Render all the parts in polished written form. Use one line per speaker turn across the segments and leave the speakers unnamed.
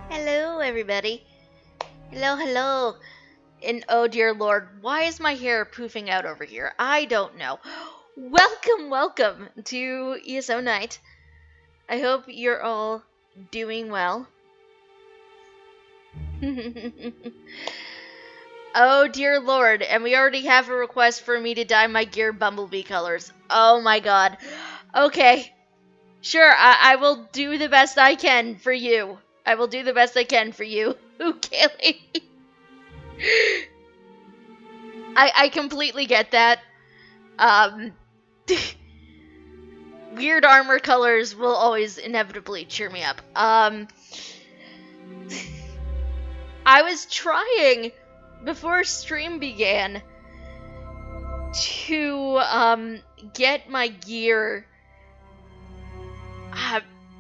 Hello, everybody. Hello. And oh dear lord, why is my hair poofing out over here? I don't know. Welcome to ESO Night. I hope you're all doing well. Oh dear lord, and we already have a request for me to dye my gear bumblebee colors. Oh my god. Okay. Sure, I will do the best I can for you. I will do the best I can for you, Kaylee. I completely get that. Weird armor colors will always inevitably cheer me up. I was trying before stream began to get my gear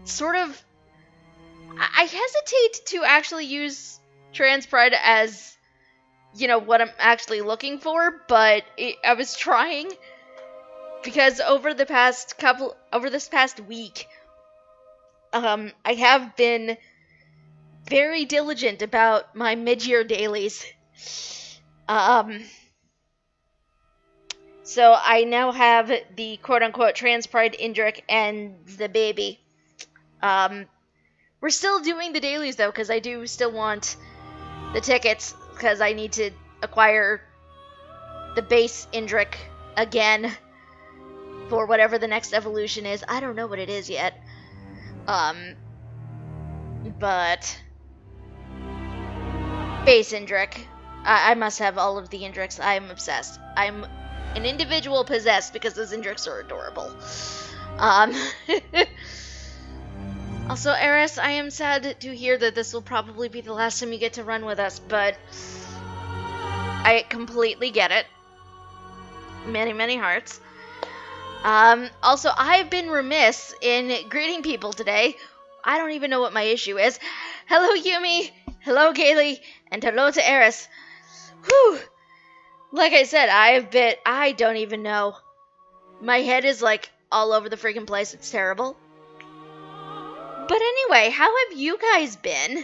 sort of. I hesitate to actually use Trans Pride as, you know, what I'm actually looking for, but I was trying because over this past week, I have been very diligent about my Midyear dailies. So I now have the quote-unquote Trans Pride Indrik and the baby. We're still doing the dailies, though, because I do still want the tickets, because I need to acquire the base Indrik again for whatever the next evolution is. I don't know what it is yet. But base Indrik. I must have all of the Indriks. I am obsessed. I'm an individual possessed because those Indriks are adorable. Also, Eris, I am sad to hear that this will probably be the last time you get to run with us, but I completely get it. Many hearts. Also, I've been remiss in greeting people today. I don't even know what my issue is. Hello, Yumi. Hello, Gailey. And hello to Eris. Whew. Like I said, I don't even know. My head is like all over the freaking place. It's terrible. But anyway, how have you guys been?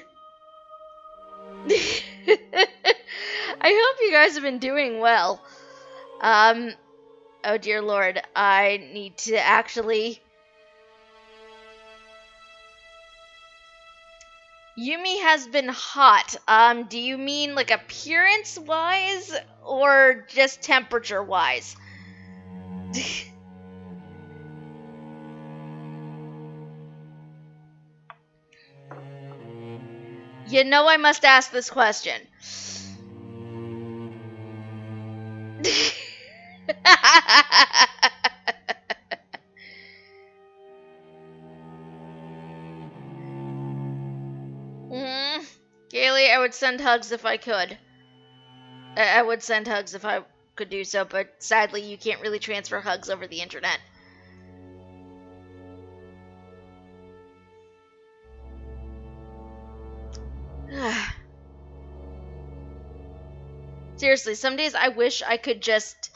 I hope you guys have been doing well. Oh dear lord, I need to actually... Yumi has been hot. Do you mean like appearance-wise or just temperature-wise? You know I must ask this question. would send hugs if I could. I would send hugs if I could do so, but sadly you can't really transfer hugs over the internet. Seriously, some days I wish I could just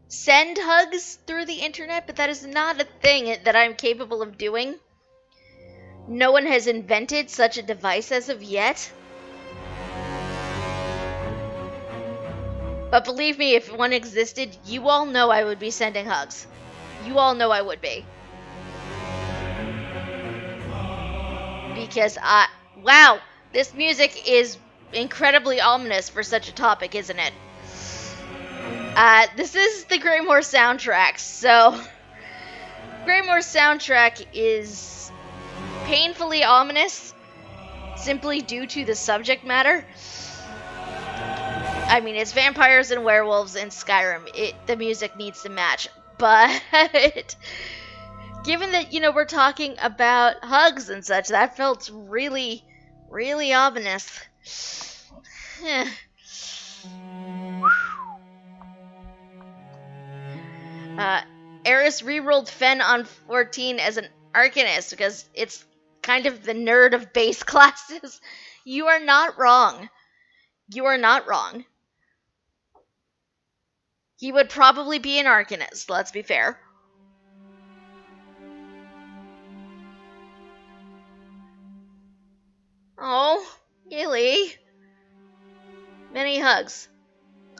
send hugs through the internet, but that is not a thing that I'm capable of doing. No one has invented such a device as of yet. But believe me, if one existed, you all know I would be sending hugs. You all know I would be. Because wow, this music is incredibly ominous for such a topic, isn't it? This is the Greymoire Soundtracks, so Greymoire Soundtrack is painfully ominous simply due to the subject matter. I mean, it's vampires and werewolves in Skyrim. The music needs to match, but given that, we're talking about hugs and such, that felt really, really ominous. Eris rerolled Fen on 14 as an Arcanist because it's kind of the nerd of base classes. You are not wrong. You are not wrong. He would probably be an Arcanist, let's be fair. Oh, Gilly. Many hugs.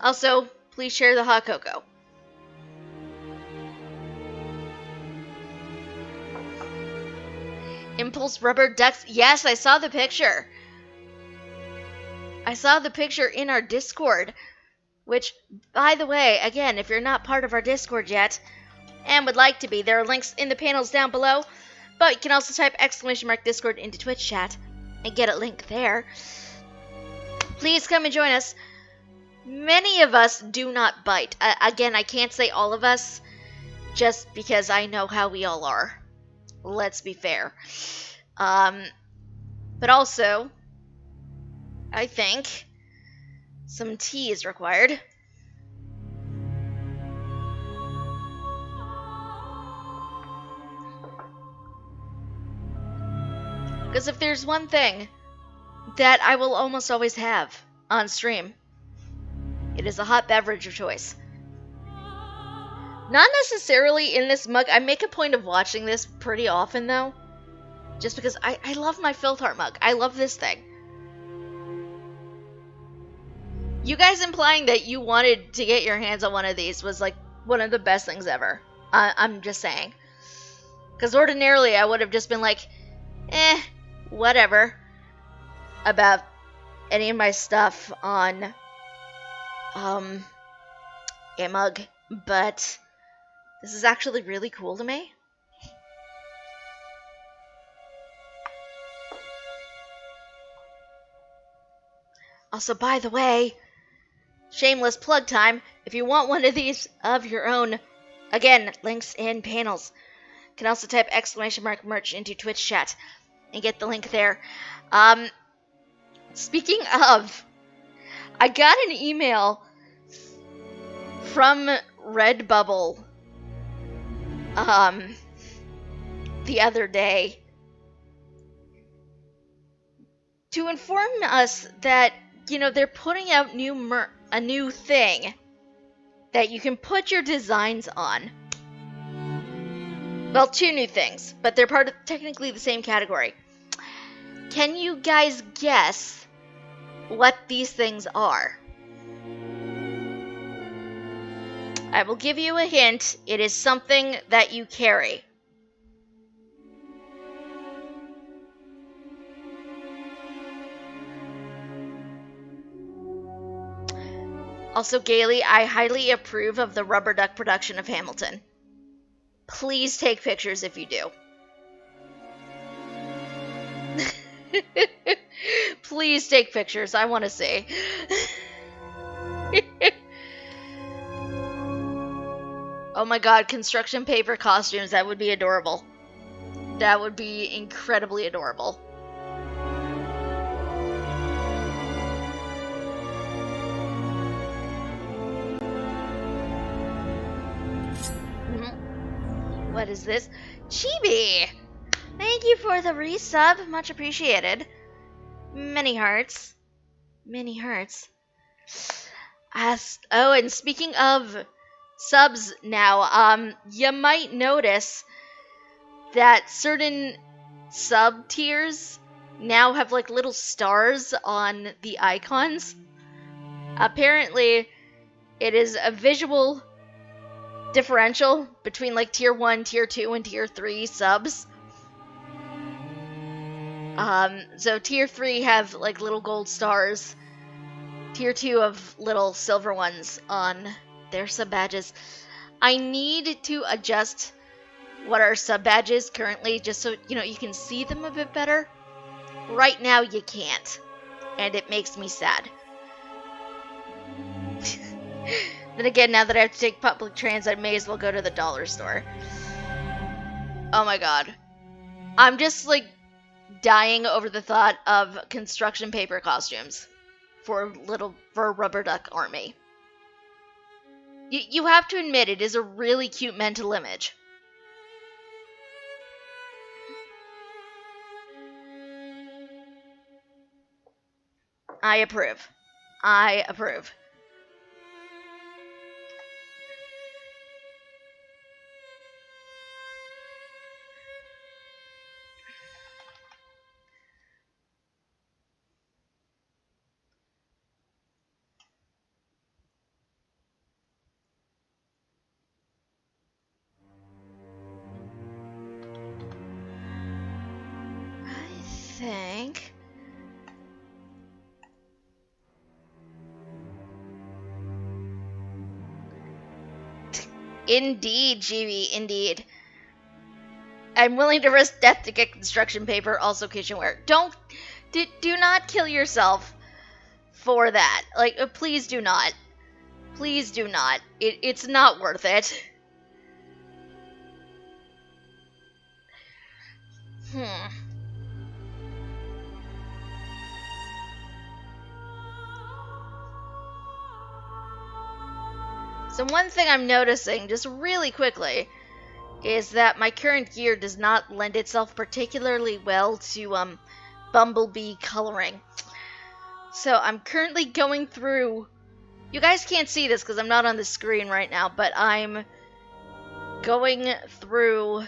Also, please share the hot cocoa. Impulse rubber ducks. Yes, I saw the picture. I saw the picture in our Discord. Which, by the way, again, if you're not part of our Discord yet, and would like to be, there are links in the panels down below. But you can also type !Discord into Twitch chat and get a link there. Please come and join us. Many of us do not bite. Again, I can't say all of us, just because I know how we all are. Let's be fair. But also, I think some tea is required. Because if there's one thing that I will almost always have on stream, it is a hot beverage of choice. Not necessarily in this mug. I make a point of watching this pretty often, though. Just because I love my Filthart mug. I love this thing. You guys implying that you wanted to get your hands on one of these was like one of the best things ever. I'm just saying. Because ordinarily I would have just been like, whatever. About any of my stuff on a mug. But this is actually really cool to me. Also, by the way, shameless plug time. If you want one of these of your own, again, links in panels. You can also type !merch into Twitch chat and get the link there. Speaking of, I got an email from Redbubble the other day to inform us that, they're putting out a new thing that you can put your designs on. Well, two new things, but they're part of technically the same category. Can you guys guess what these things are? I will give you a hint. It is something that you carry. Also, Gailey, I highly approve of the rubber duck production of Hamilton. Please take pictures if you do. Please take pictures. I want to see. Oh my god, construction paper costumes. That would be adorable. That would be incredibly adorable. What is this? Chibi! Thank you for the resub. Much appreciated. Many hearts. Many hearts. Oh, and speaking of subs now, you might notice that certain sub tiers now have like little stars on the icons. Apparently, it is a visual differential between like tier 1, tier 2, and tier 3 subs. So tier 3 have like little gold stars. Tier 2 have little silver ones on their sub badges. I need to adjust what our sub badge is currently, just so you can see them a bit better. Right now you can't, and it makes me sad. Then again, now that I have to take public transit, I may as well go to the dollar store. Oh my god. I'm just like dying over the thought of construction paper costumes for Rubber Duck Army. You have to admit, it is a really cute mental image. I approve. I approve. I think... Indeed, GB, indeed. I'm willing to risk death to get construction paper, also kitchenware. Do not kill yourself for that. Like, please do not. Please do not. It's not worth it. So one thing I'm noticing, just really quickly, is that my current gear does not lend itself particularly well to bumblebee coloring. So I'm currently going through... You guys can't see this because I'm not on the screen right now, but I'm going through...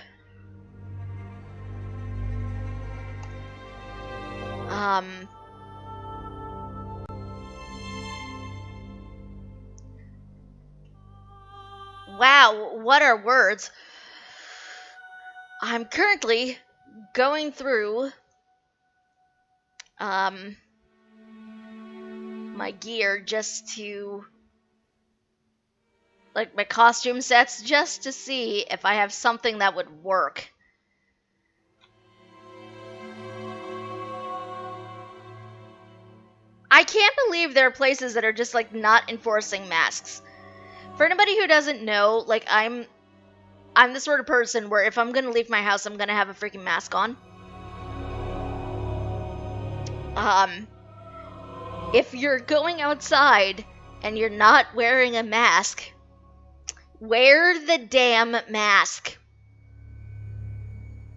Wow, what are words? I'm currently going through my gear just to, like, my costume sets, just to see if I have something that would work. I can't believe there are places that are just, like, not enforcing masks. For anybody who doesn't know, like, I'm the sort of person where if I'm gonna leave my house, I'm gonna have a freaking mask on. If you're going outside and you're not wearing a mask, wear the damn mask.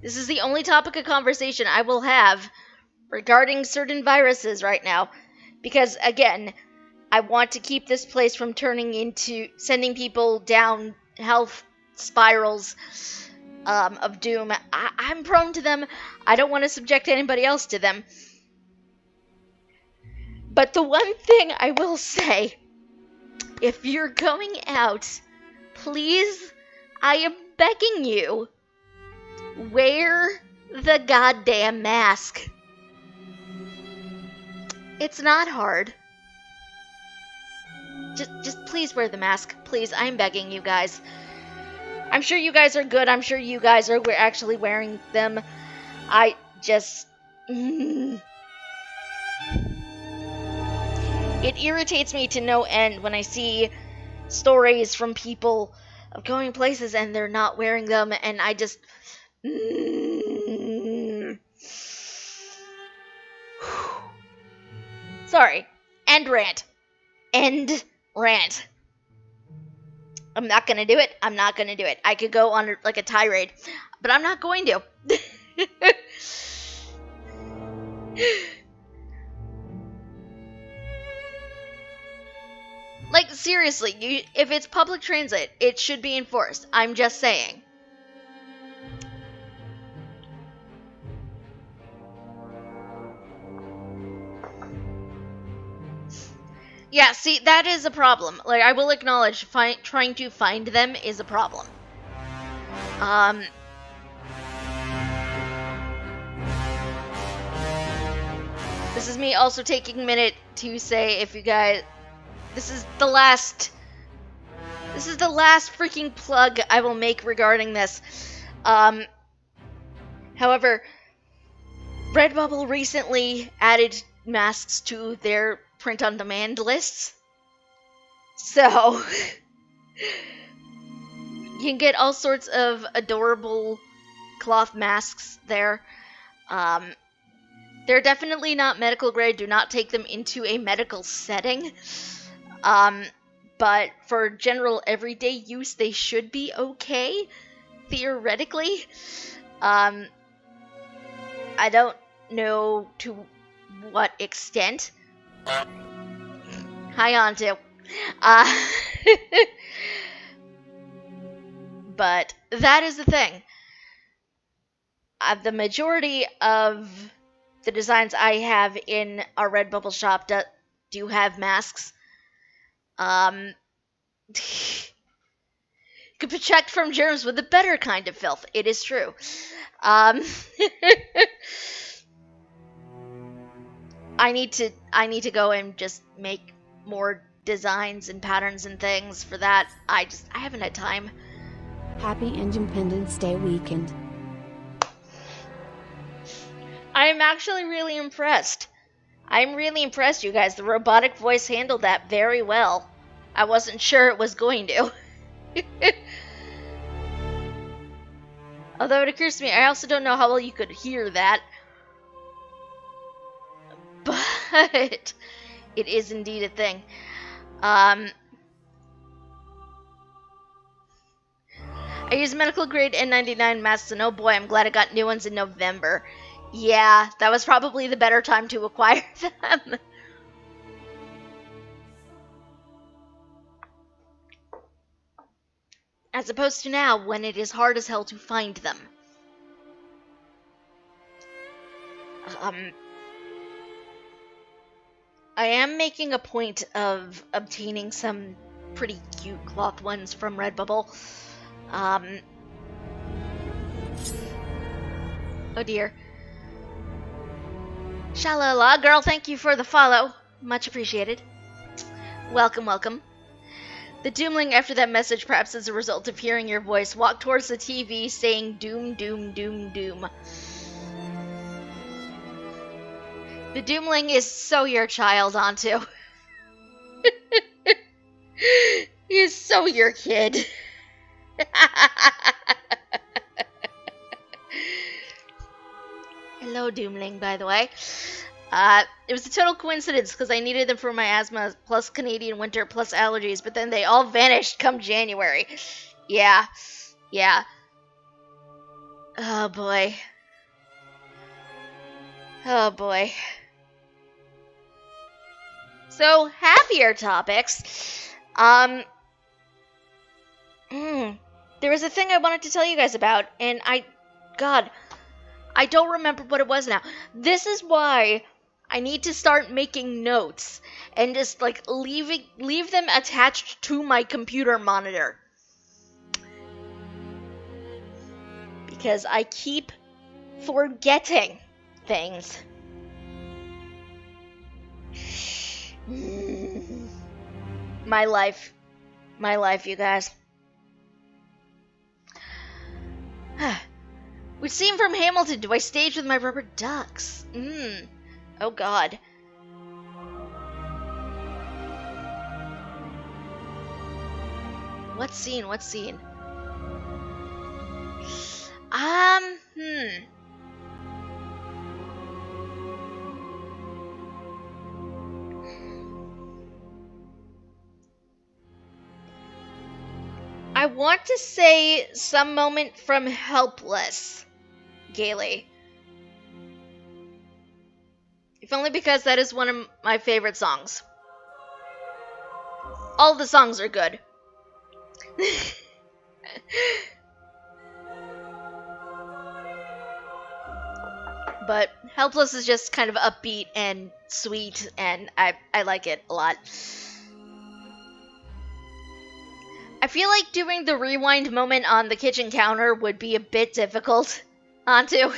This is the only topic of conversation I will have regarding certain viruses right now. Because, again, I want to keep this place from turning into sending people down health spirals of doom. I'm prone to them. I don't want to subject anybody else to them. But the one thing I will say, if you're going out, please, I am begging you, wear the goddamn mask. It's not hard. Just please wear the mask. Please, I'm begging you guys. I'm sure you guys are good. I'm sure you guys are actually wearing them. I just... It irritates me to no end when I see stories from people of going places and they're not wearing them, and I just... Sorry. End rant. End rant. I'm not gonna do it. I'm not gonna do it. I could go on like a tirade, but I'm not going to. Like, seriously, if it's public transit, it should be enforced. I'm just saying. Yeah, see, that is a problem. Like, I will acknowledge, trying to find them is a problem. This is me also taking a minute to say, if you guys, this is the last freaking plug I will make regarding this. However, Redbubble recently added masks to their print-on-demand lists. So, you can get all sorts of adorable cloth masks there. They're definitely not medical grade. Do not take them into a medical setting. But for general everyday use, they should be okay, theoretically. I don't know to what extent. Hi, Antu. But that is the thing. The majority of the designs I have in our Redbubble shop do have masks. Could protect from germs with a better kind of filth. It is true. I need to go and just make more designs and patterns and things for that. I haven't had time.
Happy Independence Day weekend.
I am actually really impressed. I'm really impressed, you guys. The robotic voice handled that very well. I wasn't sure it was going to. Although it occurs to me, I also don't know how well you could hear that. But it is indeed a thing. I use medical grade N99 masks, and oh boy, I'm glad I got new ones in November. Yeah, that was probably the better time to acquire them. As opposed to now, when it is hard as hell to find them. I am making a point of obtaining some pretty cute cloth ones from Redbubble. Oh dear. Shalala, girl, thank you for the follow. Much appreciated. Welcome, welcome. The Doomling, after that message, perhaps as a result of hearing your voice, walked towards the TV saying doom, doom, doom, doom. The Doomling is so your child, Antu. He is so your kid. Hello, Doomling, by the way. It was a total coincidence because I needed them for my asthma, plus Canadian winter, plus allergies, but then they all vanished come January. Yeah. Oh boy. Oh boy. So, happier topics. There was a thing I wanted to tell you guys about, and I don't remember what it was now. This is why I need to start making notes and just like leave them attached to my computer monitor. Because I keep forgetting things. My life, you guys. Would seem from Hamilton. Do I stage with my rubber ducks? Oh god. What scene? want to say some moment from Helpless, Gaily. If only because that is one of my favorite songs. All the songs are good. But Helpless is just kind of upbeat and sweet, and I like it a lot. I feel like doing the rewind moment on the kitchen counter would be a bit difficult onto.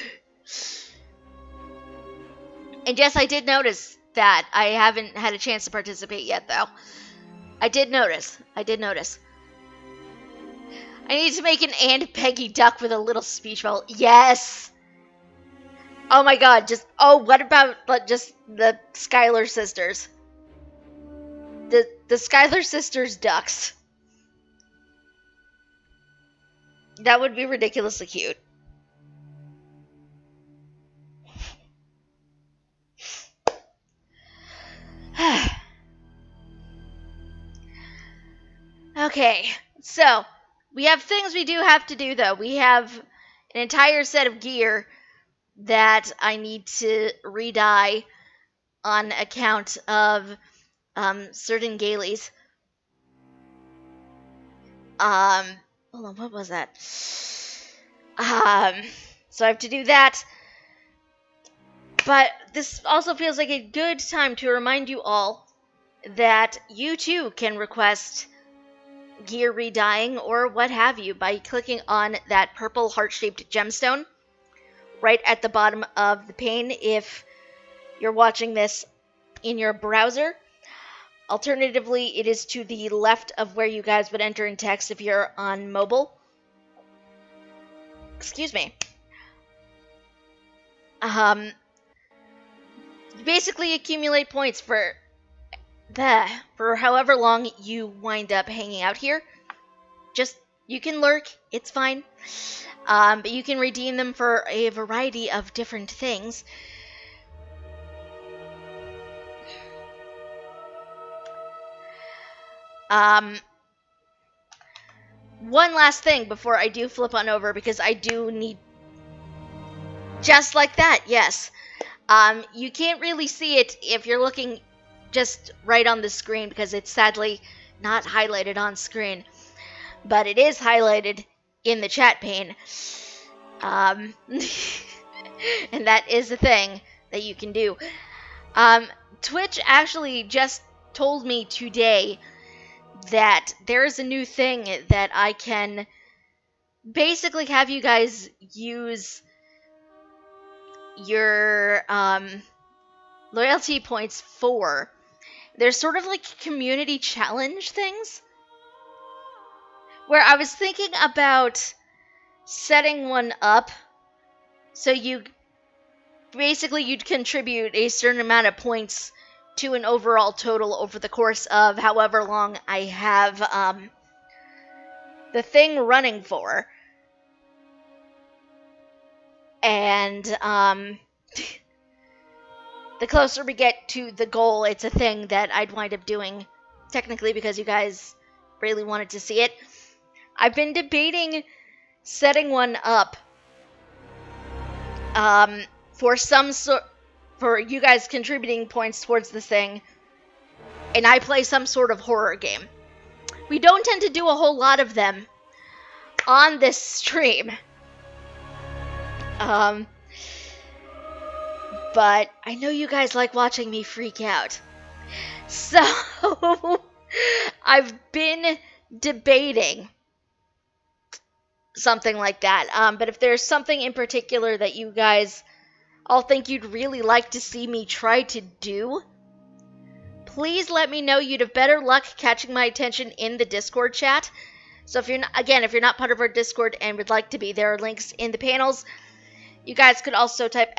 And yes, I did notice that. I haven't had a chance to participate yet, though. I did notice. I need to make an Aunt Peggy duck with a little speech bubble. Yes! Oh my god, what about just the Schuyler sisters? The Schuyler sisters ducks. That would be ridiculously cute. Okay, so we have things we do have to do, though. We have an entire set of gear that I need to re-dye on account of certain dailies. Hold on, what was that? So I have to do that. But this also feels like a good time to remind you all that you too can request gear re-dyeing or what have you by clicking on that purple heart-shaped gemstone right at the bottom of the pane if you're watching this in your browser. Alternatively, it is to the left of where you guys would enter in text if you're on mobile. Excuse me. You basically accumulate points for however long you wind up hanging out here. You can lurk, it's fine. But you can redeem them for a variety of different things. One last thing before I do flip on over, because I do need... Just like that, yes. You can't really see it if you're looking just right on the screen, because it's sadly not highlighted on screen. But it is highlighted in the chat pane. And that is a thing that you can do. Twitch actually just told me today that there is a new thing that I can basically have you guys use your loyalty points for. They're sort of like community challenge things, where I was thinking about setting one up so you'd contribute a certain amount of points to an overall total over the course of however long I have the thing running for. And the closer we get to the goal, it's a thing that I'd wind up doing, technically because you guys really wanted to see it. I've been debating setting one up for you guys contributing points towards this thing, and I play some sort of horror game. We don't tend to do a whole lot of them on this stream. But I know you guys like watching me freak out. So, I've been debating something like that. But if there's something in particular that you guys all think you'd really like to see me try to do, please let me know. You'd have better luck catching my attention in the Discord chat. So if you're not part of our Discord and would like to be, there are links in the panels. You guys could also type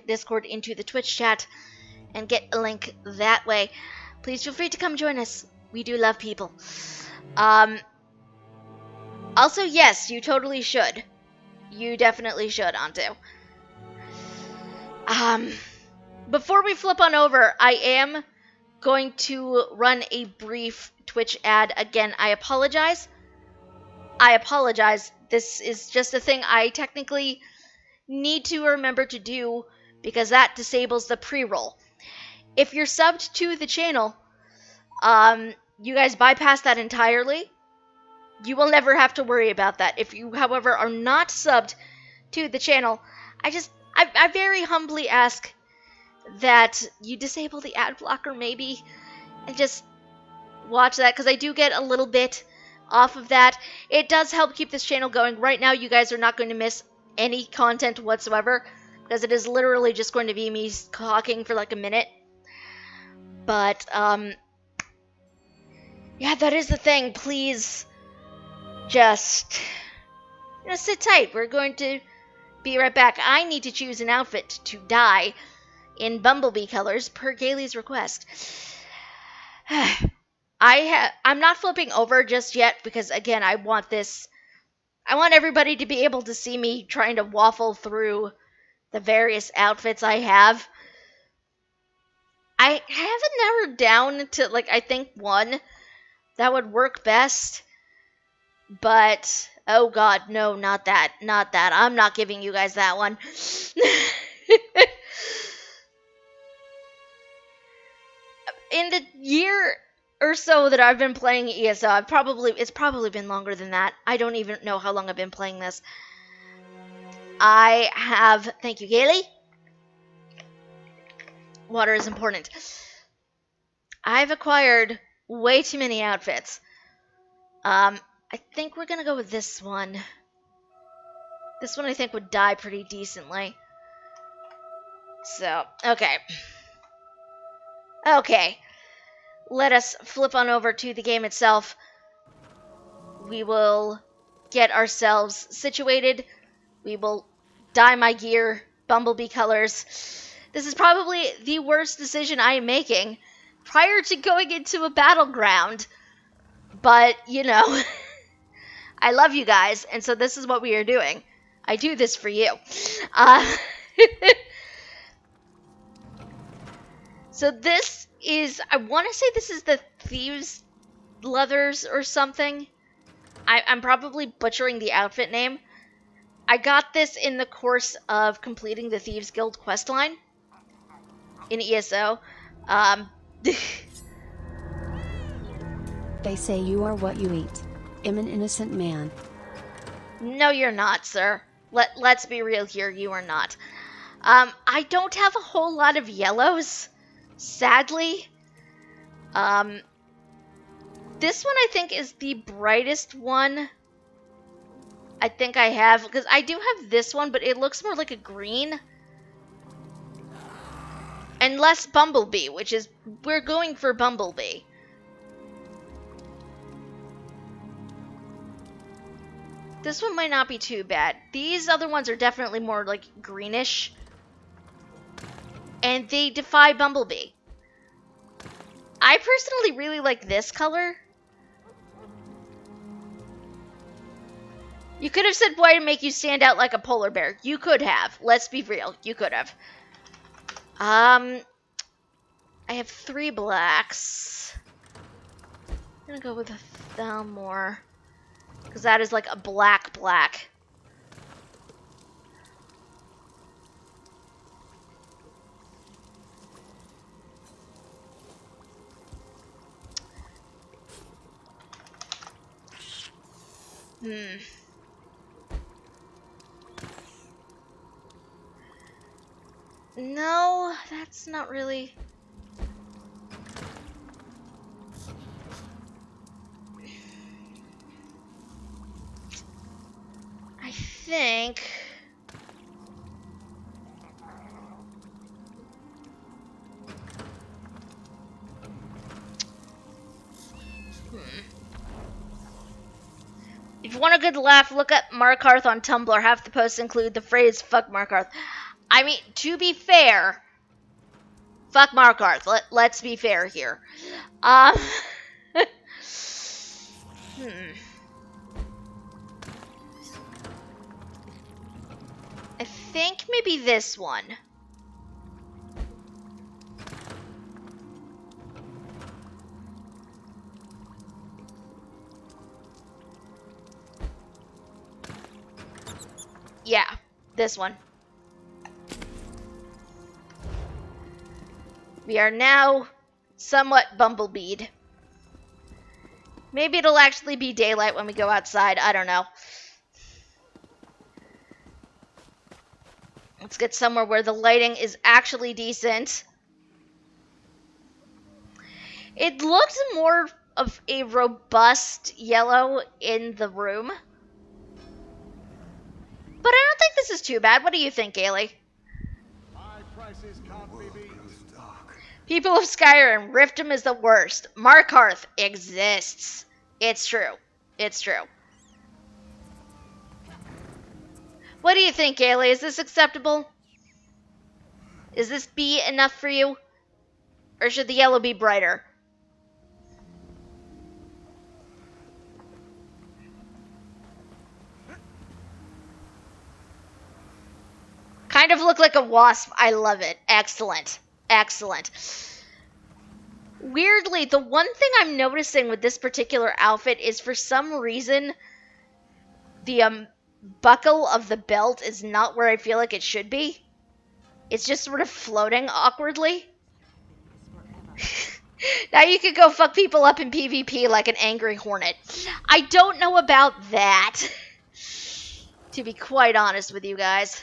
!Discord into the Twitch chat and get a link that way. Please feel free to come join us. We do love people. Also, yes, you totally should. You definitely should, Antu. Before we flip on over, I am going to run a brief Twitch ad. Again, I apologize. I apologize. This is just a thing I technically need to remember to do because that disables the pre-roll. If you're subbed to the channel, you guys bypass that entirely. You will never have to worry about that. If you, however, are not subbed to the channel, I very humbly ask that you disable the ad blocker maybe, and just watch that, because I do get a little bit off of that. It does help keep this channel going. Right now, you guys are not going to miss any content whatsoever, because it is literally just going to be me talking for like a minute. But, yeah, that is the thing. Please just, sit tight. We're going to be right back. I need to choose an outfit to dye in Bumblebee colors per Gailey's request. I'm not flipping over just yet because, again, I want everybody to be able to see me trying to waffle through the various outfits I have. I have it narrowed down to, I think one that would work best. But, oh god, no, not that. Not that. I'm not giving you guys that one. In the year or so that I've been playing ESO, it's probably been longer than that. I don't even know how long I've been playing this. Thank you, Gailey. Water is important. I've acquired way too many outfits. I think we're gonna go with this one. This one I think would die pretty decently. So, okay. Okay. Let us flip on over to the game itself. We will get ourselves situated. We will dye my gear Bumblebee colors. This is probably the worst decision I am making prior to going into a battleground. But, I love you guys, and so this is what we are doing. I do this for you. So this is, I want to say this is the Thieves' Leathers or something. I'm probably butchering the outfit name. I got this in the course of completing the Thieves Guild questline in ESO.
They say you are what you eat. I'm an innocent man.
No, you're not, sir. Let's be real here, you are not. I don't have a whole lot of yellows, sadly. This one I think is the brightest one I think I have, because I do have this one, but it looks more like a green. And less Bumblebee, which is, we're going for Bumblebee. This one might not be too bad. These other ones are definitely more like greenish. And they defy Bumblebee. I personally really like this color. You could have said boy to make you stand out like a polar bear. You could have. Let's be real. You could have. I have 3 blacks. I'm gonna go with a Thalmor. Because that is like a black. No, that's not really... I think... If you want a good laugh, look up Markarth on Tumblr. Half the posts include the phrase, fuck Markarth. I mean, to be fair, fuck Markarth. Let's be fair here. I think maybe this one. this one. We are now somewhat bumblebeed. Maybe it'll actually be daylight when we go outside. I don't know. Let's get somewhere where the lighting is actually decent. It looks more of a robust yellow in the room. But I don't think this is too bad. What do you think, Gailey? People of Skyrim, Riftem is the worst. Markarth exists. It's true. It's true. What do you think, Gailey? Is this acceptable? Is this B enough for you? Or should the yellow be brighter? Kind of look like a wasp. I love it. Excellent. Excellent. Weirdly, the one thing I'm noticing with this particular outfit is for some reason the buckle of the belt is not where I feel like it should be. It's just sort of floating awkwardly. Now you could go fuck people up in PvP like an angry hornet. I don't know about that, to be quite honest with you guys.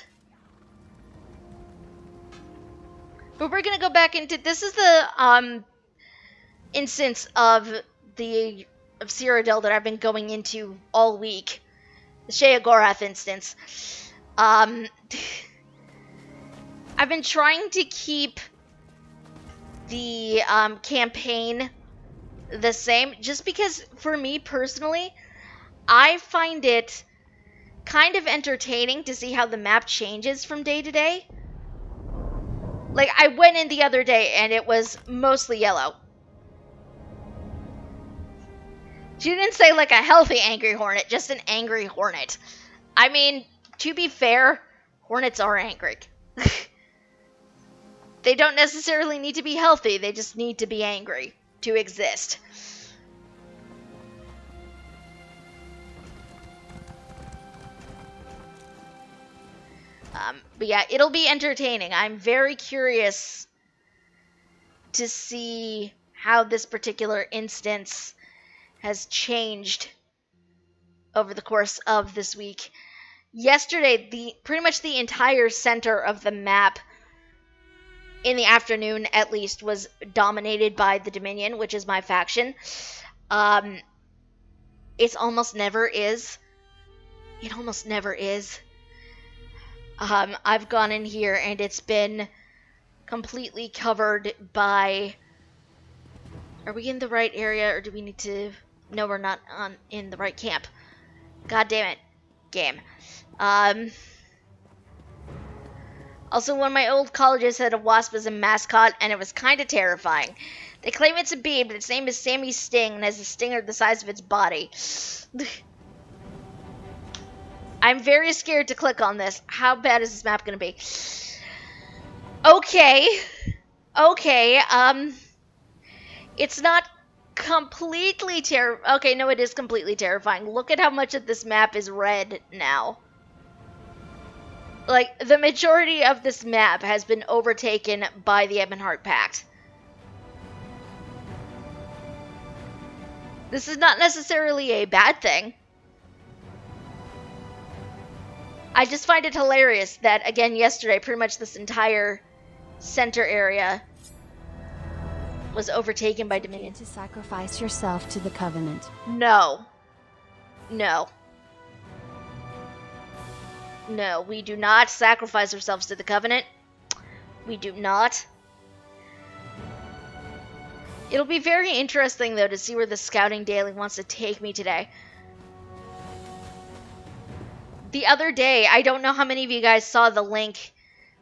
But we're gonna go back into, this is the instance of Cyrodiil that I've been going into all week. The Sheogorath instance. I've been trying to keep the campaign the same, just because for me personally, I find it kind of entertaining to see how the map changes from day to day. Like, I went in the other day and it was mostly yellow. She didn't say like a healthy angry hornet, just an angry hornet. I mean, to be fair, hornets are angry. They don't necessarily need to be healthy, they just need to be angry to exist. But yeah, it'll be entertaining. I'm very curious to see how this particular instance has changed over the course of this week. Yesterday, pretty much the entire center of the map, in the afternoon at least, was dominated by the Dominion, which is my faction. It almost never is. It almost never is. I've gone in here and it's been completely covered by... Are we in the right area or do we need to... No, we're not in the right camp. God damn it. Game. Also, one of my old colleges had a wasp as a mascot, and it was kind of terrifying. They claim it's a bee, but its name is Sammy Sting, and has a stinger the size of its body. I'm very scared to click on this. How bad is this map gonna be? Okay. Okay, it's not completely okay, no, it is completely terrifying. Look at how much of this map is red now. Like, the majority of this map has been overtaken by the Ebonheart Pact. This is not necessarily a bad thing. I just find it hilarious that, again, yesterday, pretty much this entire center area was overtaken by Dominion.
To sacrifice yourself to the Covenant.
No. No. No, we do not sacrifice ourselves to the Covenant. We do not. It'll be very interesting, though, to see where the scouting daily wants to take me today. The other day, I don't know how many of you guys saw the link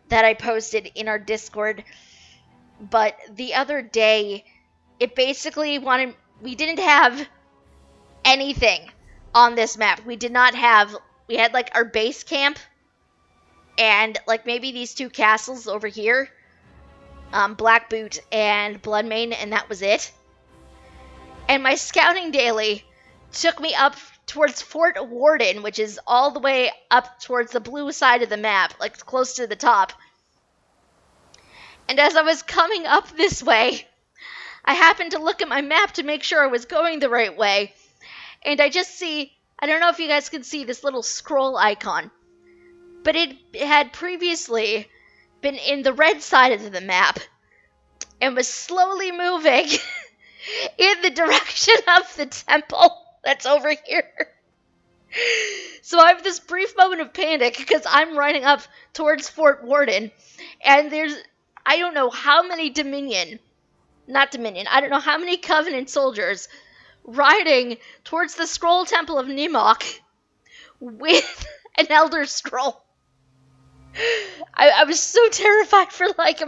that I posted in our Discord, but the other day, it basically wanted... We didn't have anything on this map. We did not have... We had, like, our base camp, and, like, maybe these two castles over here. Blackboot and Bloodmane, and that was it. And my scouting daily took me up towards Fort Warden, which is all the way up towards the blue side of the map, like close to the top. And as I was coming up this way, I happened to look at my map to make sure I was going the right way. And I just see, I don't know if you guys can see this little scroll icon, but it had previously been in the red side of the map and was slowly moving in the direction of the temple that's over here. So I have this brief moment of panic because I'm running up towards Fort Warden, and I don't know how many I don't know how many Covenant soldiers riding towards the Scroll Temple of Nimok with an Elder Scroll. I was so terrified for like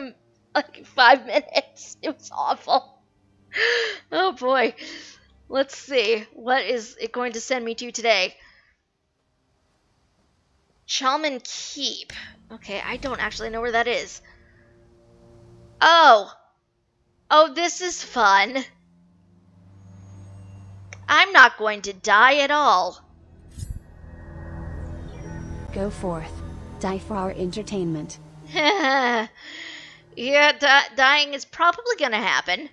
5 minutes. It was awful. Oh boy. Let's see. What is it going to send me to today? Chalman Keep. Okay, I don't actually know where that is. Oh, this is fun. I'm not going to die at all.
Go forth. Die for our entertainment.
Yeah, dying is probably going to happen.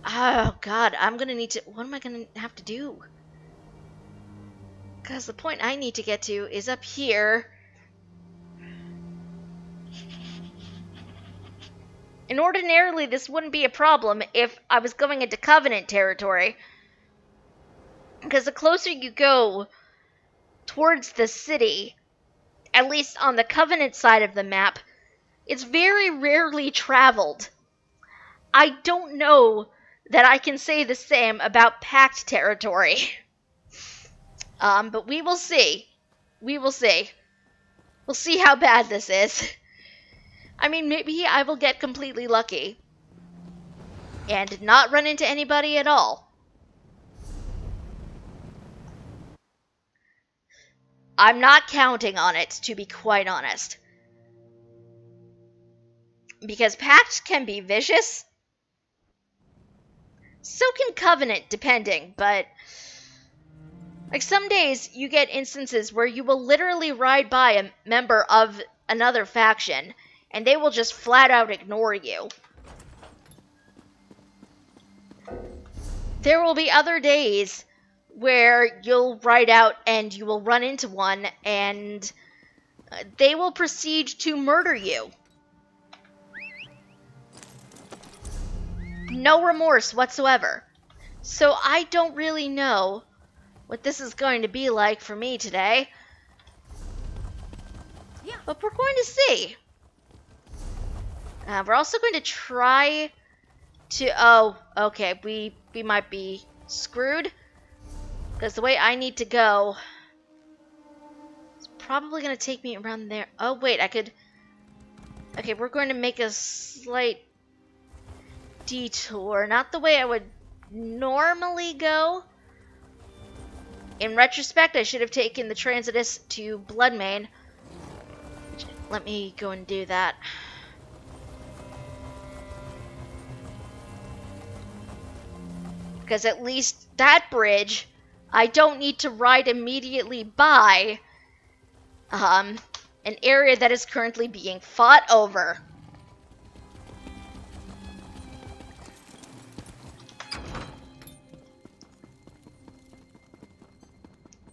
Oh, God, I'm going to need to... What am I going to have to do? Because the point I need to get to is up here. And ordinarily, this wouldn't be a problem if I was going into Covenant territory. Because the closer you go towards the city, at least on the Covenant side of the map, it's very rarely traveled. I don't know that I can say the same about Pact territory. But we will see. We will see. We'll see how bad this is. I mean, maybe I will get completely lucky and not run into anybody at all. I'm not counting on it, to be quite honest. Because Pact can be vicious. So can Covenant, depending, but... Like, some days you get instances where you will literally ride by a member of another faction, and they will just flat out ignore you. There will be other days where you'll ride out and you will run into one, and they will proceed to murder you. No remorse whatsoever. So I don't really know what this is going to be like for me today. But we're going to see. We're also going to try to... Oh, okay, we might be screwed. Because the way I need to go... It's probably going to take me around there. Oh, wait, I could... Okay, we're going to make a slight detour. Not the way I would normally go. In retrospect, I should have taken the Transitus to Bloodmane. Let me go and do that. Because at least that bridge, I don't need to ride immediately by an area that is currently being fought over.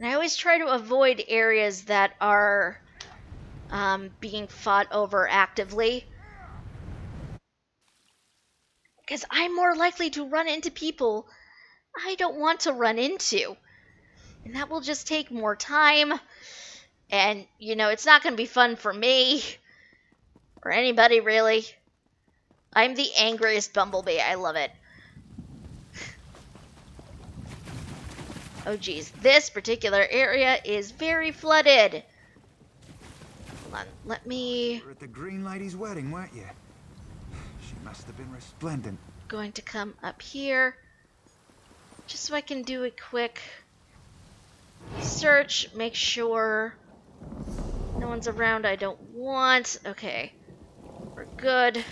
And I always try to avoid areas that are being fought over actively. Because I'm more likely to run into people I don't want to run into. And that will just take more time. And, you know, it's not going to be fun for me. Or anybody, really. I'm the angriest bumblebee. I love it. Oh, geez. This particular area is very flooded. Hold on. Let me...
You were at the Green Lady's wedding, weren't you? She must have been resplendent.
Going to come up here. Just so I can do a quick search. Make sure no one's around I don't want. Okay. We're good.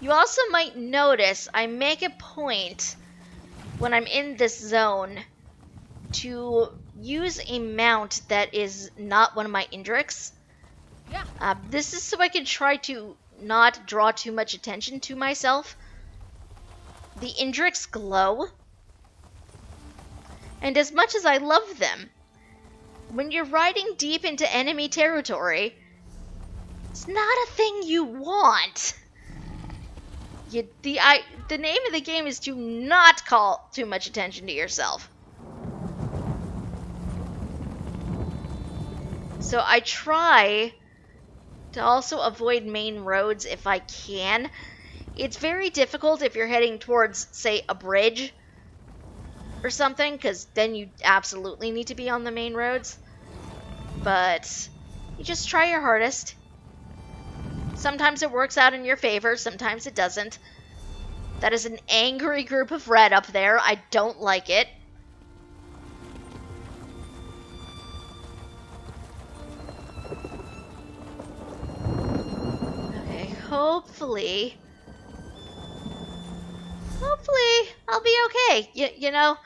You also might notice I make a point when I'm in this zone to use a mount that is not one of my Indrics. This is so I can try to not draw too much attention to myself. The Indrics glow, and as much as I love them, when you're riding deep into enemy territory, it's not a thing you want. The name of the game is to not call too much attention to yourself. So I try to also avoid main roads if I can. It's very difficult if you're heading towards, say, a bridge or something, because then you absolutely need to be on the main roads. But you just try your hardest. Sometimes it works out in your favor, sometimes it doesn't. That is an angry group of red up there. I don't like it. Okay, hopefully I'll be okay. You know,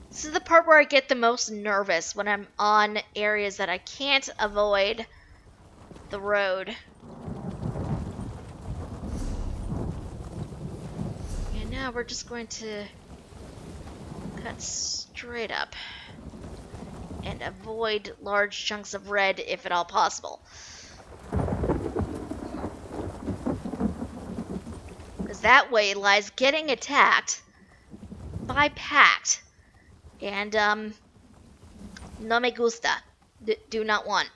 this is the part where I get the most nervous, when I'm on areas that I can't avoid the road. And now we're just going to cut straight up and avoid large chunks of red if at all possible. Because that way lies getting attacked by Pact. And, no me gusta. Do not want.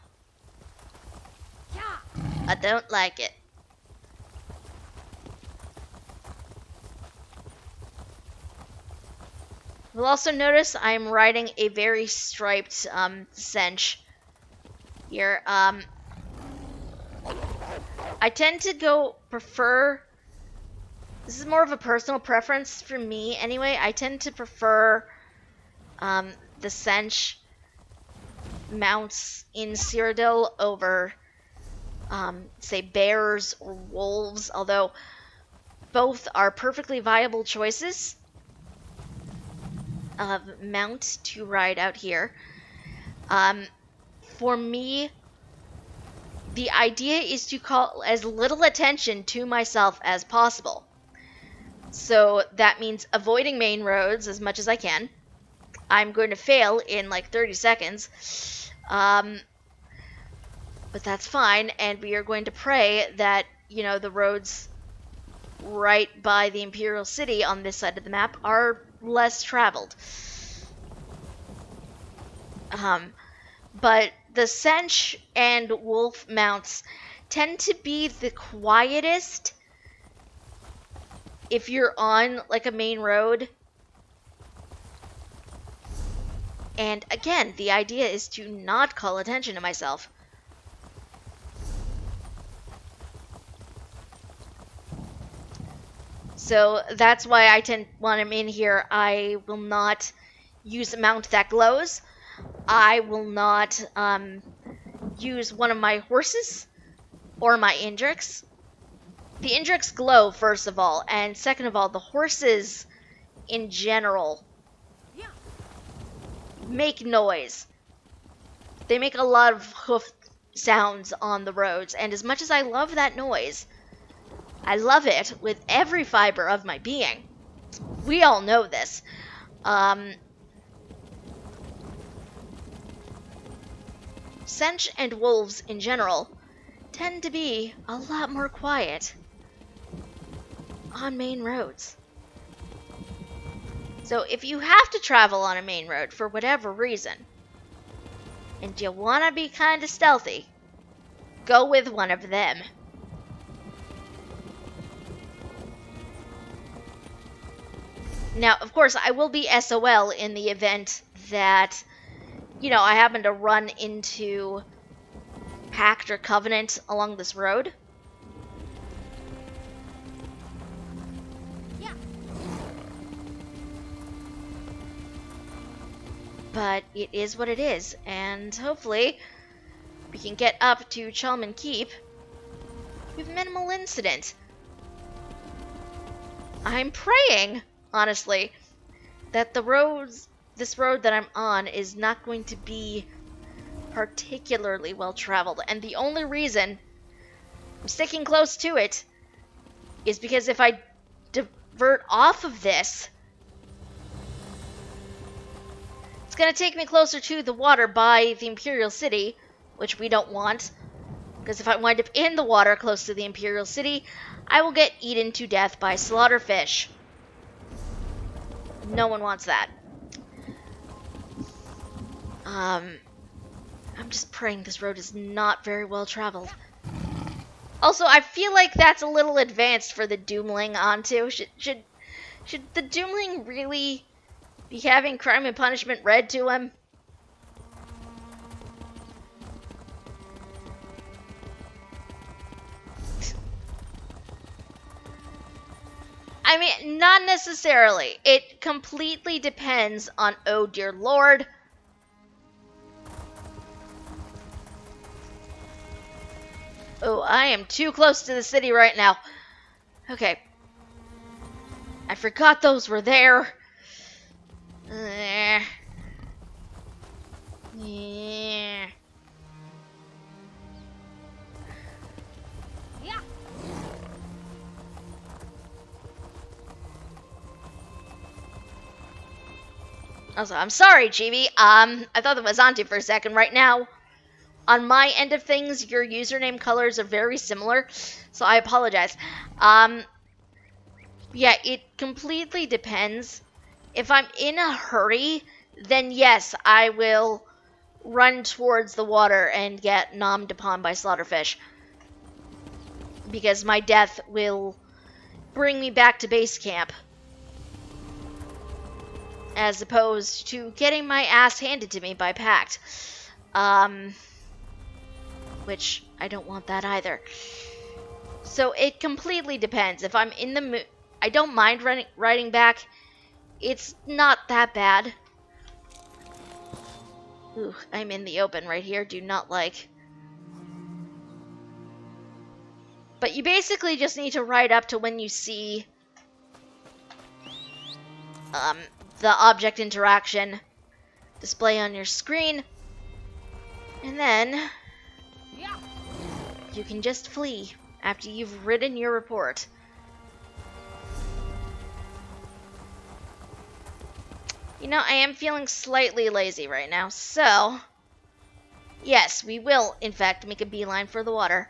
I don't like it. You'll also notice I'm riding a very striped, cinch here. I tend to prefer... This is more of a personal preference for me anyway. I tend to prefer the cinch mounts in Cyrodiil over, say, bears or wolves, although both are perfectly viable choices of mount to ride out here. For me, the idea is to call as little attention to myself as possible. So that means avoiding main roads as much as I can. I'm going to fail in like 30 seconds. But that's fine, and we are going to pray that, you know, the roads right by the Imperial City on this side of the map are less traveled. But the Cinch and Wolf mounts tend to be the quietest if you're on like a main road. And again, the idea is to not call attention to myself. So that's why when I'm in here, I will not use a mount that glows. I will not use one of my horses or my Indrix. The Indrix glow, first of all, and second of all, the horses in general make noise. They make a lot of hoof sounds on the roads, and as much as I love that noise, I love it with every fiber of my being. We all know this. Cinch and wolves in general tend to be a lot more quiet on main roads. So if you have to travel on a main road for whatever reason, and you want to be kind of stealthy, go with one of them. Now, of course, I will be SOL in the event that, you know, I happen to run into Pact or Covenant along this road. But it is what it is, and hopefully we can get up to Chalman Keep with minimal incident. I'm praying, honestly, that this road that I'm on is not going to be particularly well traveled. And the only reason I'm sticking close to it is because if I divert off of this, it's going to take me closer to the water by the Imperial City, which we don't want. Because if I wind up in the water close to the Imperial City, I will get eaten to death by slaughterfish. No one wants that. I'm just praying this road is not very well traveled. Also, I feel like that's a little advanced for the Doomling onto. Should the Doomling really be having crime and punishment read to him? I mean, not necessarily. It completely depends on, oh dear lord. Oh, I am too close to the city right now. Okay. I forgot those were there. Yeah. Yeah. Also, I'm sorry, Chibi. I thought that was Auntie for a second. Right now, on my end of things, your username colors are very similar, so I apologize. Yeah, it completely depends. If I'm in a hurry, then yes, I will run towards the water and get nommed upon by slaughterfish. Because my death will bring me back to base camp. As opposed to getting my ass handed to me by Pact. Which, I don't want that either. So it completely depends. If I'm in the mood, I don't mind riding back. It's not that bad. Ooh, I'm in the open right here. Do not like. But you basically just need to ride up to when you see the object interaction display on your screen, and then you can just flee after you've written your report. You know, I am feeling slightly lazy right now, so yes, we will in fact make a beeline for the water.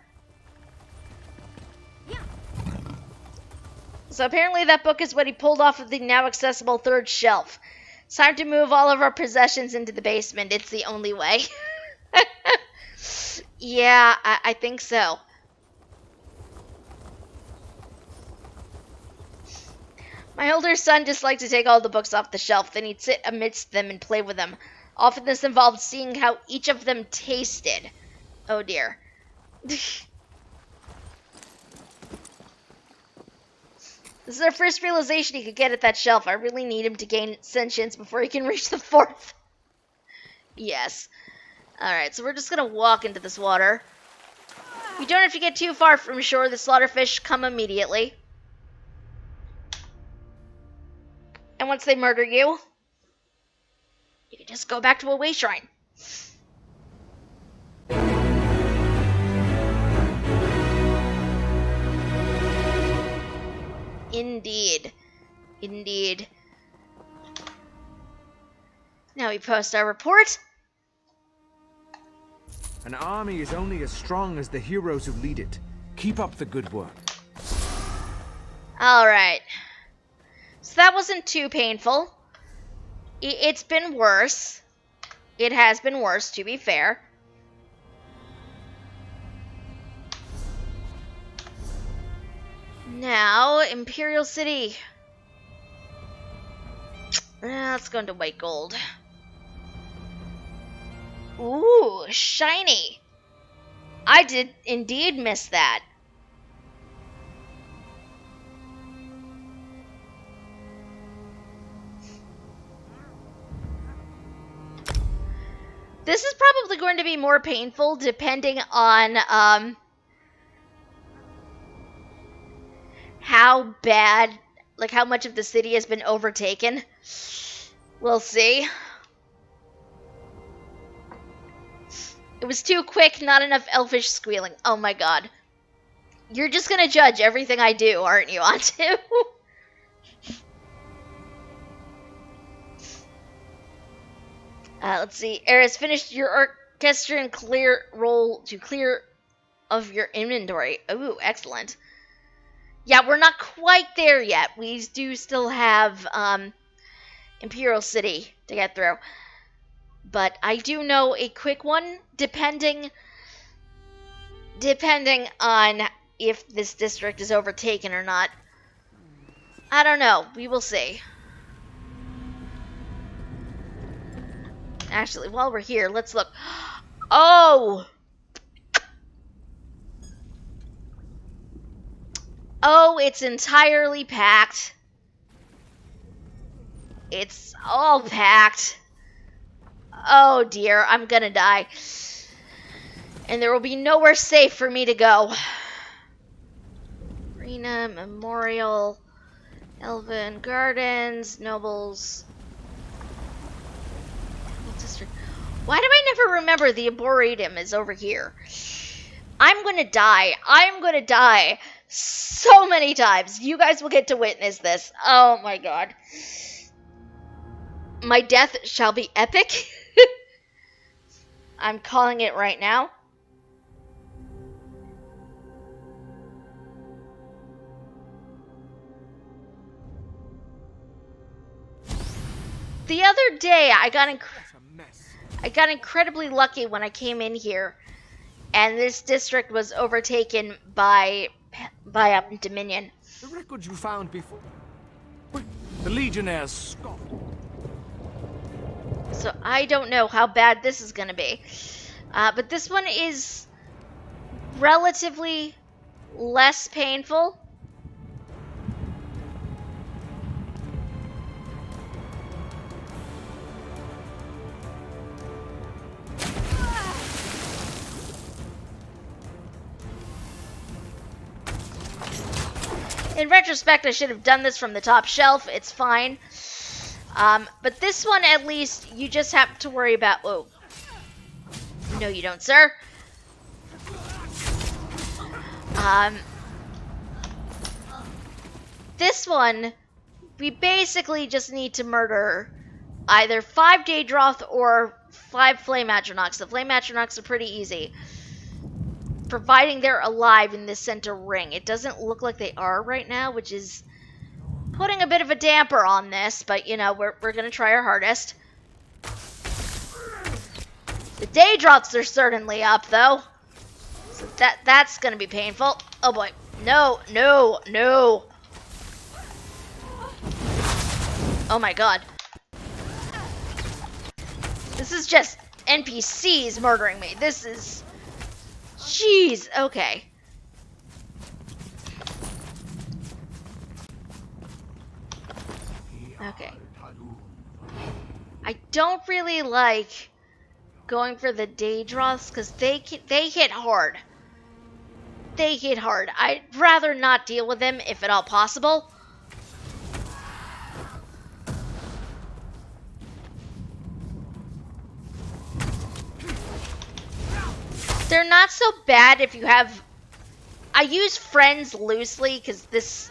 So apparently that book is what he pulled off of the now accessible third shelf. It's time to move all of our possessions into the basement. It's the only way. Yeah, I think so. My older son disliked to take all the books off the shelf, then he'd sit amidst them and play with them. Often this involved seeing how each of them tasted. Oh dear. This is our first realization he could get at that shelf. I really need him to gain sentience before he can reach the fourth. Yes. Alright, so we're just gonna walk into this water. You don't have to get too far from shore. The slaughterfish come immediately. And once they murder you, you can just go back to a way shrine. Indeed. Indeed. Now we post our report.
An army is only as strong as the heroes who lead it. Keep up the good work.
Alright. So that wasn't too painful. It's been worse. It has been worse, to be fair. Now, Imperial City. Let's go into White Gold. Ooh, shiny. I did indeed miss that. This is probably going to be more painful depending on how bad like how much of the city has been overtaken. We'll see. It was too quick, not enough elfish squealing. Oh my god. You're just gonna judge everything I do, aren't you, Antu? Let's see. Eris, finished your orchestra clear roll to clear of your inventory. Ooh, excellent. Yeah, we're not quite there yet. We do still have Imperial City to get through. But I do know a quick one, depending on if this district is overtaken or not. I don't know. We will see. Actually, while we're here, let's look. Oh! Oh, it's entirely packed. It's all packed. Oh dear, I'm gonna die. And there will be nowhere safe for me to go. Arena, Memorial, Elven Gardens, Nobles. District. Why do I never remember the Arboretum is over here? I'm gonna die. I'm gonna die so many times. You guys will get to witness this. Oh my god. My death shall be epic. I'm calling it right now. The other day, I got incredibly lucky when I came in here, and this district was overtaken by Dominion.
The records you found before. The Legionnaires stopped.
So I don't know how bad this is going to be. But this one is relatively less painful. In retrospect, I should have done this from the top shelf. It's fine. But this one, at least, you just have to worry about... Whoa. No, you don't, sir. This one, we basically just need to murder either 5 Daedroth or 5 Flame Atronachs. The Flame Atronachs are pretty easy, providing they're alive in this center ring. It doesn't look like they are right now, which is putting a bit of a damper on this, but you know, we're gonna try our hardest. The Daedroths are certainly up, though, so that's gonna be painful. Oh boy, no, no, no. Oh my god. This is just NPCs murdering me. This is... Jeez, okay. Okay. I don't really like going for the Daedroths because they hit hard. They hit hard. I'd rather not deal with them if at all possible. They're not so bad if you have... I use friends loosely because this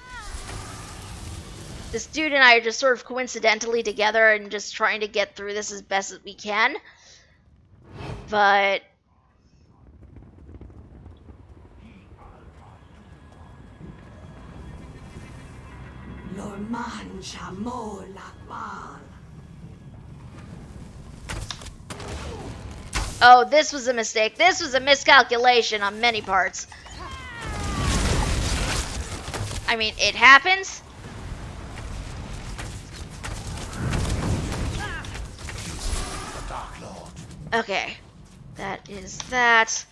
dude and I are just sort of coincidentally together and just trying to get through this as best as we can. But... Oh, this was a mistake. This was a miscalculation on many parts. I mean, it happens. Okay. That is that.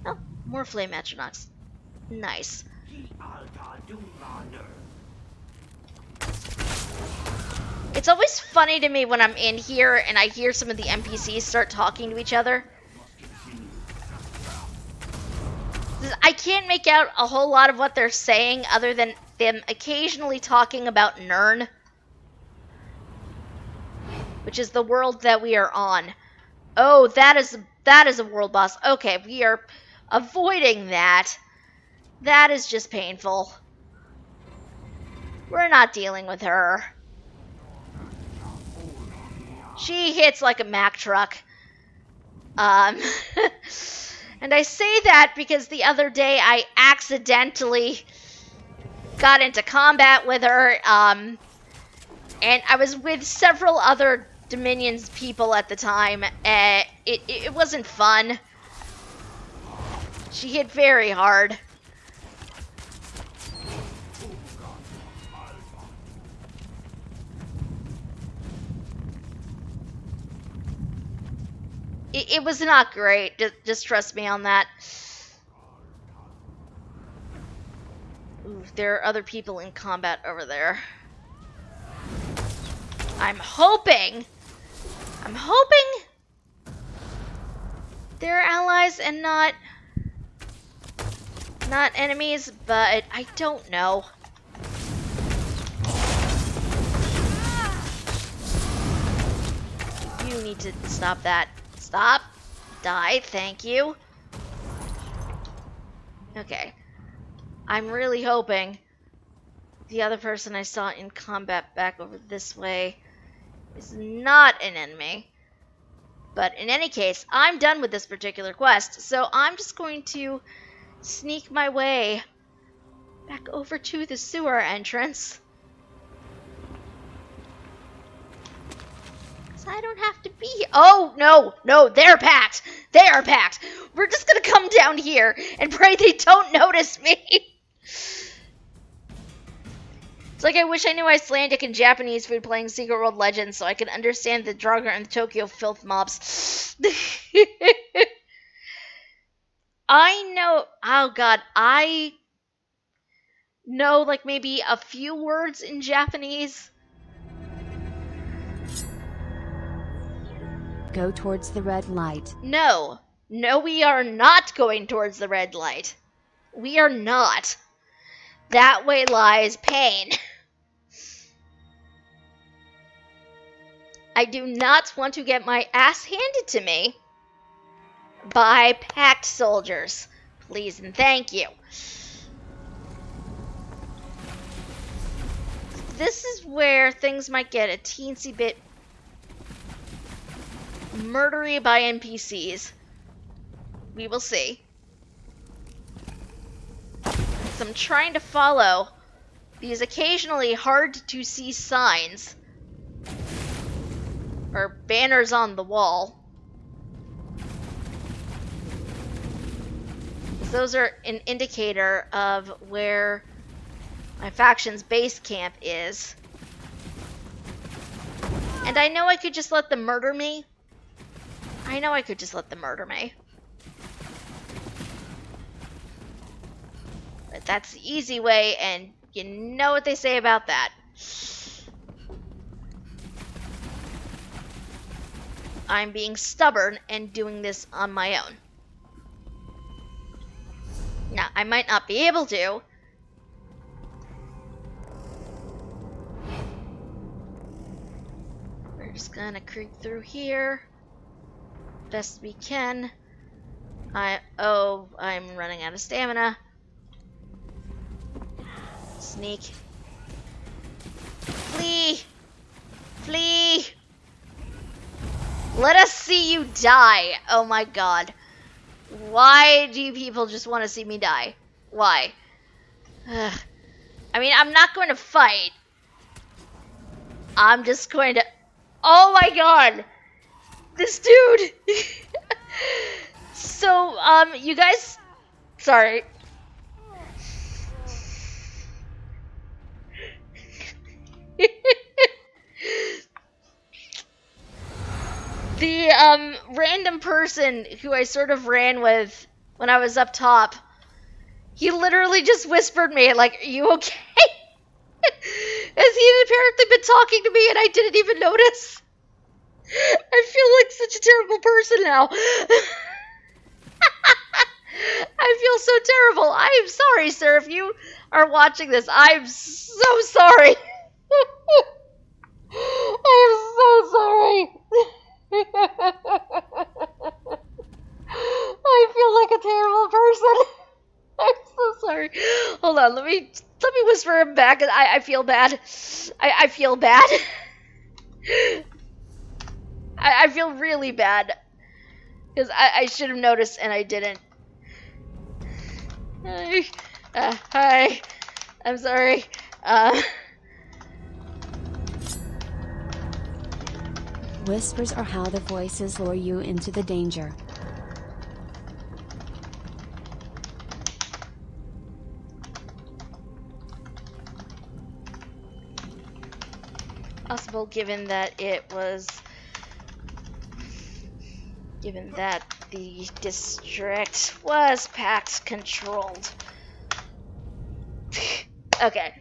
Oh, more Flame Atronachs. Nice. It's always funny to me when I'm in here and I hear some of the NPCs start talking to each other. Because I can't make out a whole lot of what they're saying other than them occasionally talking about Nirn, which is the world that we are on. Oh, that is a world boss. Okay, we are avoiding that. That is just painful. We're not dealing with her. She hits like a Mack truck. And I say that because the other day I accidentally got into combat with her, and I was with several other Dominion's people at the time. It wasn't fun. She hit very hard. It was not great. Just trust me on that. Ooh, there are other people in combat over there. I'm hoping they're allies and not enemies, but I don't know. You need to stop that. Stop. Die. Thank you. Okay. I'm really hoping the other person I saw in combat back over this way is not an enemy. But in any case, I'm done with this particular quest, so I'm just going to sneak my way back over to the sewer entrance. I don't have to be here. Oh, no, they're packed. They are packed. We're just gonna come down here and pray they don't notice me. It's like I wish I knew Icelandic and Japanese food playing Secret World Legends so I could understand the Draugr and the Tokyo filth mobs. I know, oh god, I know like maybe a few words in Japanese.
Go towards the red light.
No, we are not going towards the red light. We are not. That way lies pain. I do not want to get my ass handed to me by packed soldiers. Please and thank you. This is where things might get a teensy bit murdery by NPCs. We will see. So I'm trying to follow these occasionally hard to see signs or banners on the wall. Those are an indicator of where my faction's base camp is. And I know I could just let them murder me. But that's the easy way, and you know what they say about that. I'm being stubborn and doing this on my own. Now, I might not be able to. We're just gonna creep through here. Best we can. I'm running out of stamina. Sneak. Flee! Flee! Let us see you die! Oh my god. Why do you people just want to see me die? Why? Ugh. I mean, I'm not going to fight. I'm just going to... Oh my god! This dude! So, you guys... Sorry. The, random person who I sort of ran with when I was up top, he literally just whispered me, like, are you okay? As he had apparently been talking to me and I didn't even notice. I feel like such a terrible person now. I feel so terrible. I am sorry, sir, if you are watching this. I'm so sorry. I'm so sorry. I feel like a terrible person. I'm so sorry. Hold on, let me whisper him back. I feel bad. I feel bad. I feel really bad. Because I should have noticed and I didn't. Hi. I'm sorry.
Whispers are how the voices lure you into the danger.
Possible given that the district was pact controlled. Okay.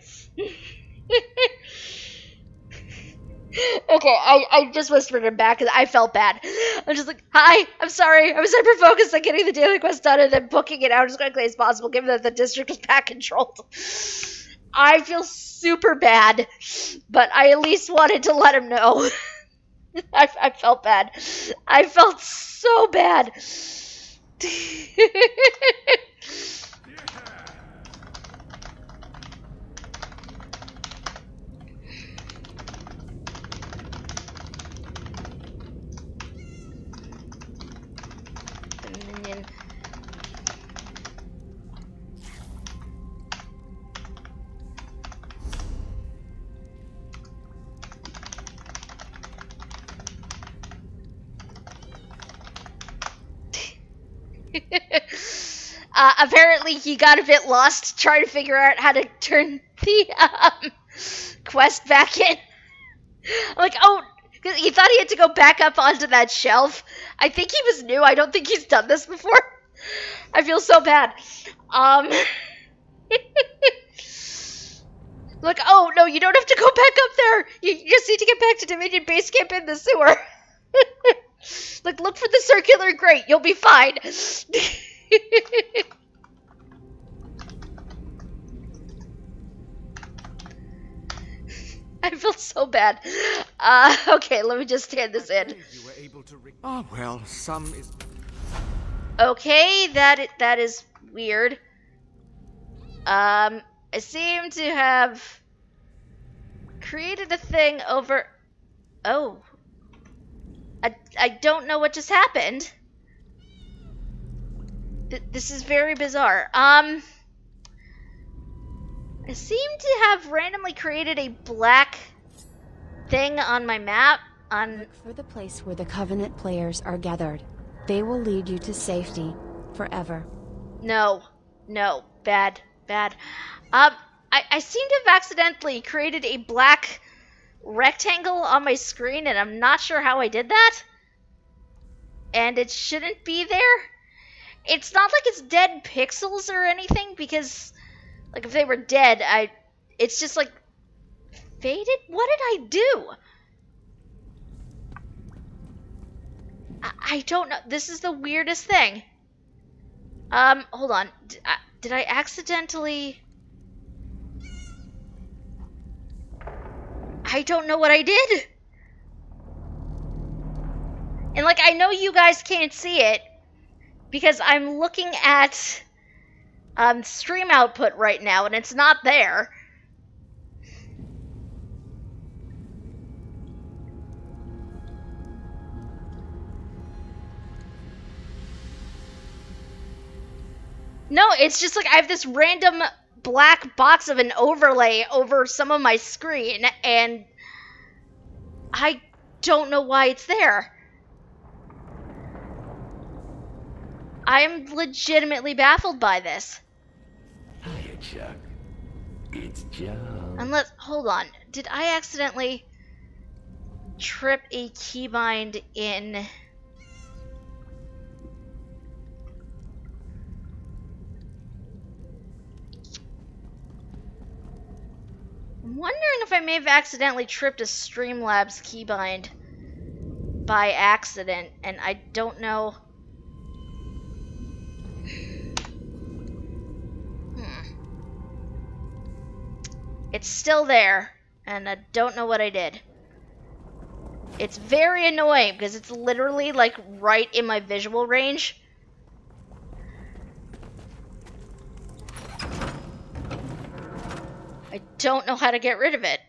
Okay, I just whispered him back because I felt bad. I'm just like, hi, I'm sorry. I was hyper-focused on getting the daily quest done and then booking it out as quickly as possible, given that the district was pact controlled. I feel super bad, but I at least wanted to let him know. I felt bad. I felt so bad. The minion. Apparently he got a bit lost trying to figure out how to turn the quest back in. I'm like, oh, he thought he had to go back up onto that shelf. I think he was new. I don't think he's done this before. I feel so bad. Look, oh, no, you don't have to go back up there. You just need to get back to Dominion Base Camp in the sewer. Look for the circular grate. You'll be fine. I feel so bad. Okay, let me just hand this in.
Oh, well, some is...
Okay, that is weird. I seem to have created a thing over... Oh. I don't know what just happened. This is very bizarre. I seem to have randomly created a black thing on my map.
Look for the place where the Covenant players are gathered. They will lead you to safety forever.
No, bad. I seem to have accidentally created a black rectangle on my screen, and I'm not sure how I did that. And it shouldn't be there. It's not like it's dead pixels or anything, because, like, if they were dead, it's just, like, faded? What did I do? I don't know. This is the weirdest thing. Hold on. Did I accidentally... I don't know what I did. And, like, I know you guys can't see it because I'm looking at stream output right now and it's not there. No, it's just like I have this random black box of an overlay over some of my screen and I don't know why it's there. I am legitimately baffled by this.
Hiya, Chuck. It's John.
Unless, hold on. Did I accidentally trip a keybind in... I'm wondering if I may have accidentally tripped a Streamlabs keybind by accident, and I don't know... It's still there, and I don't know what I did. It's very annoying because it's literally like right in my visual range. I don't know how to get rid of it.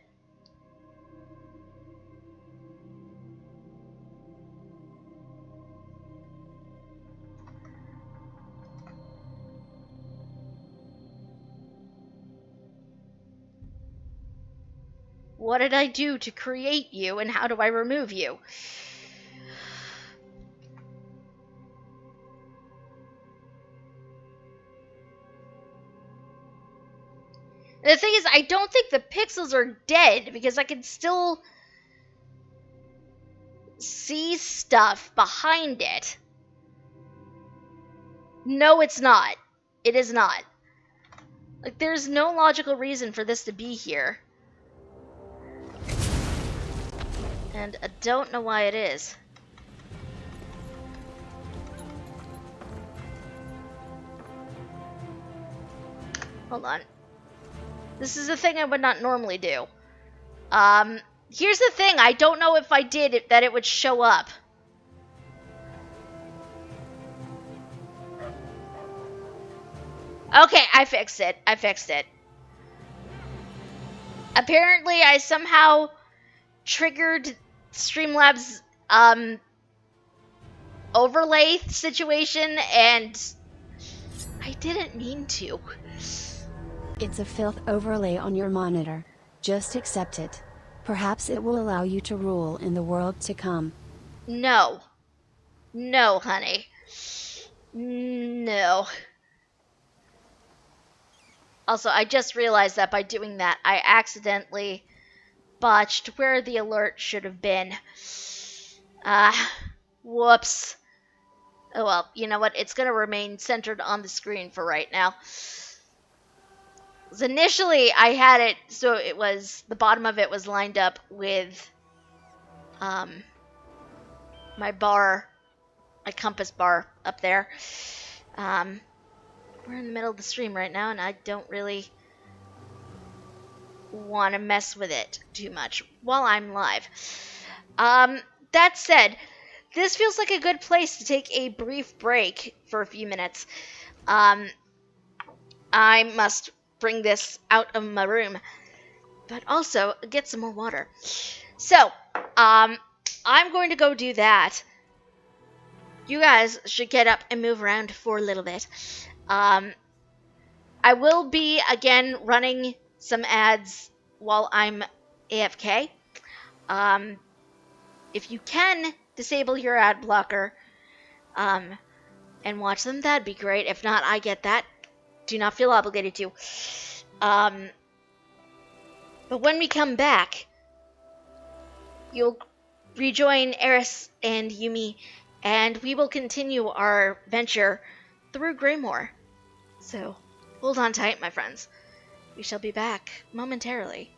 What did I do to create you, and how do I remove you? And the thing is, I don't think the pixels are dead, because I can still see stuff behind it. No, it's not. It is not. Like, there's no logical reason for this to be here. And I don't know why it is. Hold on. This is a thing I would not normally do. Here's the thing. I don't know if I did it, that it would show up. Okay, I fixed it. I fixed it. Apparently, I somehow triggered Streamlabs' overlay situation, and I didn't mean to.
It's a filth overlay on your monitor. Just accept it. Perhaps it will allow you to rule in the world to come.
No. No, honey. No. Also, I just realized that by doing that, I accidentally botched where the alert should have been. Whoops. Oh well, you know what? It's gonna remain centered on the screen for right now. So initially, I had it so it was the bottom of it was lined up with my bar, my compass bar up there. We're in the middle of the stream right now, and I don't really want to mess with it too much while I'm live. That said, this feels like a good place to take a brief break for a few minutes. I must bring this out of my room, but also get some more water. So, I'm going to go do that. You guys should get up and move around for a little bit. I will be, again, running some ads while I'm AFK. If you can disable your ad blocker and watch them, that'd be great. If not, I get that. Do not feel obligated to. But when we come back, you'll rejoin Eris and Yumi, and we will continue our venture through Greymoor. So, hold on tight, my friends. We shall be back momentarily.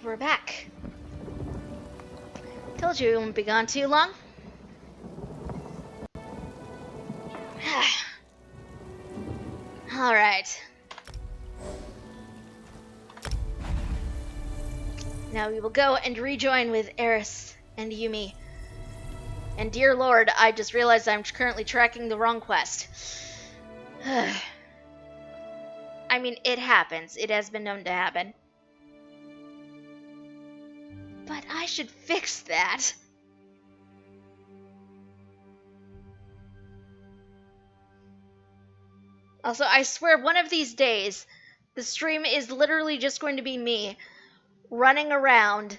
we're back. Told you we wouldn't be gone too long. Alright. Now we will go and rejoin with Eris and Yumi. And dear lord, I just realized I'm currently tracking the wrong quest. I mean, it happens. It has been known to happen. But I should fix that. Also, I swear one of these days, the stream is literally just going to be me running around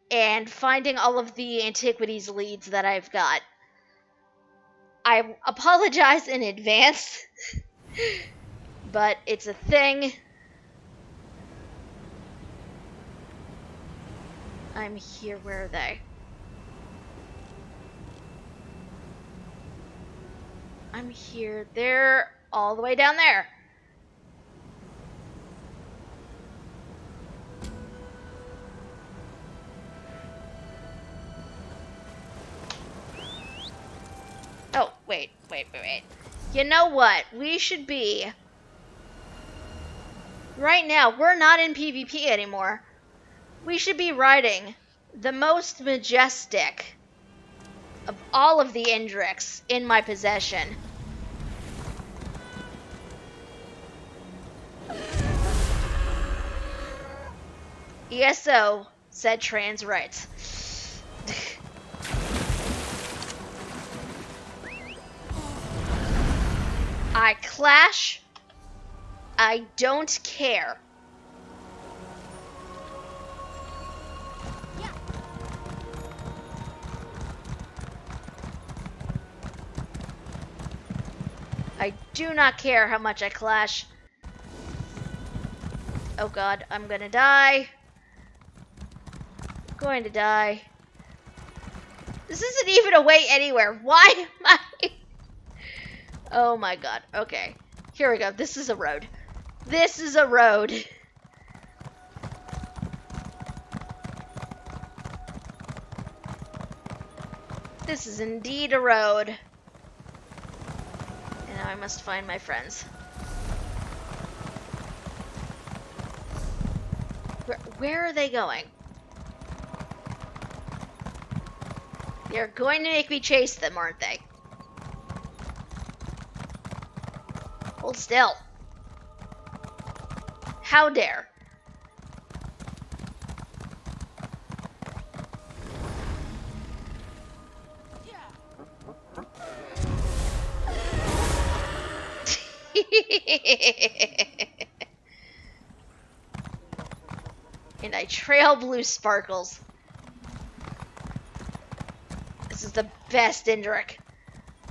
and finding all of the antiquities leads that I've got. I apologize in advance, but it's a thing. I'm here. Where are they? I'm here. They're all the way down there. Oh, wait. You know what? We should be... Right now, we're not in PvP anymore. We should be riding the most majestic of all of the Indrix in my possession. ESO said trans rights. I clash. I don't care. I do not care how much I clash. Oh god, I'm gonna die. I'm going to die. This isn't even a way anywhere. Why am I... Oh my god. Okay. Here we go. This is a road. This is a road. This is indeed a road. And now I must find my friends. Where are they going? They're going to make me chase them, aren't they? Hold still. How dare. And I trail blue sparkles. This is the best Indrik.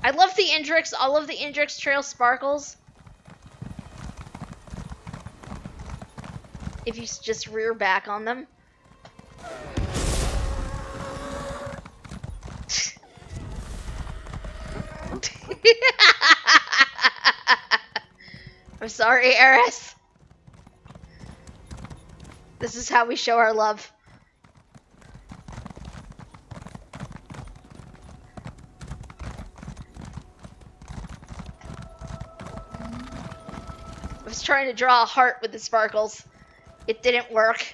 I love the Indriks. All of the Indriks trail sparkles. If you just rear back on them. I'm sorry, Eris. This is how we show our love. I was trying to draw a heart with the sparkles. It didn't work.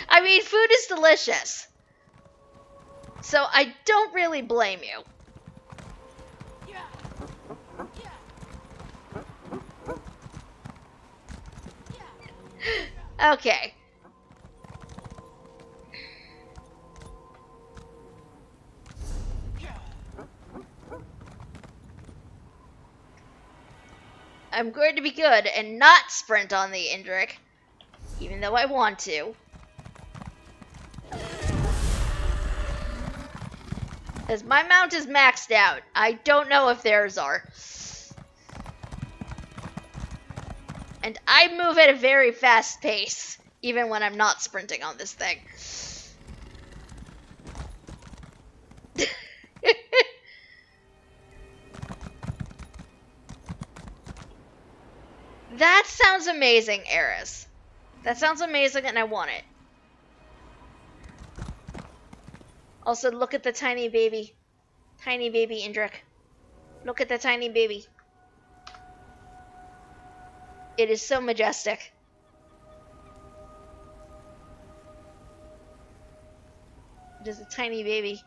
I mean, food is delicious. So I don't really blame you. Okay. I'm going to be good and not sprint on the Indrik, even though I want to. As my mount is maxed out, I don't know if theirs are. And I move at a very fast pace, even when I'm not sprinting on this thing. That sounds amazing, Eris. That sounds amazing, and I want it. Also, look at the tiny baby. Tiny baby Indrik. Look at the tiny baby. It is so majestic. It is a tiny baby.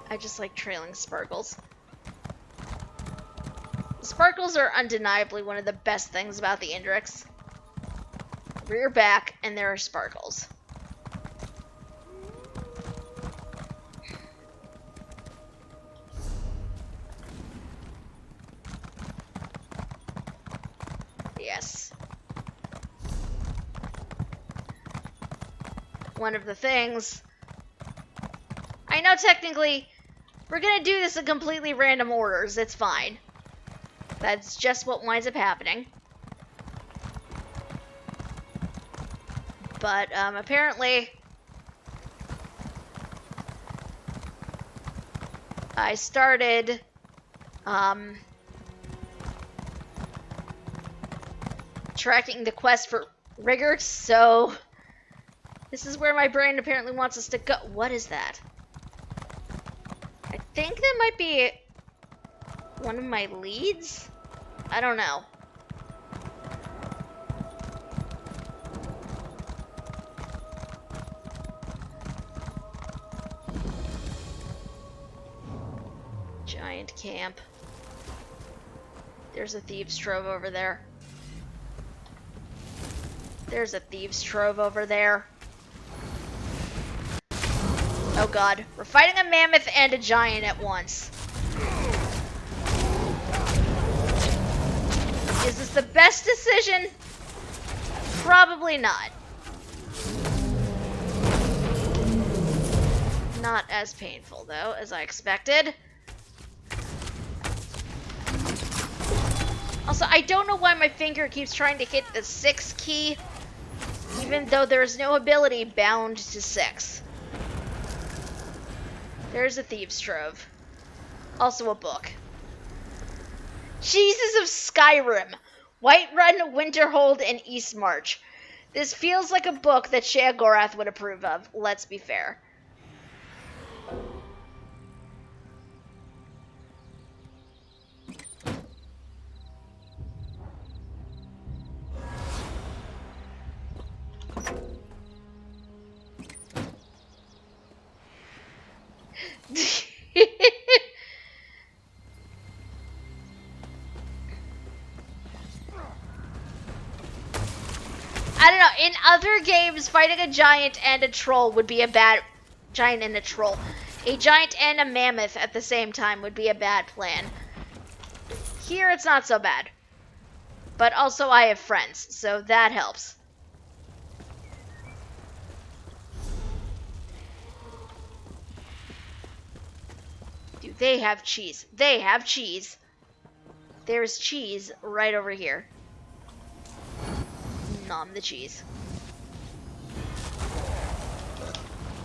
I just like trailing sparkles. Sparkles are undeniably one of the best things about the Indriks. Rear back, and there are sparkles. Yes. One of the things. I know technically we're gonna do this in completely random orders. It's fine. That's just what winds up happening. But apparently I started tracking the quest for Rigert, so this is where my brain apparently wants us to go. What is that? I think that might be one of my leads? I don't know. Giant camp. There's a thieves' trove over there. There's a thieves' trove over there. Oh god, we're fighting a mammoth and a giant at once. Is this the best decision? Probably not. Not as painful, though, as I expected. Also, I don't know why my finger keeps trying to hit the 6 key, even though there's no ability bound to 6. There's a thieves' trove. Also a book. Jesus of Skyrim, Whiterun, Winterhold, and Eastmarch. This feels like a book that Shea Gorath would approve of, let's be fair. I don't know, in other games, fighting a giant and a troll would be a bad... Giant and a troll. A giant and a mammoth at the same time would be a bad plan. Here, it's not so bad. But also, I have friends, so that helps. Dude, they have cheese. They have cheese. There's cheese right over here. Nom the cheese.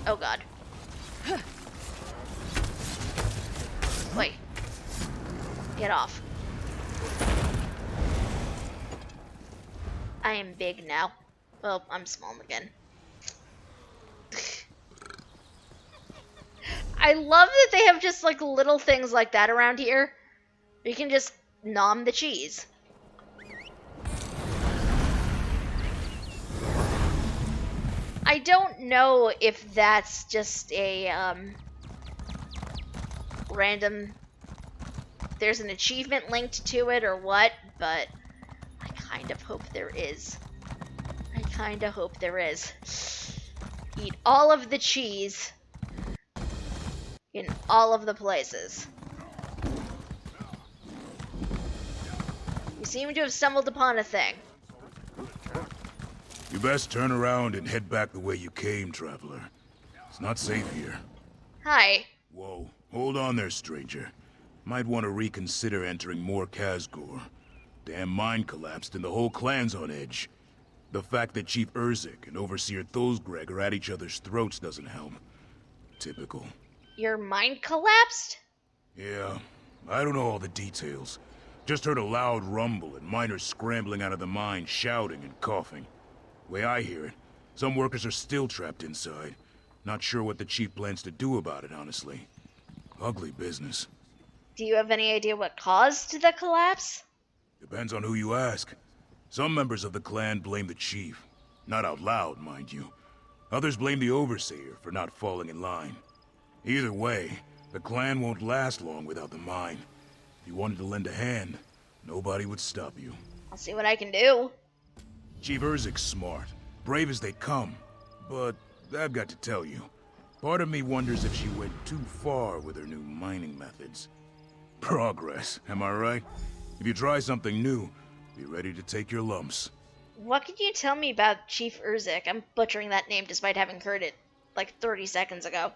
Oh god. Wait. Get off. I am big now. Well, I'm small again. I love that they have just like little things like that around here. You can just nom the cheese. I don't know if that's just a random, there's an achievement linked to it or what, but I kind of hope there is. I kind of hope there is. Eat all of the cheese in all of the places. You seem to have stumbled upon a thing.
You best turn around and head back the way you came, traveler. It's not safe here.
Hi.
Whoa, hold on there, stranger. Might want to reconsider entering more Kazgor. Damn mine collapsed and the whole clan's on edge. The fact that Chief Urzik and Overseer Thulsgreg are at each other's throats doesn't help. Typical.
Your mind collapsed?
Yeah, I don't know all the details. Just heard a loud rumble and miners scrambling out of the mine, shouting and coughing. Way I hear it, some workers are still trapped inside. Not sure what the chief plans to do about it, honestly. Ugly business.
Do you have any idea what caused the collapse?
Depends on who you ask. Some members of the clan blame the chief. Not out loud, mind you. Others blame the Overseer for not falling in line. Either way, the clan won't last long without the mine. If you wanted to lend a hand, nobody would stop you.
I'll see what I can do.
Chief Urzik's smart, brave as they come. But I've got to tell you, part of me wonders if she went too far with her new mining methods. Progress, am I right? If you try something new, be ready to take your lumps.
What can you tell me about Chief Urzik? I'm butchering that name despite having heard it like 30 seconds ago.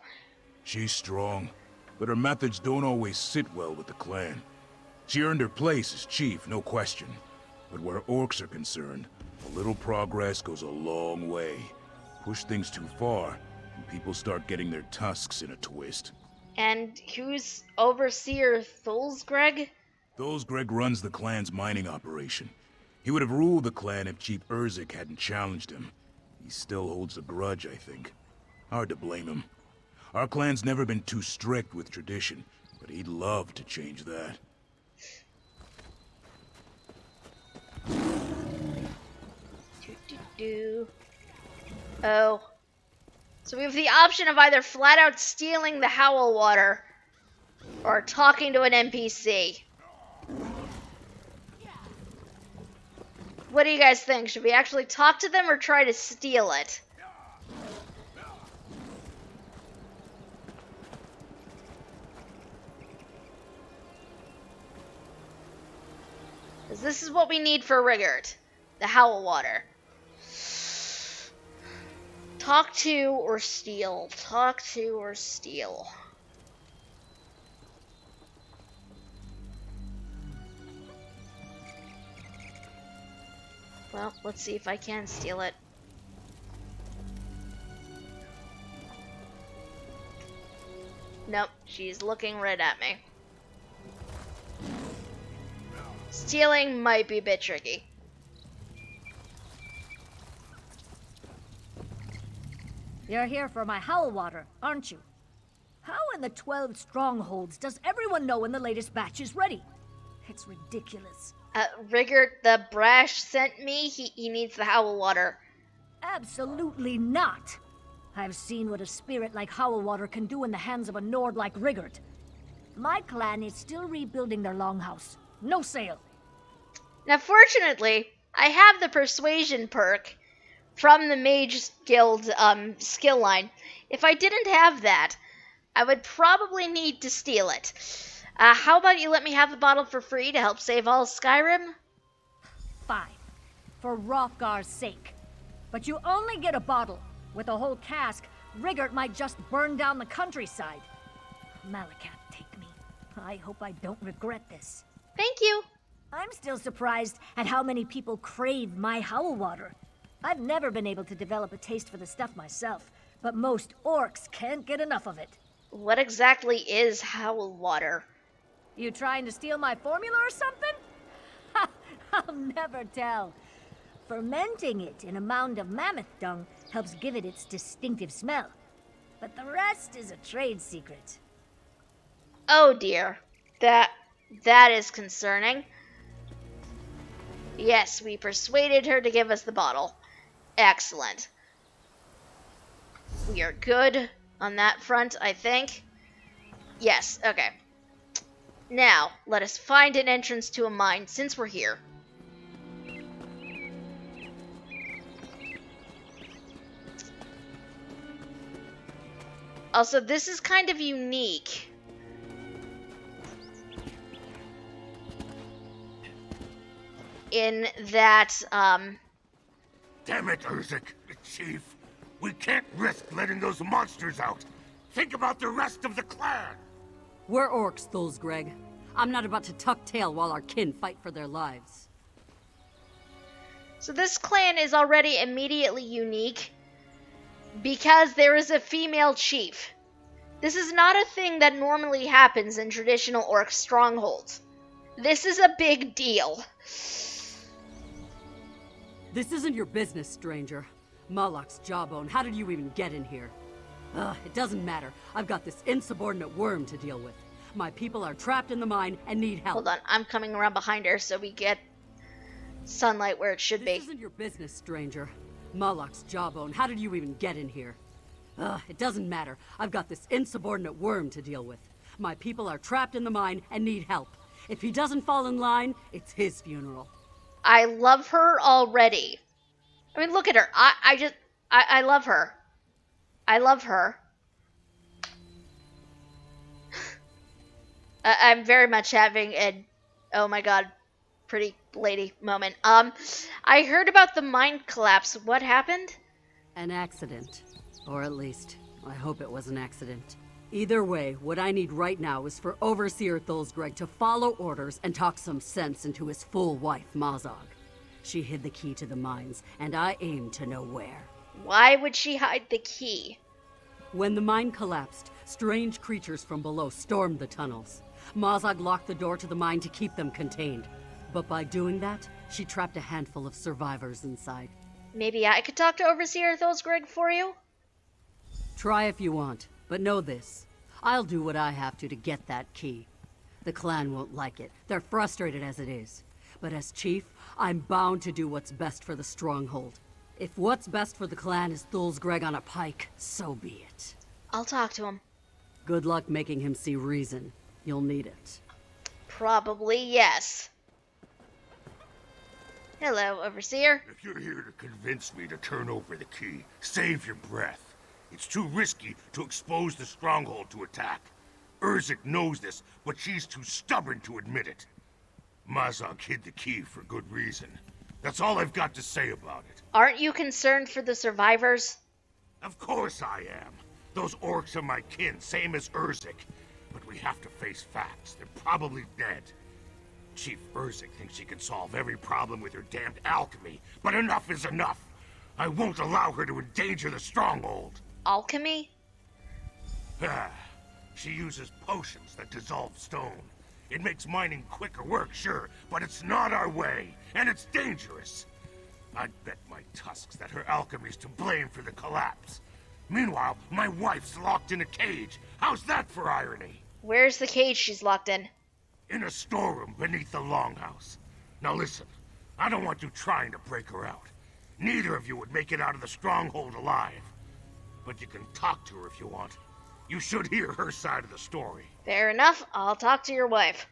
She's strong, but her methods don't always sit well with the clan. She earned her place as chief, no question. But where orcs are concerned, a little progress goes a long way. Push things too far, and people start getting their tusks in a twist.
And who's Overseer Thulsgreg?
Thulsgreg runs the clan's mining operation. He would have ruled the clan if Chief Urzik hadn't challenged him. He still holds a grudge, I think. Hard to blame him. Our clan's never been too strict with tradition, but he'd love to change that.
Oh. So we have the option of either flat out stealing the Howl Water or talking to an NPC. What do you guys think? Should we actually talk to them or try to steal it? Because this is what we need for Rigert. The Howl Water. Talk to or steal. Talk to or steal. Well, let's see if I can steal it. Nope, she's looking right at me. Stealing might be a bit tricky.
You're here for my Howl Water, aren't you? How in the 12 strongholds does everyone know when the latest batch is ready? It's ridiculous.
Rigert the Brash sent me. He needs the Howl Water.
Absolutely not. I've seen what a spirit like Howl Water can do in the hands of a Nord like Rigert. My clan is still rebuilding their longhouse. No sale.
Now, fortunately, I have the Persuasion perk from the Mage Guild skill line. If I didn't have that, I would probably need to steal it. How about you let me have the bottle for free to help save all Skyrim?
Fine. For Hrothgar's sake. But you only get a bottle. With a whole cask, Rigert might just burn down the countryside. Malakat, take me. I hope I don't regret this.
Thank you.
I'm still surprised at how many people crave my Howl Water. I've never been able to develop a taste for the stuff myself, but most orcs can't get enough of it.
What exactly is Howl Water?
You trying to steal my formula or something? Ha! I'll never tell. Fermenting it in a mound of mammoth dung helps give it its distinctive smell. But the rest is a trade secret.
Oh dear. That is concerning. Yes, we persuaded her to give us the bottle. Excellent. We are good on that front, I think. Yes, okay. Now, let us find an entrance to a mine since we're here. Also, this is kind of unique. In that,
Damn it, Urzik, Chief. We can't risk letting those monsters out. Think about the rest of the clan.
We're orcs, Thulsgreg. I'm not about to tuck tail while our kin fight for their lives.
So this clan is already immediately unique because there is a female chief. This is not a thing that normally happens in traditional orc strongholds. This is a big deal.
This isn't your business, stranger. Malak's jawbone, how did you even get in here? It doesn't matter. I've got this insubordinate worm to deal with. My people are trapped in the mine and need help.
Hold on, I'm coming around behind her so we get sunlight where it should be.
This isn't your business, stranger. Malak's jawbone, how did you even get in here? It doesn't matter. I've got this insubordinate worm to deal with. My people are trapped in the mine and need help. If he doesn't fall in line, it's his funeral.
I love her already. I mean, look at her. I love her. I love her. I'm very much having an, oh my god, pretty lady moment. I heard about the mine collapse. What happened?
An accident. Or at least, I hope it was an accident. Either way, what I need right now is for Overseer Thulsgreg to follow orders and talk some sense into his fool wife, Mazog. She hid the key to the mines, and I aim to know where.
Why would she hide the key?
When the mine collapsed, strange creatures from below stormed the tunnels. Mazog locked the door to the mine to keep them contained. But by doing that, she trapped a handful of survivors inside.
Maybe I could talk to Overseer Thulsgreg for you?
Try if you want, but know this. I'll do what I have to get that key. The clan won't like it. They're frustrated as it is. But as chief, I'm bound to do what's best for the stronghold. If what's best for the clan is Thulsgreg on a pike, so be it.
I'll talk to him.
Good luck making him see reason. You'll need it.
Probably yes. Hello, Overseer.
If you're here to convince me to turn over the key, save your breath. It's too risky to expose the stronghold to attack. Urzik knows this, but she's too stubborn to admit it. Mazog hid the key for good reason. That's all I've got to say about it.
Aren't you concerned for the survivors?
Of course I am. Those orcs are my kin, same as Urzik. But we have to face facts. They're probably dead. Chief Urzik thinks she can solve every problem with her damned alchemy, but enough is enough. I won't allow her to endanger the stronghold.
Alchemy?
She uses potions that dissolve stone. It makes mining quicker work, sure, but it's not our way, and it's dangerous. I'd bet my tusks that her alchemy's to blame for the collapse. Meanwhile, my wife's locked in a cage. How's that for irony?
Where's the cage she's locked in?
In a storeroom beneath the longhouse. Now listen, I don't want you trying to break her out. Neither of you would make it out of the stronghold alive. But you can talk to her if you want. You should hear her side of the story.
Fair enough. I'll talk to your wife.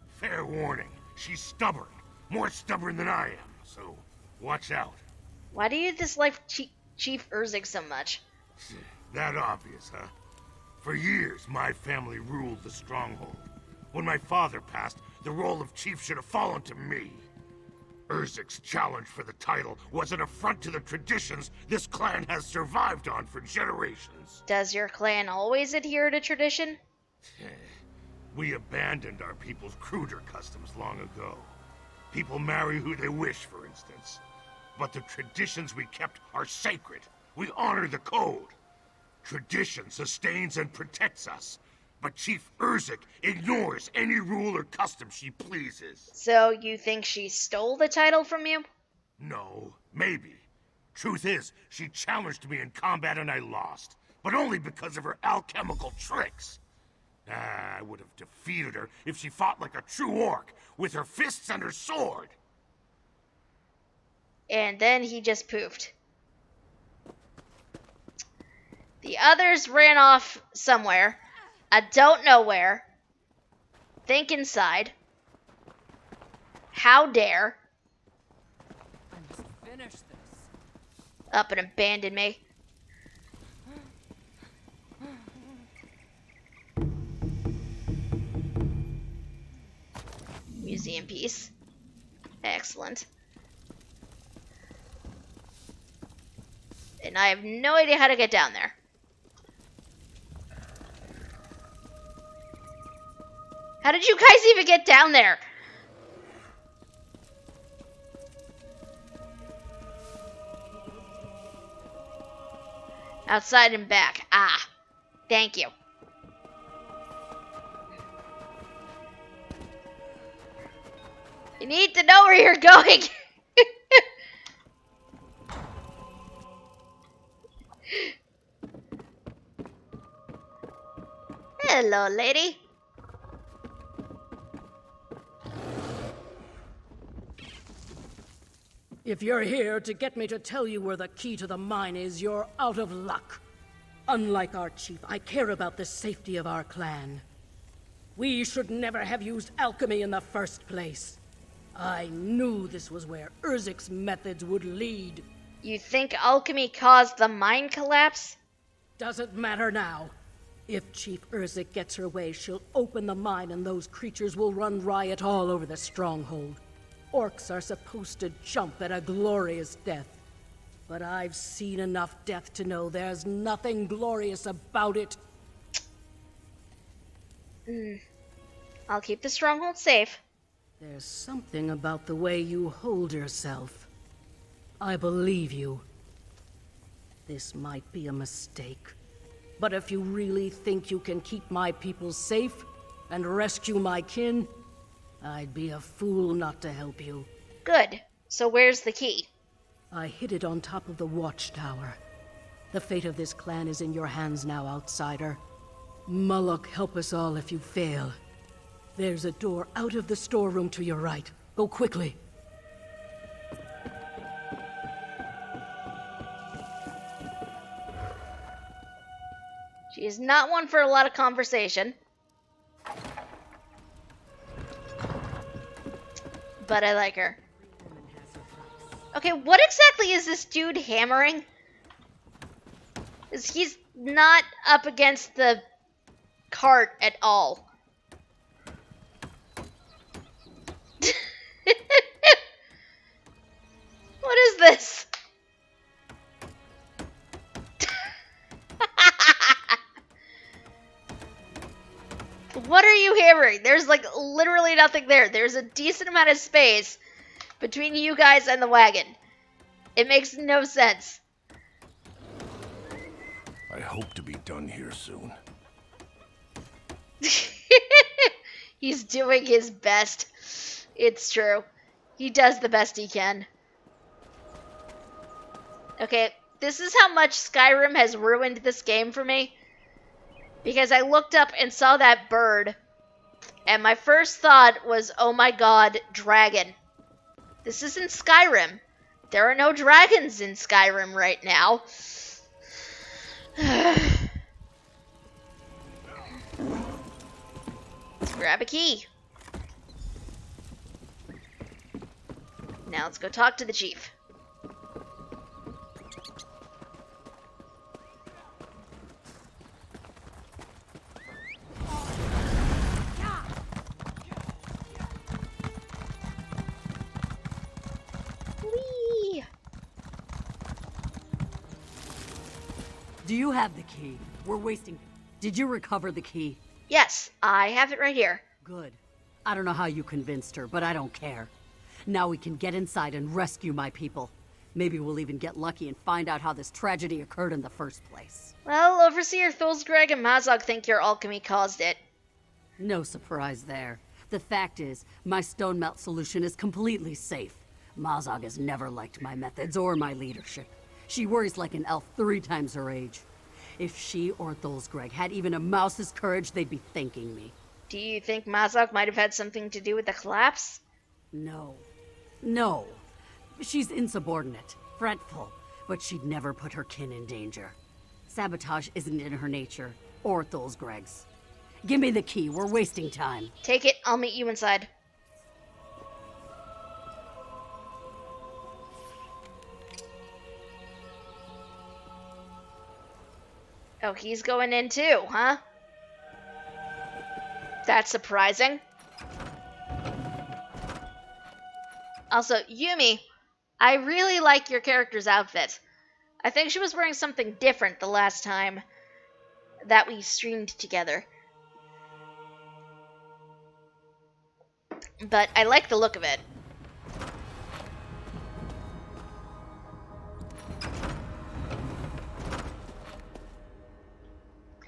Fair warning. She's stubborn. More stubborn than I am, so watch out.
Why do you dislike Chief Urzik so much?
That obvious, huh? For years, my family ruled the stronghold. When my father passed, the role of chief should have fallen to me. Urzik's challenge for the title was an affront to the traditions this clan has survived on for generations.
Does your clan always adhere to tradition?
We abandoned our people's cruder customs long ago. People marry who they wish, for instance. But the traditions we kept are sacred. We honor the code. Tradition sustains and protects us. But Chief Urzik ignores any rule or custom she pleases.
So you think she stole the title from you?
No, maybe. Truth is, she challenged me in combat and I lost. But only because of her alchemical tricks. I would have defeated her if she fought like a true orc, with her fists and her sword.
And then he just poofed. The others ran off somewhere. I don't know where. Think inside. How dare.
I must finish this.
Up and abandon me. Museum piece. Excellent. And I have no idea how to get down there. How did you guys even get down there? Outside and back. Ah. Thank you. You need to know where you're going. Hello, lady.
If you're here to get me to tell you where the key to the mine is, you're out of luck. Unlike our chief, I care about the safety of our clan. We should never have used alchemy in the first place. I knew this was where Urzik's methods would lead.
You think alchemy caused the mine collapse?
Doesn't matter now. If Chief Urzik gets her way, she'll open the mine and those creatures will run riot all over the stronghold. Orcs are supposed to jump at a glorious death. But I've seen enough death to know there's nothing glorious about it.
I'll keep the stronghold safe.
There's something about the way you hold yourself. I believe you. This might be a mistake. But if you really think you can keep my people safe and rescue my kin, I'd be a fool not to help you.
Good. So where's the key?
I hid it on top of the watchtower. The fate of this clan is in your hands now, outsider. Moloch, help us all if you fail. There's a door out of the storeroom to your right. Go quickly.
She is not one for a lot of conversation. But I like her. Okay, what exactly is this dude hammering? He's not up against the cart at all. What is this? What are you hammering? There's like literally nothing there. There's a decent amount of space between you guys and the wagon. It makes no sense.
I hope to be done here soon.
He's doing his best. It's true. He does the best he can. Okay, this is how much Skyrim has ruined this game for me. Because I looked up and saw that bird, and my first thought was, oh my god, dragon. This isn't Skyrim. There are no dragons in Skyrim right now. Let's grab a key. Now let's go talk to the chief. Whee!
Do you have the key? We're wasting... Did you recover the key?
Yes, I have it right here.
Good. I don't know how you convinced her, but I don't care. Now we can get inside and rescue my people. Maybe we'll even get lucky and find out how this tragedy occurred in the first place.
Well, Overseer Thulsgreg and Mazog think your alchemy caused it.
No surprise there. The fact is, my stone melt solution is completely safe. Mazog has never liked my methods or my leadership. She worries like an elf 3 times her age. If she or Thulsgreg had even a mouse's courage, they'd be thanking me.
Do you think Mazog might have had something to do with the collapse?
No. No. She's insubordinate, fretful, but she'd never put her kin in danger. Sabotage isn't in her nature, or Thulsgreg's. Give me the key, we're wasting time.
Take it, I'll meet you inside. Oh, he's going in too, huh? That's surprising. Also, Yumi, I really like your character's outfit. I think she was wearing something different the last time that we streamed together. But I like the look of it.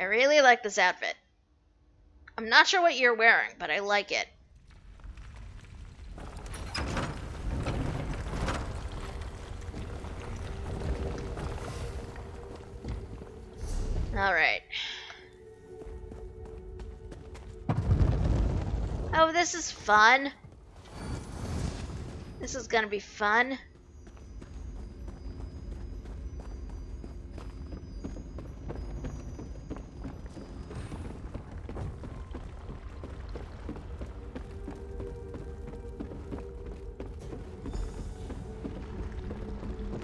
I really like this outfit. I'm not sure what you're wearing, but I like it. Alright. Oh, this is fun. This is gonna be fun.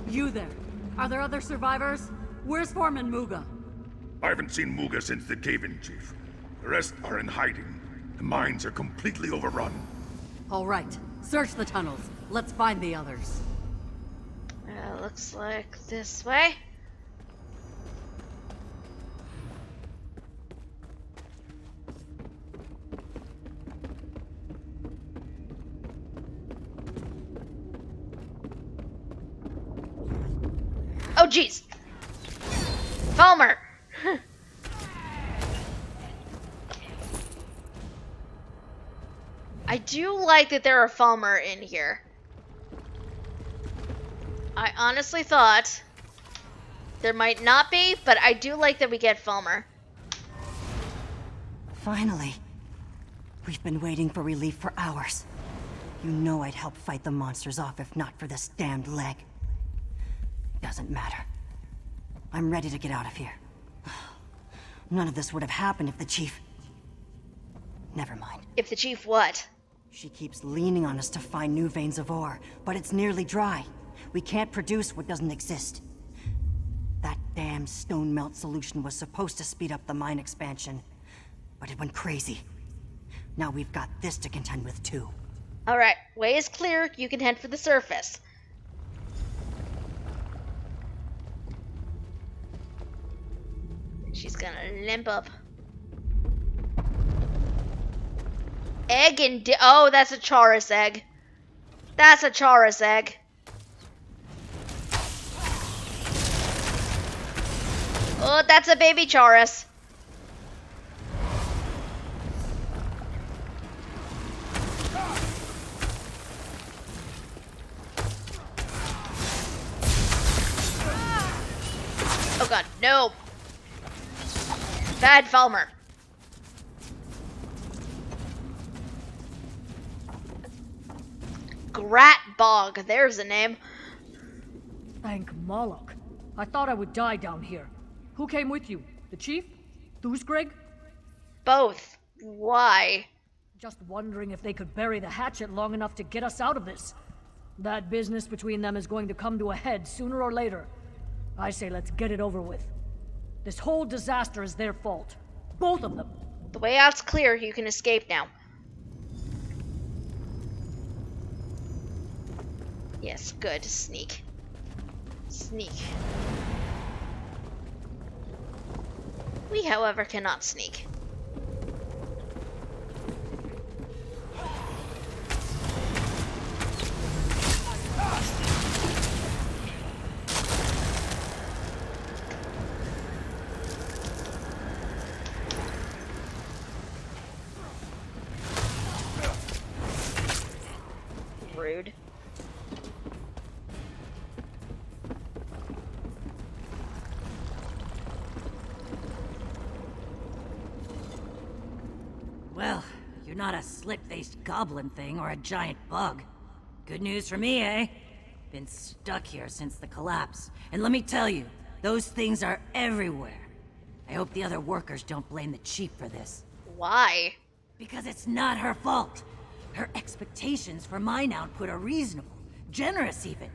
You there. Are there other survivors? Where's Foreman Muga?
I haven't seen Muga since the cave-in, Chief. The rest are in hiding. The mines are completely overrun.
All right. Search the tunnels. Let's find the others.
Looks like this way. Oh, jeez. Falmer. I do like that there are Falmer in here. I honestly thought there might not be, but I do like that we get Falmer.
Finally. We've been waiting for relief for hours. You know I'd help fight the monsters off if not for this damned leg. Doesn't matter. I'm ready to get out of here. None of this would have happened if the Chief... Never mind.
If the Chief what?
She keeps leaning on us to find new veins of ore, but it's nearly dry. We can't produce what doesn't exist. That damn stone melt solution was supposed to speed up the mine expansion, but it went crazy. Now we've got this to contend with too.
Alright, way is clear. You can head for the surface. She's gonna limp up. Egg and oh, that's a Chaurus egg. That's a Chaurus egg. Oh, that's a baby Chaurus. Oh god, no. Bad Falmer. Gratbog, there's a name.
Thank Moloch. I thought I would die down here. Who came with you? The Chief? Greg?
Both. Why?
Just wondering if they could bury the hatchet long enough to get us out of this. That business between them is going to come to a head sooner or later. I say let's get it over with. This whole disaster is their fault. Both of them.
The way out's clear. You can escape now. Yes, good. Sneak. Sneak. We, however, cannot sneak. Rude.
Well, you're not a slit-faced goblin thing or a giant bug. Good news for me, eh? Been stuck here since the collapse. And let me tell you, those things are everywhere. I hope the other workers don't blame the Chief for this.
Why?
Because it's not her fault. Her expectations for mine output are reasonable, generous even.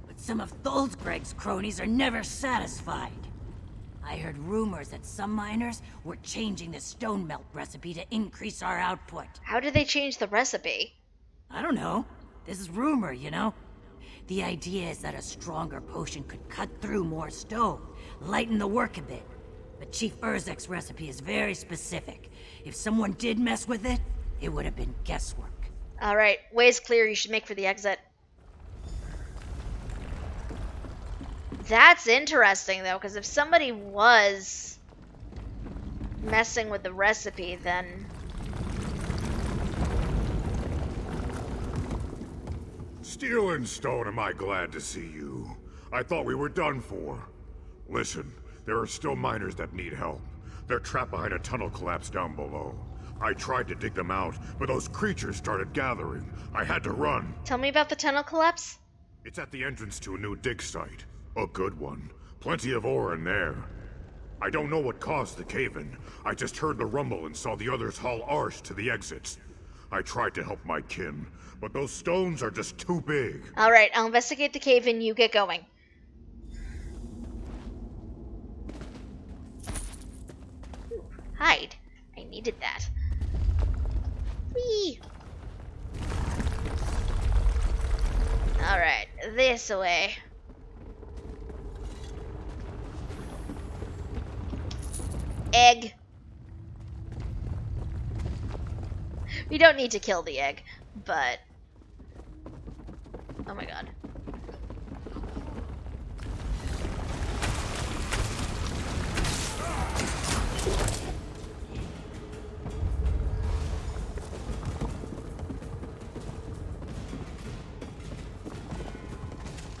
But some of Greg's cronies are never satisfied. I heard rumors that some miners were changing the stone melt recipe to increase our output.
How did they change the recipe?
I don't know. This is rumor, you know? The idea is that a stronger potion could cut through more stone, lighten the work a bit. But Chief Urzek's recipe is very specific. If someone did mess with it, it would have been guesswork.
Alright, way's clear. You should make for the exit. That's interesting, though, because if somebody was messing with the recipe, then...
Steel and Stone, am I glad to see you. I thought we were done for. Listen, there are still miners that need help. They're trapped behind a tunnel collapse down below. I tried to dig them out, but those creatures started gathering. I had to run.
Tell me about the tunnel collapse?
It's at the entrance to a new dig site. A good one. Plenty of ore in there. I don't know what caused the cave-in. I just heard the rumble and saw the others haul Arsh to the exits. I tried to help my kin, but those stones are just too big.
Alright, I'll investigate the cave-in, you get going. Ooh, hide. I needed that. Whee! Alright, this way. Egg. We don't need to kill the egg, but... Oh my god.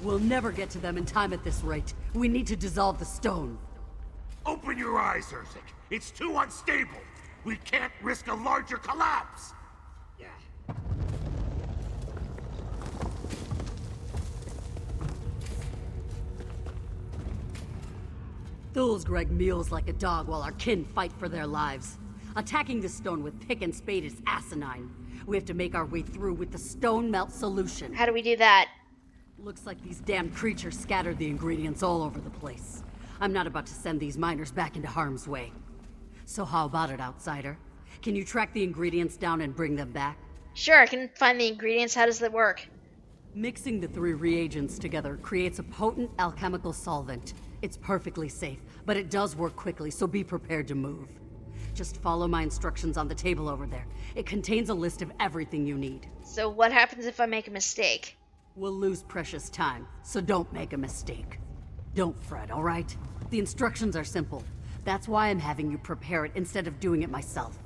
We'll never get to them in time at this rate. We need to dissolve the stone.
Open your eyes, Urzik. It's too unstable. We can't risk a larger collapse.
Thul's Greg meals like a dog while our kin fight for their lives. Attacking the stone with pick and spade is asinine. We have to make our way through with the stone melt solution.
How do we do that?
Looks like these damned creatures scattered the ingredients all over the place. I'm not about to send these miners back into harm's way. So how about it, outsider? Can you track the ingredients down and bring them back?
Sure, I can find the ingredients. How does that work?
Mixing the 3 reagents together creates a potent alchemical solvent. It's perfectly safe, but it does work quickly, so be prepared to move. Just follow my instructions on the table over there. It contains a list of everything you need.
So what happens if I make a mistake?
We'll lose precious time, so don't make a mistake. Don't fret, all right? The instructions are simple. That's why I'm having you prepare it instead of doing it myself.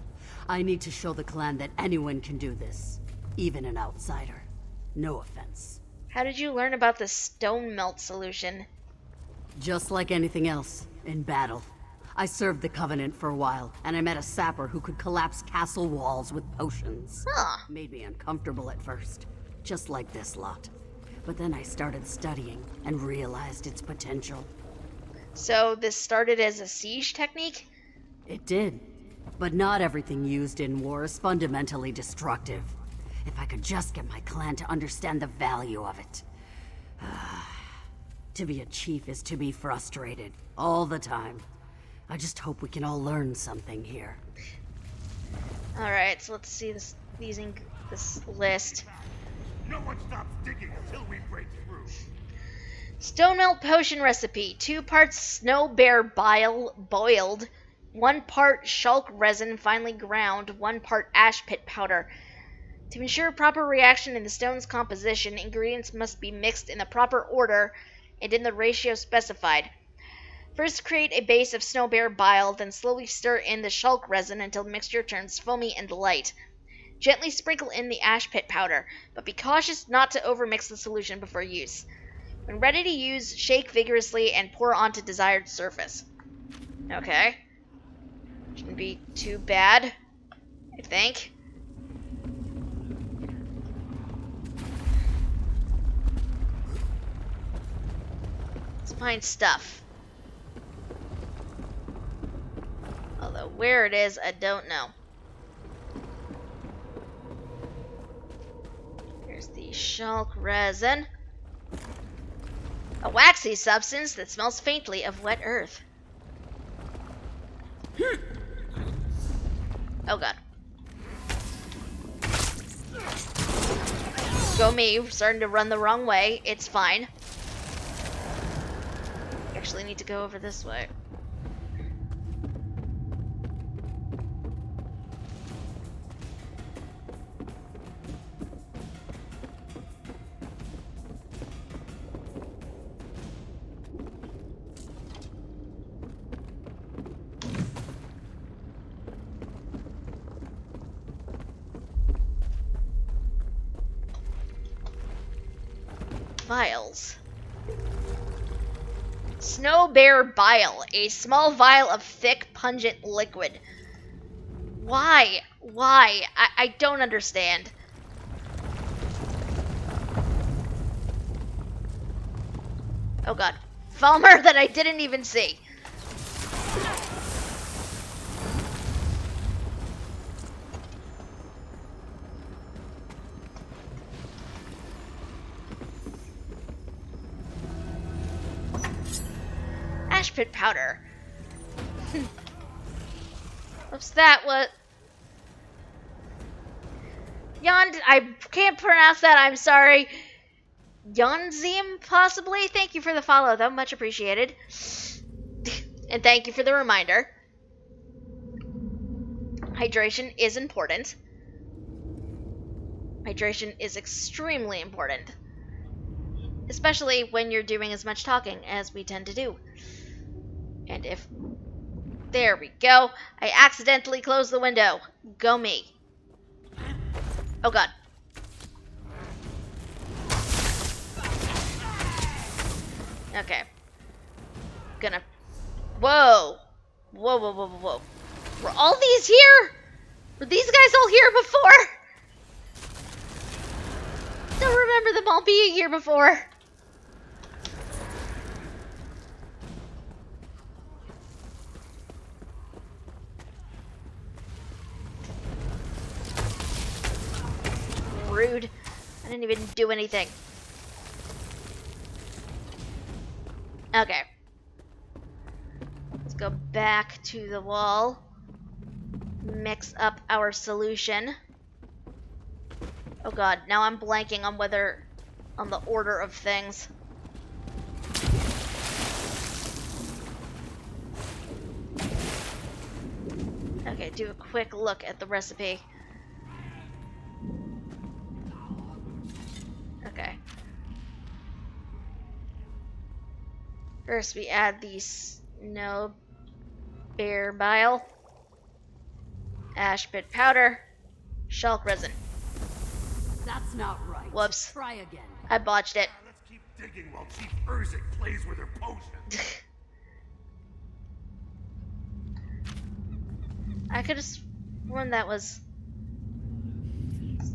I need to show the clan that anyone can do this, even an outsider. No offense.
How did you learn about the stone melt solution?
Just like anything else, in battle. I served the Covenant for a while, and I met a sapper who could collapse castle walls with potions.
Huh.
Made me uncomfortable at first, just like this lot. But then I started studying and realized its potential.
So this started as a siege technique?
It did. But not everything used in war is fundamentally destructive. If I could just get my clan to understand the value of it. To be a chief is to be frustrated, all the time. I just hope we can all learn something here.
Alright, so let's see this list.
No one stops digging until we break through.
Stone melt potion recipe. 2 parts snow bear bile boiled. 1 part shulk resin finely ground. 1 part ash pit powder. To ensure proper reaction in the stone's composition, ingredients must be mixed in the proper order and in the ratio specified. First, create a base of snow bear bile, then slowly stir in the shulk resin until the mixture turns foamy and light. Gently sprinkle in the ash pit powder, but be cautious not to overmix the solution before use. When ready to use, shake vigorously and pour onto desired surface. Okay. Shouldn't be too bad, I think. Let's find stuff. Although where it is, I don't know. Here's the shulk resin. A waxy substance that smells faintly of wet earth. Oh god. Go me, starting to run the wrong way. It's fine. Actually need to go over this way. vials. Snow Bear Bile, a small vial of thick, pungent liquid. Why? Why? I don't understand. Oh god. Falmer that I didn't even see. Ash pit powder. What's that? What? Yond, I can't pronounce that, I'm sorry. Yonzim, possibly? Thank you for the follow, though. Much appreciated. And thank you for the reminder. Hydration is important. Hydration is extremely important. Especially when you're doing as much talking as we tend to do. And if... There we go. I accidentally closed the window. Go me. Oh god. Okay. Gonna... Whoa. Whoa, whoa, whoa, whoa, whoa. Were all these here? Were these guys all here before? Don't remember them all being here before. Rude. I didn't even do anything. Okay. Let's go back to the wall. Mix up our solution. Oh god, now I'm blanking on on the order of things. Okay, do a quick look at the recipe. Okay. First we add the Snow Bear Bile, Ash Pit Powder, Shulk Resin.
That's not right.
Whoops.
Try again.
I botched it.
Let's keep digging while Chief Urzik plays with her potion.
I could have sworn that was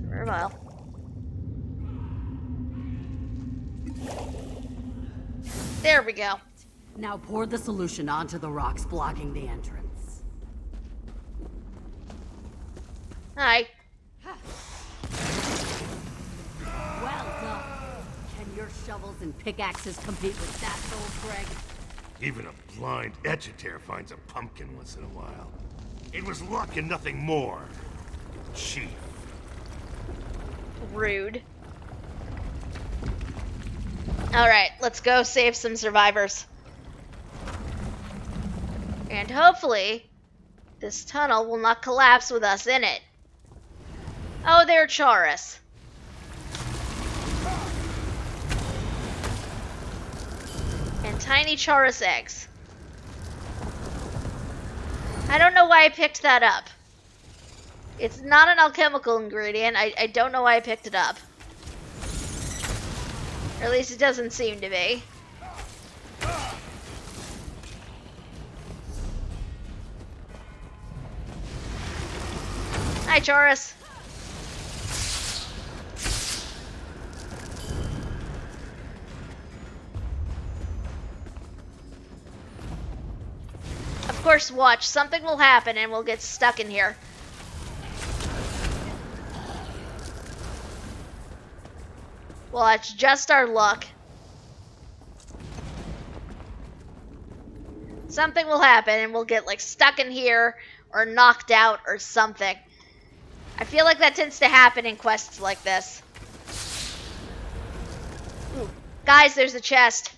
for a while. There we go.
Now pour the solution onto the rocks blocking the entrance.
Hi.
Well done. Can your shovels and pickaxes compete with that, old Greg?
Even a blind Etcheter finds a pumpkin once in a while. It was luck and nothing more. Chief.
Rude. Alright, let's go save some survivors. And hopefully, this tunnel will not collapse with us in it. Oh, they're Chaurus. And tiny Chaurus eggs. I don't know why I picked that up. It's not an alchemical ingredient. I don't know why I picked it up. Or at least it doesn't seem to be. Hi, Chaurus. Of course, watch. Something will happen and we'll get stuck in here. Well, it's just our luck. Something will happen and we'll get like stuck in here or knocked out or something. I feel like that tends to happen in quests like this. Ooh. Guys, there's a chest.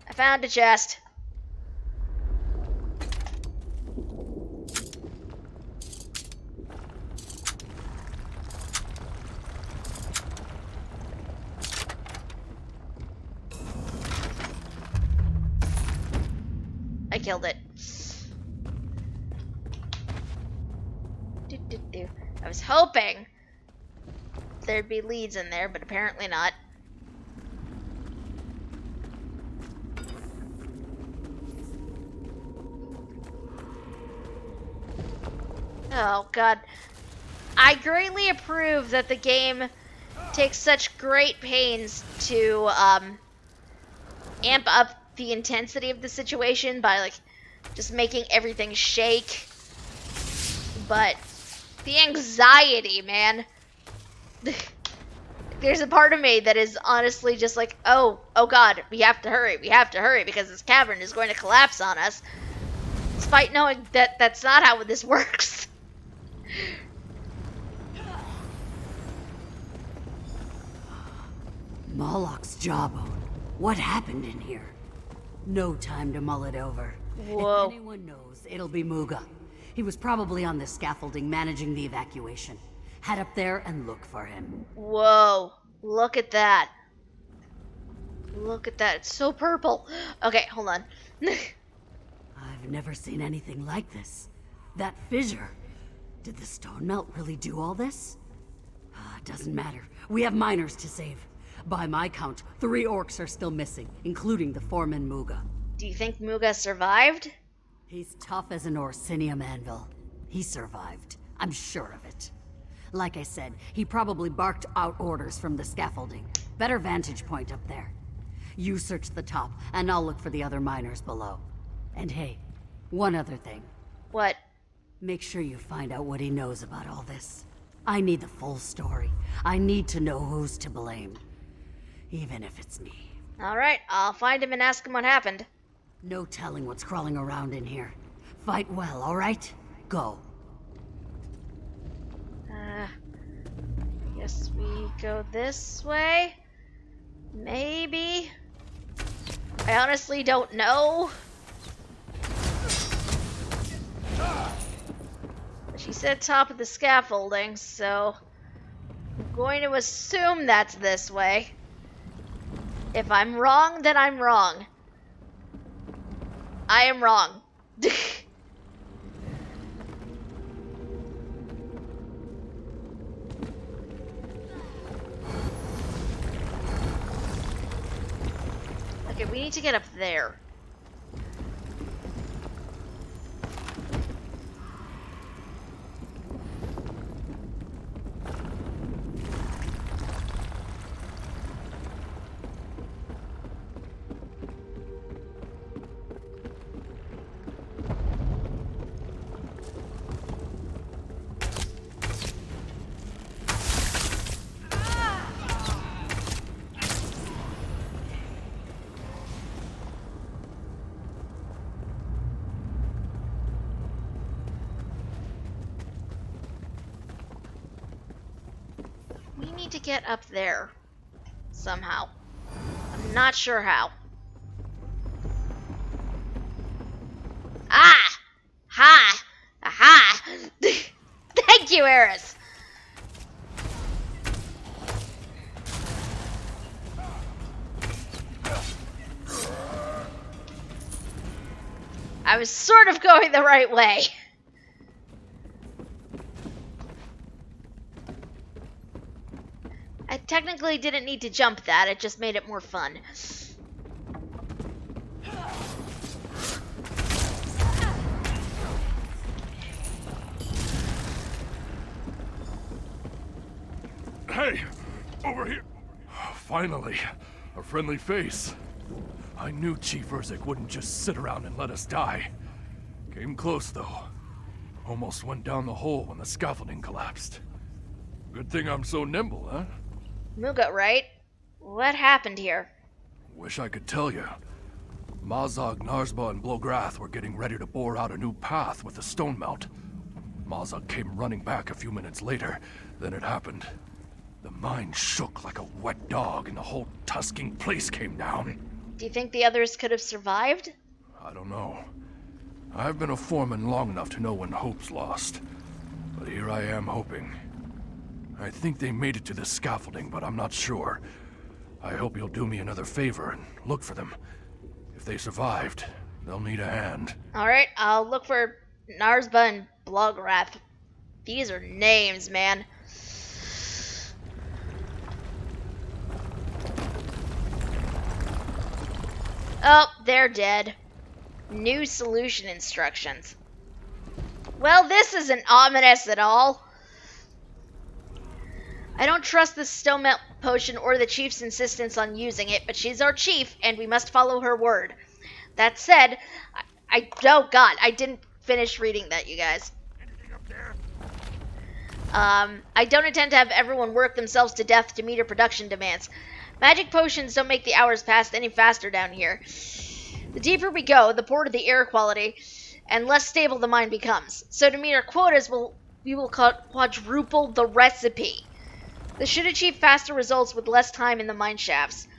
I found a chest. I killed it. I was hoping there'd be leads in there, but apparently not. Oh, God. I greatly approve that the game takes such great pains to amp up the intensity of the situation by, like, just making everything shake. But the anxiety, man. There's a part of me that is honestly just like, oh God, we have to hurry because this cavern is going to collapse on us. Despite knowing that that's not how this works.
Moloch's jawbone. What happened in here? No time to mull it over.
Whoa.
If anyone knows, it'll be Muga. He was probably on the scaffolding managing the evacuation. Head up there and look for him.
Whoa. Look at that. Look at that. It's so purple. Okay, hold on.
I've never seen anything like this. That fissure. Did the stone melt really do all this? Doesn't matter. We have miners to save. By my count, 3 orcs are still missing, including the foreman Muga.
Do you think Muga survived?
He's tough as an Orsinium anvil. He survived. I'm sure of it. Like I said, he probably barked out orders from the scaffolding. Better vantage point up there. You search the top, and I'll look for the other miners below. And hey, one other thing.
What?
Make sure you find out what he knows about all this. I need the full story. I need to know who's to blame. Even if it's me.
Alright, I'll find him and ask him what happened.
No telling what's crawling around in here. Fight well, alright? Go.
Guess we go this way? Maybe? I honestly don't know. She said top of the scaffolding, so I'm going to assume that's this way. If I'm wrong, then I'm wrong. I am wrong. Okay, we need to get up there. We need to get up there somehow. I'm not sure how. Ah! Ha! Aha! Thank you, Eris! I was sort of going the right way. I technically didn't need to jump that, it just made it more fun.
Hey! Over here! Finally, a friendly face. I knew Chief Urzik wouldn't just sit around and let us die. Came close, though. Almost went down the hole when the scaffolding collapsed. Good thing I'm so nimble, huh?
Muga, right? What happened here?
Wish I could tell you. Mazog, Narsba, and Blograth were getting ready to bore out a new path with the stone melt. Mazog came running back a few minutes later. Then it happened. The mine shook like a wet dog, and the whole tusking place came down.
Do you think the others could have survived?
I don't know. I've been a foreman long enough to know when hope's lost. But here I am hoping. I think they made it to the scaffolding, but I'm not sure. I hope you'll do me another favor and look for them. If they survived, they'll need a hand.
Alright, I'll look for Narsba and Blograth. These are names, man. Oh, they're dead. New solution instructions. Well, this isn't ominous at all. I don't trust the stone melt potion or the chief's insistence on using it, but she's our chief, and we must follow her word. That said, oh god, I didn't finish reading that, you guys.
Anything up there?
I don't intend to have everyone work themselves to death to meet her production demands. Magic potions don't make the hours pass any faster down here. The deeper we go, the poorer the air quality, and less stable the mine becomes. So to meet our quotas, we will quadruple the recipe. This should achieve faster results with less time in the mine shafts.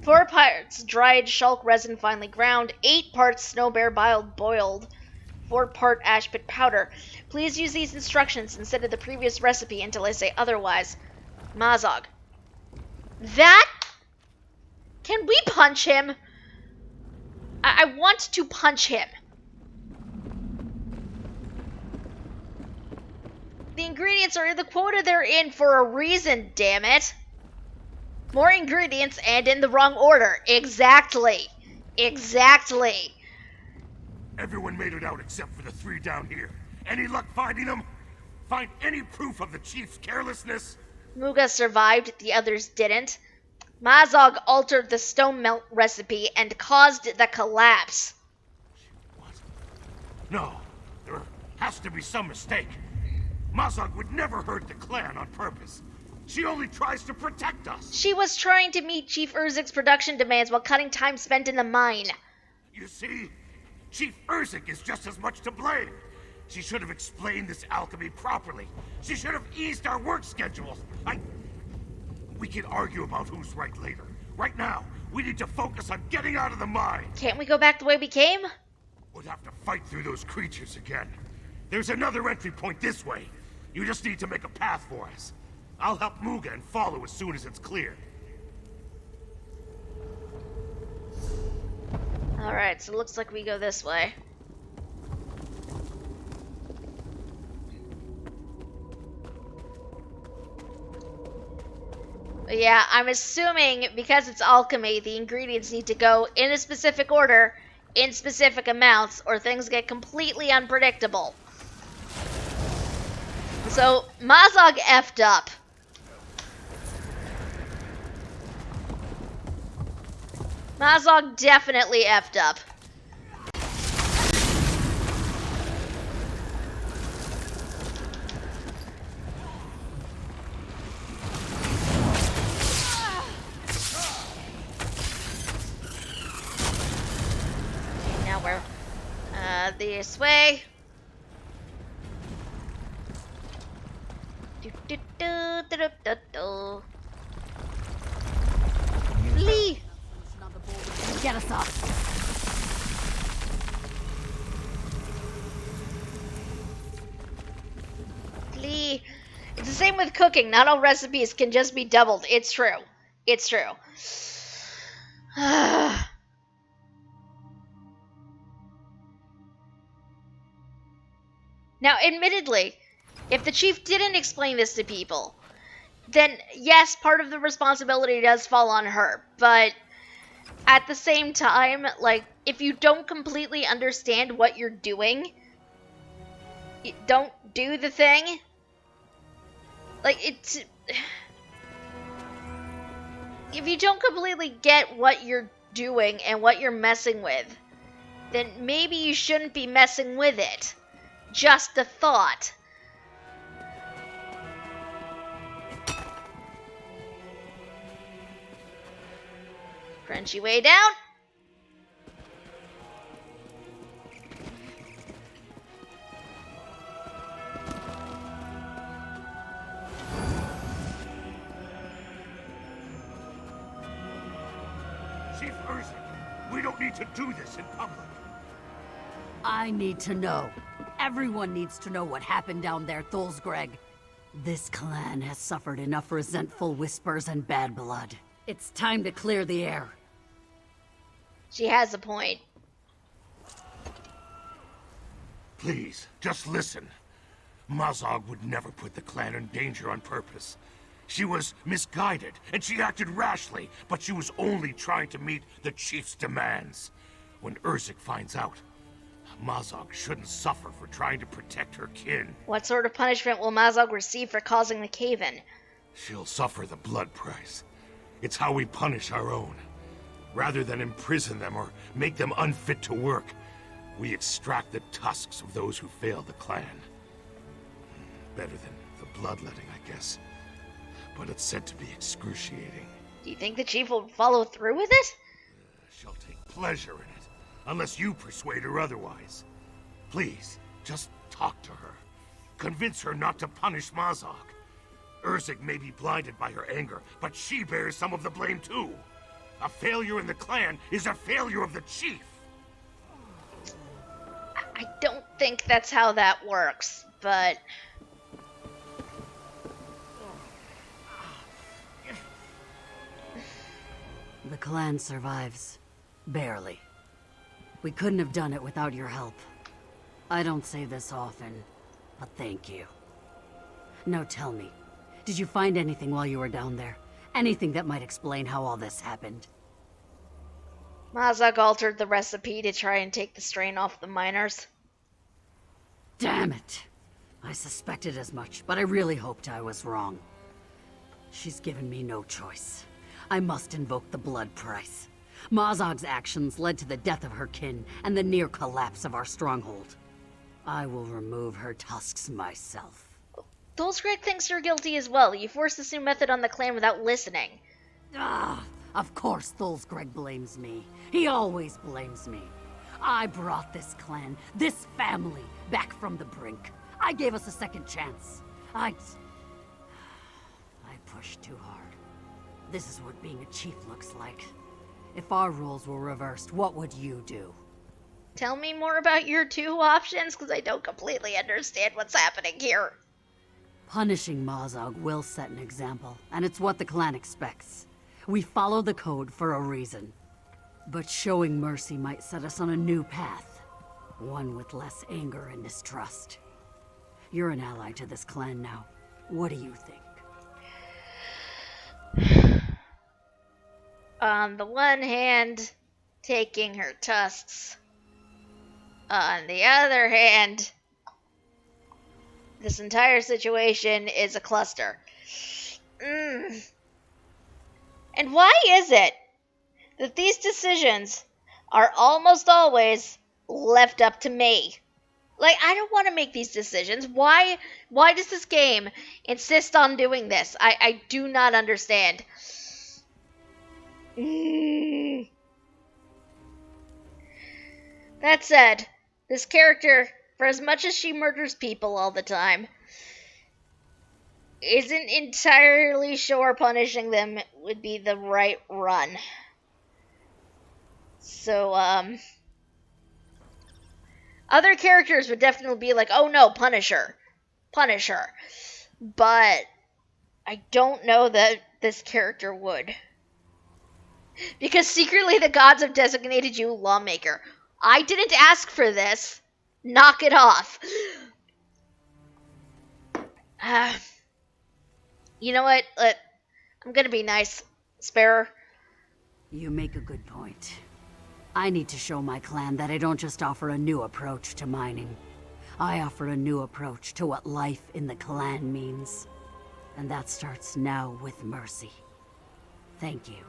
4 parts dried shulk resin finely ground, 8 parts snow bear bile boiled, 4 part ash pit powder. Please use these instructions instead of the previous recipe until I say otherwise. Mazog. That? Can we punch him? I want to punch him. The ingredients are in the quota they're in for a reason, damn it. More ingredients and in the wrong order. Exactly. Exactly.
Everyone made it out except for the 3 down here. Any luck finding them? Find any proof of the chief's carelessness?
Muga survived, the others didn't. Mazog altered the stone melt recipe and caused the collapse.
What? No, there has to be some mistake. Mazog would never hurt the clan on purpose. She only tries to protect us.
She was trying to meet Chief Urzik's production demands while cutting time spent in the mine.
You see, Chief Urzik is just as much to blame. She should have explained this alchemy properly. She should have eased our work schedules. We can argue about who's right later. Right now, we need to focus on getting out of the mine.
Can't we go back the way we came?
We'll have to fight through those creatures again. There's another entry point this way. You just need to make a path for us. I'll help Muga and follow as soon as it's clear.
Alright, so it looks like we go this way. But yeah, I'm assuming because it's alchemy, the ingredients need to go in a specific order, in specific amounts, or things get completely unpredictable. So, Mazog effed up. Mazog definitely effed up. Okay, now we're this way. Flee!
Get us up.
Flee! It's the same with cooking. Not all recipes can just be doubled. It's true. It's true. Now, admittedly, if the chief didn't explain this to people, then yes, part of the responsibility does fall on her. But at the same time, like, if you don't completely understand what you're doing, don't do the thing. Like, it's... If you don't completely get what you're doing and what you're messing with, then maybe you shouldn't be messing with it. Just a thought. Crunchy way down.
Chief Urzik, we don't need to do this in public.
I need to know. Everyone needs to know what happened down there, Thulsgreg. This clan has suffered enough resentful whispers and bad blood. It's time to clear the air.
She has a point.
Please, just listen. Mazog would never put the clan in danger on purpose. She was misguided, and she acted rashly, but she was only trying to meet the chief's demands. When Urzik finds out, Mazog shouldn't suffer for trying to protect her kin.
What sort of punishment will Mazog receive for causing the cave-in?
She'll suffer the blood price. It's how we punish our own. Rather than imprison them or make them unfit to work, we extract the tusks of those who failed the clan. Better than the bloodletting, I guess. But it's said to be excruciating.
Do you think the chief will follow through with it?
She'll take pleasure in it, unless you persuade her otherwise. Please, just talk to her. Convince her not to punish Mazog. Urzig may be blinded by her anger, but she bears some of the blame too. A failure in the clan is a failure of the chief.
I don't think that's how that works, but...
The clan survives. Barely. We couldn't have done it without your help. I don't say this often, but thank you. Now tell me, did you find anything while you were down there? Anything that might explain how all this happened?
Mazog altered the recipe to try and take the strain off the miners.
Damn it! I suspected as much, but I really hoped I was wrong. She's given me no choice. I must invoke the blood price. Mazog's actions led to the death of her kin and the near collapse of our stronghold. I will remove her tusks myself.
Dolzgreg thinks you're guilty as well. You forced this new method on the clan without listening.
Of course Dolzgreg blames me. He always blames me. I brought this clan, this family, back from the brink. I gave us a second chance. I pushed too hard. This is what being a chief looks like. If our roles were reversed, what would you do?
Tell me more about your two options, because I don't completely understand what's happening here.
Punishing Mazog will set an example, and it's what the clan expects. We follow the code for a reason. But showing mercy might set us on a new path. One with less anger and distrust. You're an ally to this clan now. What do you think?
On the one hand, taking her tusks. On the other hand, this entire situation is a cluster. And why is it that these decisions are almost always left up to me? Like, I don't want to make these decisions. Why does this game insist on doing this? I do not understand. That said, this character, for as much as she murders people all the time, isn't entirely sure punishing them would be the right run. So, other characters would definitely be like, oh no, punish her. Punish her. But I don't know that this character would. Because secretly the gods have designated you lawmaker. I didn't ask for this. Knock it off. You know what? I'm gonna be nice. Spare her.
You make a good point. I need to show my clan that I don't just offer a new approach to mining. I offer a new approach to what life in the clan means. And that starts now with mercy. Thank you.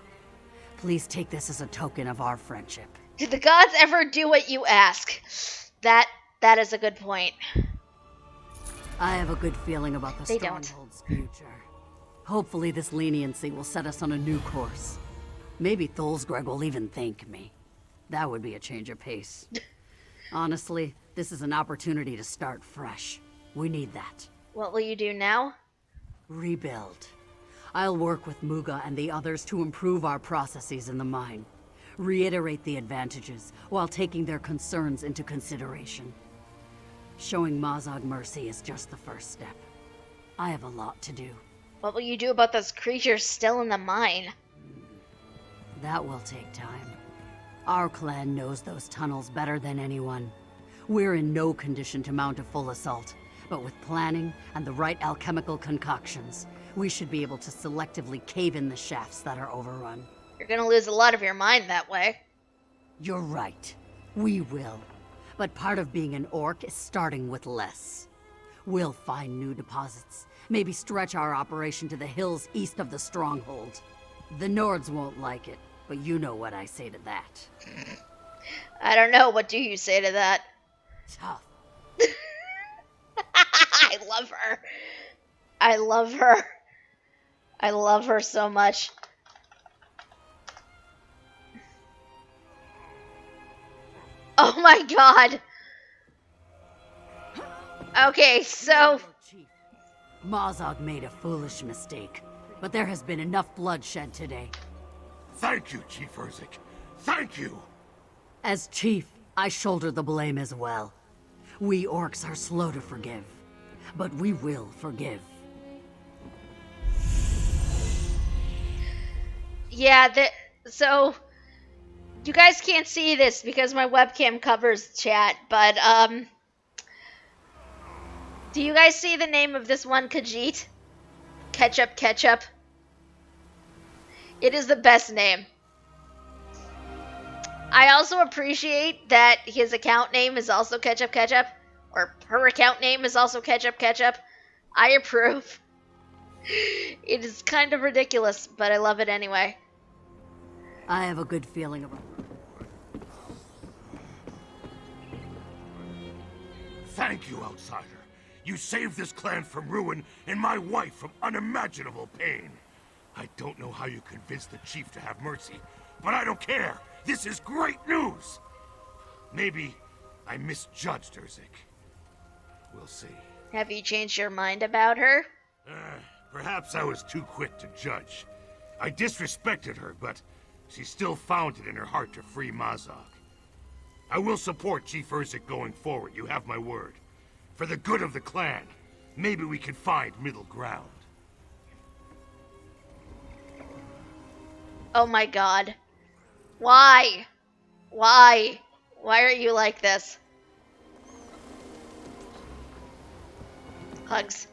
Please take this as a token of our friendship.
Did the gods ever do what you ask? That is a good point.
I have a good feeling about the
They don't.
Stronghold's future. Hopefully this leniency will set us on a new course. Maybe Dolzgreg will even thank me. That would be a change of pace. Honestly, this is an opportunity to start fresh. We need that.
What will you do now?
Rebuild. I'll work with Muga and the others to improve our processes in the mine. Reiterate the advantages, while taking their concerns into consideration. Showing Mazog mercy is just the first step. I have a lot to do.
What will you do about those creatures still in the mine?
That will take time. Our clan knows those tunnels better than anyone. We're in no condition to mount a full assault, but with planning and the right alchemical concoctions, we should be able to selectively cave in the shafts that are overrun.
You're gonna lose a lot of your mind that way.
You're right. We will. But part of being an orc is starting with less. We'll find new deposits. Maybe stretch our operation to the hills east of the stronghold. The Nords won't like it, but you know what I say to that.
I don't know. What do you say to that?
Tough.
I love her. I love her. I love her so much. Oh my god. Okay, so...
Mazog made a foolish mistake, but there has been enough bloodshed today.
Thank you, Chief Urzik. Thank you!
As chief, I shoulder the blame as well. We orcs are slow to forgive, but we will forgive.
Yeah, so... You guys can't see this because my webcam covers chat, but, do you guys see the name of this one Khajiit? Ketchup. It is the best name. I also appreciate that his account name is also Ketchup. Or her account name is also Ketchup. I approve. It is kind of ridiculous, but I love it anyway.
I have a good feeling about it.
Thank you, outsider. You saved this clan from ruin and my wife from unimaginable pain. I don't know how you convinced the chief to have mercy, but I don't care. This is great news. Maybe I misjudged Urzik. We'll see.
Have you changed your mind about her?
Perhaps I was too quick to judge. I disrespected her, but she still found it in her heart to free Mazog. I will support Chief Urzik going forward, you have my word. For the good of the clan, maybe we can find middle ground.
Oh my god. Why? Why? Why are you like this? Hugs.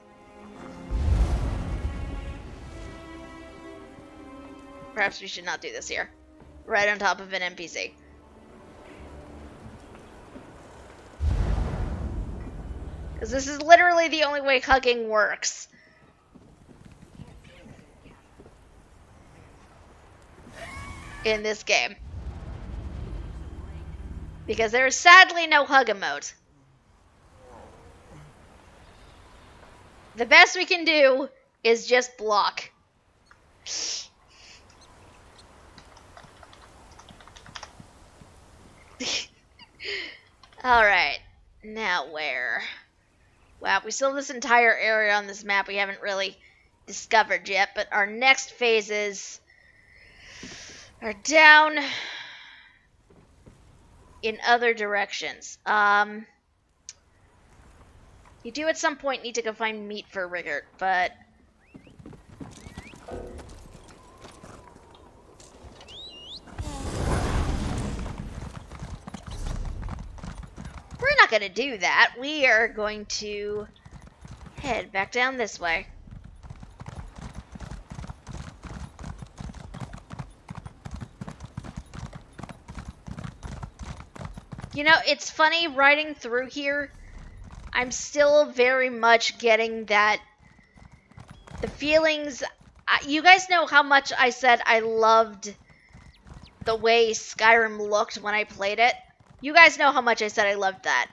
Perhaps we should not do this here. Right on top of an NPC. Because this is literally the only way hugging works. In this game. Because there is sadly no hug emote. The best we can do is just block. Alright. Now where? Wow, we still have this entire area on this map we haven't really discovered yet, but our next phases are down in other directions. You do at some point need to go find meat for Rigert, but we're not going to do that. We are going to head back down this way. You know, it's funny riding through here. I'm still very much getting that, the feelings. You guys know how much I said I loved the way Skyrim looked when I played it. You guys know how much I said I loved that.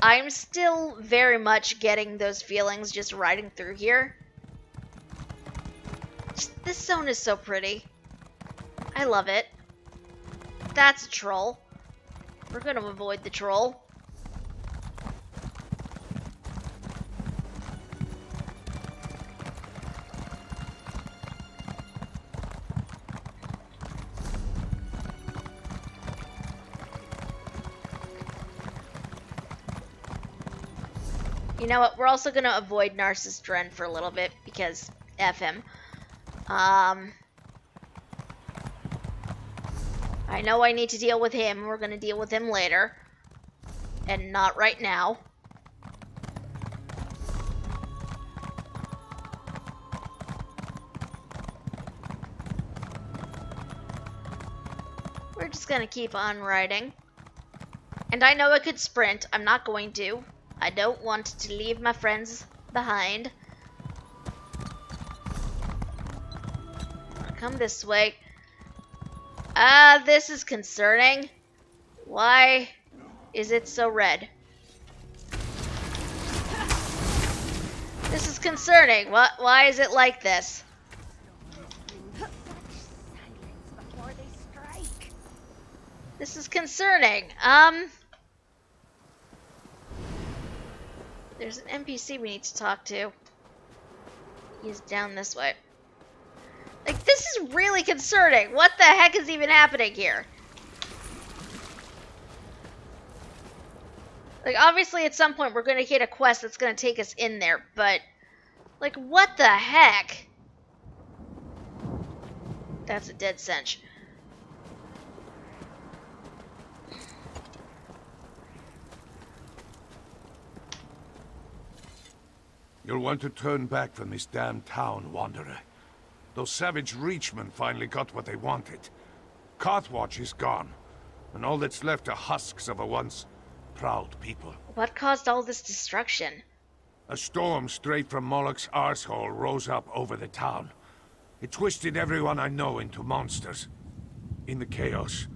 I'm still very much getting those feelings just riding through here. This zone is so pretty. I love it. That's a troll. We're gonna avoid the troll. You know what? We're also gonna avoid Narcissus Dren for a little bit because F him. I know I need to deal with him. We're gonna deal with him later. And not right now. We're just gonna keep on riding. And I know I could sprint. I'm not going to. I don't want to leave my friends behind. Come this way. This is concerning. Why is it so red? This is concerning. Why is it like this? This is concerning. There's an NPC we need to talk to. He's down this way. Like, this is really concerning. What the heck is even happening here? Like, obviously at some point we're going to hit a quest that's going to take us in there, but... like, what the heck? That's a dead cinch.
You'll want to turn back from this damn town, Wanderer. Those savage Reachmen finally got what they wanted. Carthwatch is gone, and all that's left are husks of a once proud people.
What caused all this destruction?
A storm straight from Moloch's arsehole rose up over the town. It twisted everyone I know into monsters. In the chaos,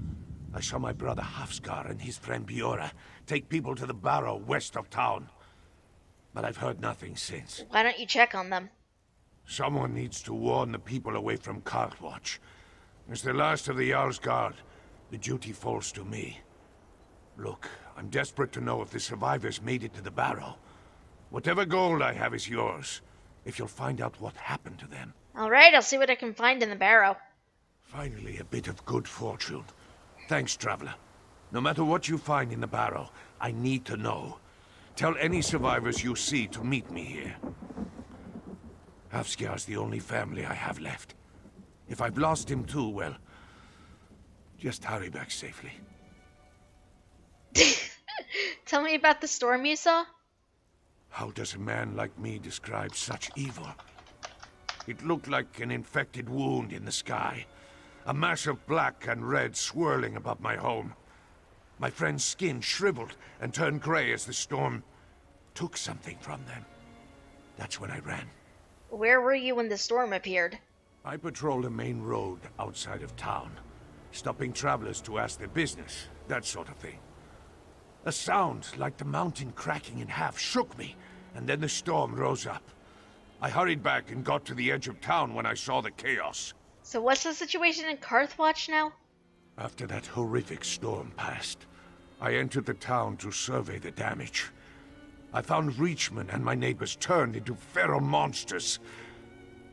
I saw my brother Hafskar and his friend Biora take people to the barrow west of town. But I've heard nothing since.
Why don't you check on them?
Someone needs to warn the people away from Carthwatch. As the last of the Jarl's Guard, the duty falls to me. Look, I'm desperate to know if the survivors made it to the barrow. Whatever gold I have is yours, if you'll find out what happened to them.
Alright, I'll see what I can find in the barrow.
Finally, a bit of good fortune. Thanks, Traveler. No matter what you find in the barrow, I need to know. Tell any survivors you see to meet me here. Hafskjar's the only family I have left. If I've lost him too, well, just hurry back safely.
Tell me about the storm you saw?
How does a man like me describe such evil? It looked like an infected wound in the sky. A mass of black and red swirling above my home. My friend's skin shriveled and turned gray as the storm took something from them. That's when I ran.
Where were you when the storm appeared?
I patrolled a main road outside of town, stopping travelers to ask their business, that sort of thing. A sound like the mountain cracking in half shook me, and then the storm rose up. I hurried back and got to the edge of town when I saw the chaos.
So what's the situation in Carthwatch now?
After that horrific storm passed, I entered the town to survey the damage. I found Reachmen and my neighbors turned into feral monsters.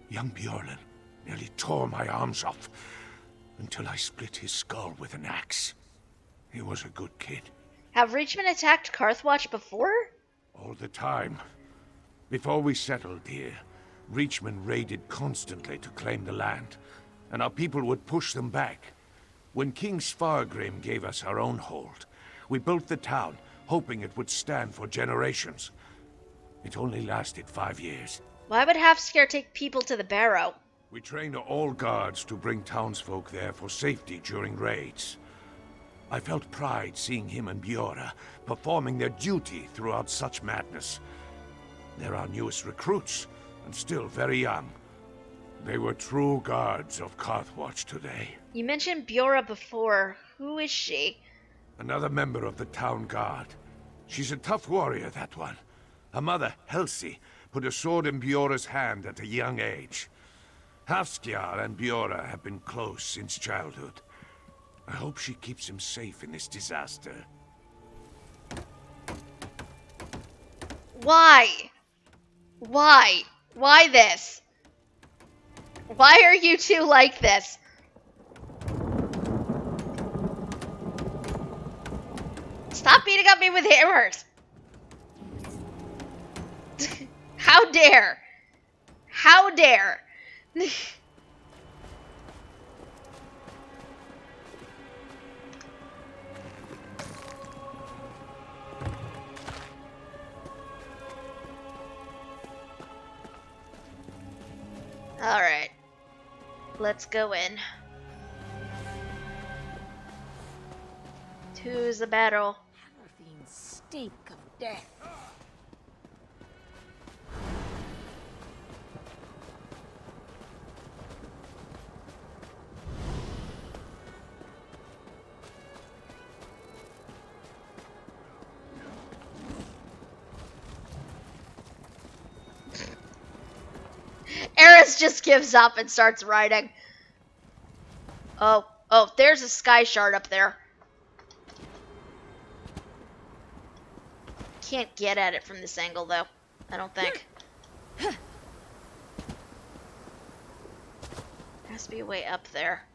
Young Bjorn nearly tore my arms off until I split his skull with an axe. He was a good kid.
Have Reachmen attacked Carthwatch before?
All the time. Before we settled here, Reachmen raided constantly to claim the land, and our people would push them back. When King Svargrim gave us our own hold, we built the town, hoping it would stand for generations. It only lasted 5 years.
Why would Hafskar take people to the barrow?
We trained all guards to bring townsfolk there for safety during raids. I felt pride seeing him and Biora performing their duty throughout such madness. They're our newest recruits, and still very young. They were true guards of Carthwatch today.
You mentioned Biora before. Who is she?
Another member of the town guard. She's a tough warrior, that one. Her mother, Helsi, put a sword in Bjora's hand at a young age. Hafskjar and Biora have been close since childhood. I hope she keeps him safe in this disaster.
Why? Why? Why this? Why are you two like this? Stop beating up me with hammers! How dare! How dare! Alright. Let's go in. To the battle.
stink of death.
Eris just gives up and starts riding. Oh, there's a sky shard up there. Can't get at it from this angle, though. I don't think. Has to be a way up there.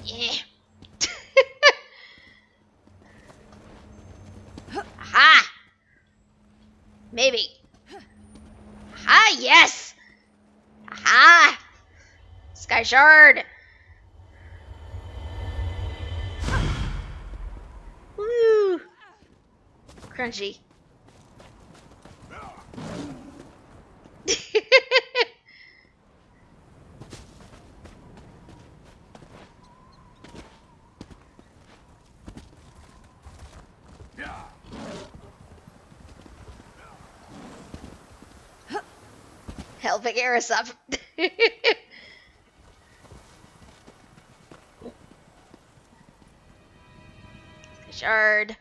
Yeah. Aha! Maybe. Aha, yes! Aha! Sky Shard! Woo! Crunchy. Helping Eris up. Shard.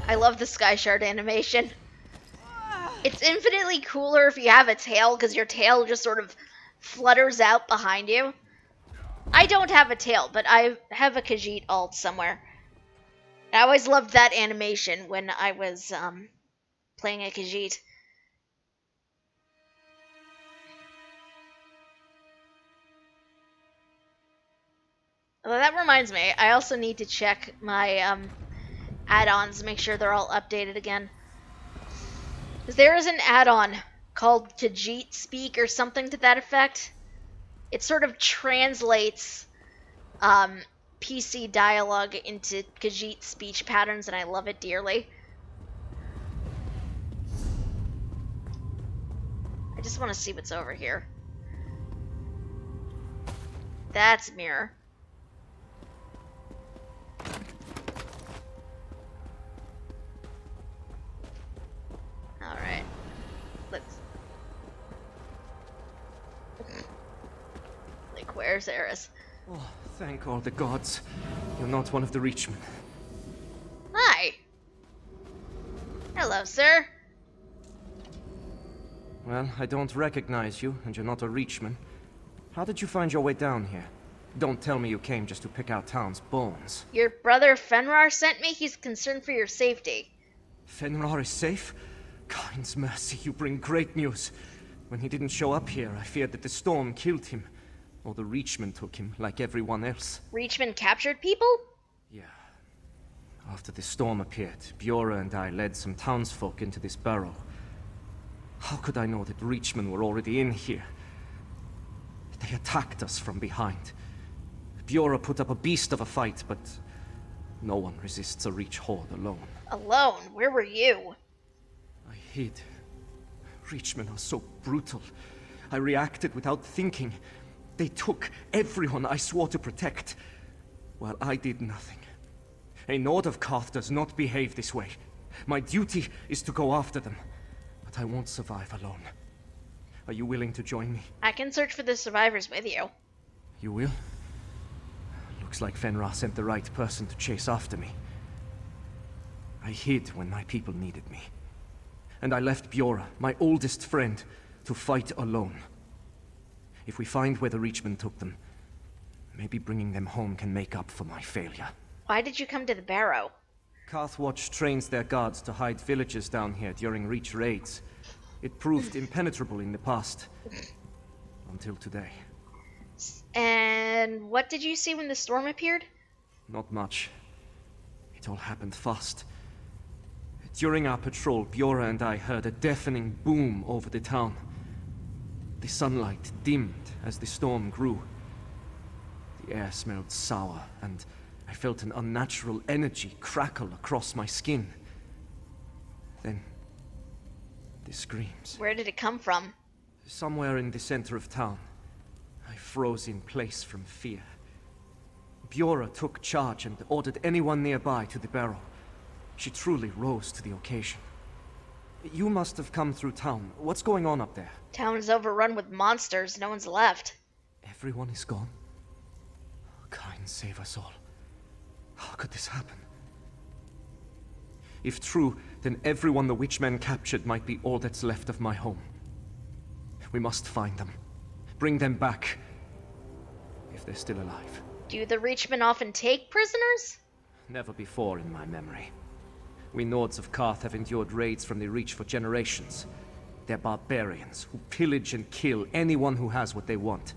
I love the Sky Shard animation. It's infinitely cooler if you have a tail, because your tail just sort of flutters out behind you. I don't have a tail, but I have a Khajiit alt somewhere. I always loved that animation when I was playing a Khajiit. Well, that reminds me, I also need to check my add-ons, make sure they're all updated again. Because there is an add-on called Khajiit Speak or something to that effect. It sort of translates PC dialogue into Khajiit speech patterns, and I love it dearly. I just want to see what's over here. That's mirror. Alright. Let's... Like, where's Eris?
Oh, thank all the gods. You're not one of the Reachmen.
Hi. Hello, sir.
Well, I don't recognize you, and you're not a Reachman. How did you find your way down here? Don't tell me you came just to pick out town's bones.
Your brother Fenrir sent me. He's concerned for your safety.
Fenrir is safe? God's mercy, you bring great news. When he didn't show up here, I feared that the storm killed him. Or the Reachmen took him, like everyone else.
Reachmen captured people?
Yeah. After the storm appeared, Bjora and I led some townsfolk into this burrow. How could I know that Reachmen were already in here? They attacked us from behind. Bjora put up a beast of a fight, but no one resists a Reach horde alone.
Alone? Where were you?
I hid. Reachmen are so brutal. I reacted without thinking. They took everyone I swore to protect, while I did nothing. A Nord of Karth does not behave this way. My duty is to go after them, but I won't survive alone. Are you willing to join me?
I can search for the survivors with you.
You will? Looks like Fenrir sent the right person to chase after me. I hid when my people needed me. And I left Bjora, my oldest friend, to fight alone. If we find where the Reachmen took them, maybe bringing them home can make up for my failure.
Why did you come to the Barrow?
Karthwatch trains their guards to hide villagers down here during Reach raids. It proved impenetrable in the past. Until today.
And what did you see when the storm appeared?
Not much. It all happened fast. During our patrol, Bjora and I heard a deafening boom over the town. The sunlight dimmed as the storm grew. The air smelled sour, and I felt an unnatural energy crackle across my skin. Then, the screams.
Where did it come from?
Somewhere in the center of town. I froze in place from fear. Bjora took charge and ordered anyone nearby to the barrow. She truly rose to the occasion. You must have come through town. What's going on up there?
Town is overrun with monsters. No one's left.
Everyone is gone? Kind save us all. How could this happen? If true, then everyone the Witchmen captured might be all that's left of my home. We must find them. Bring them back. If they're still alive.
Do the Reachmen often take prisoners?
Never before in my memory. We Nords of Karth have endured raids from the Reach for generations. They're barbarians who pillage and kill anyone who has what they want.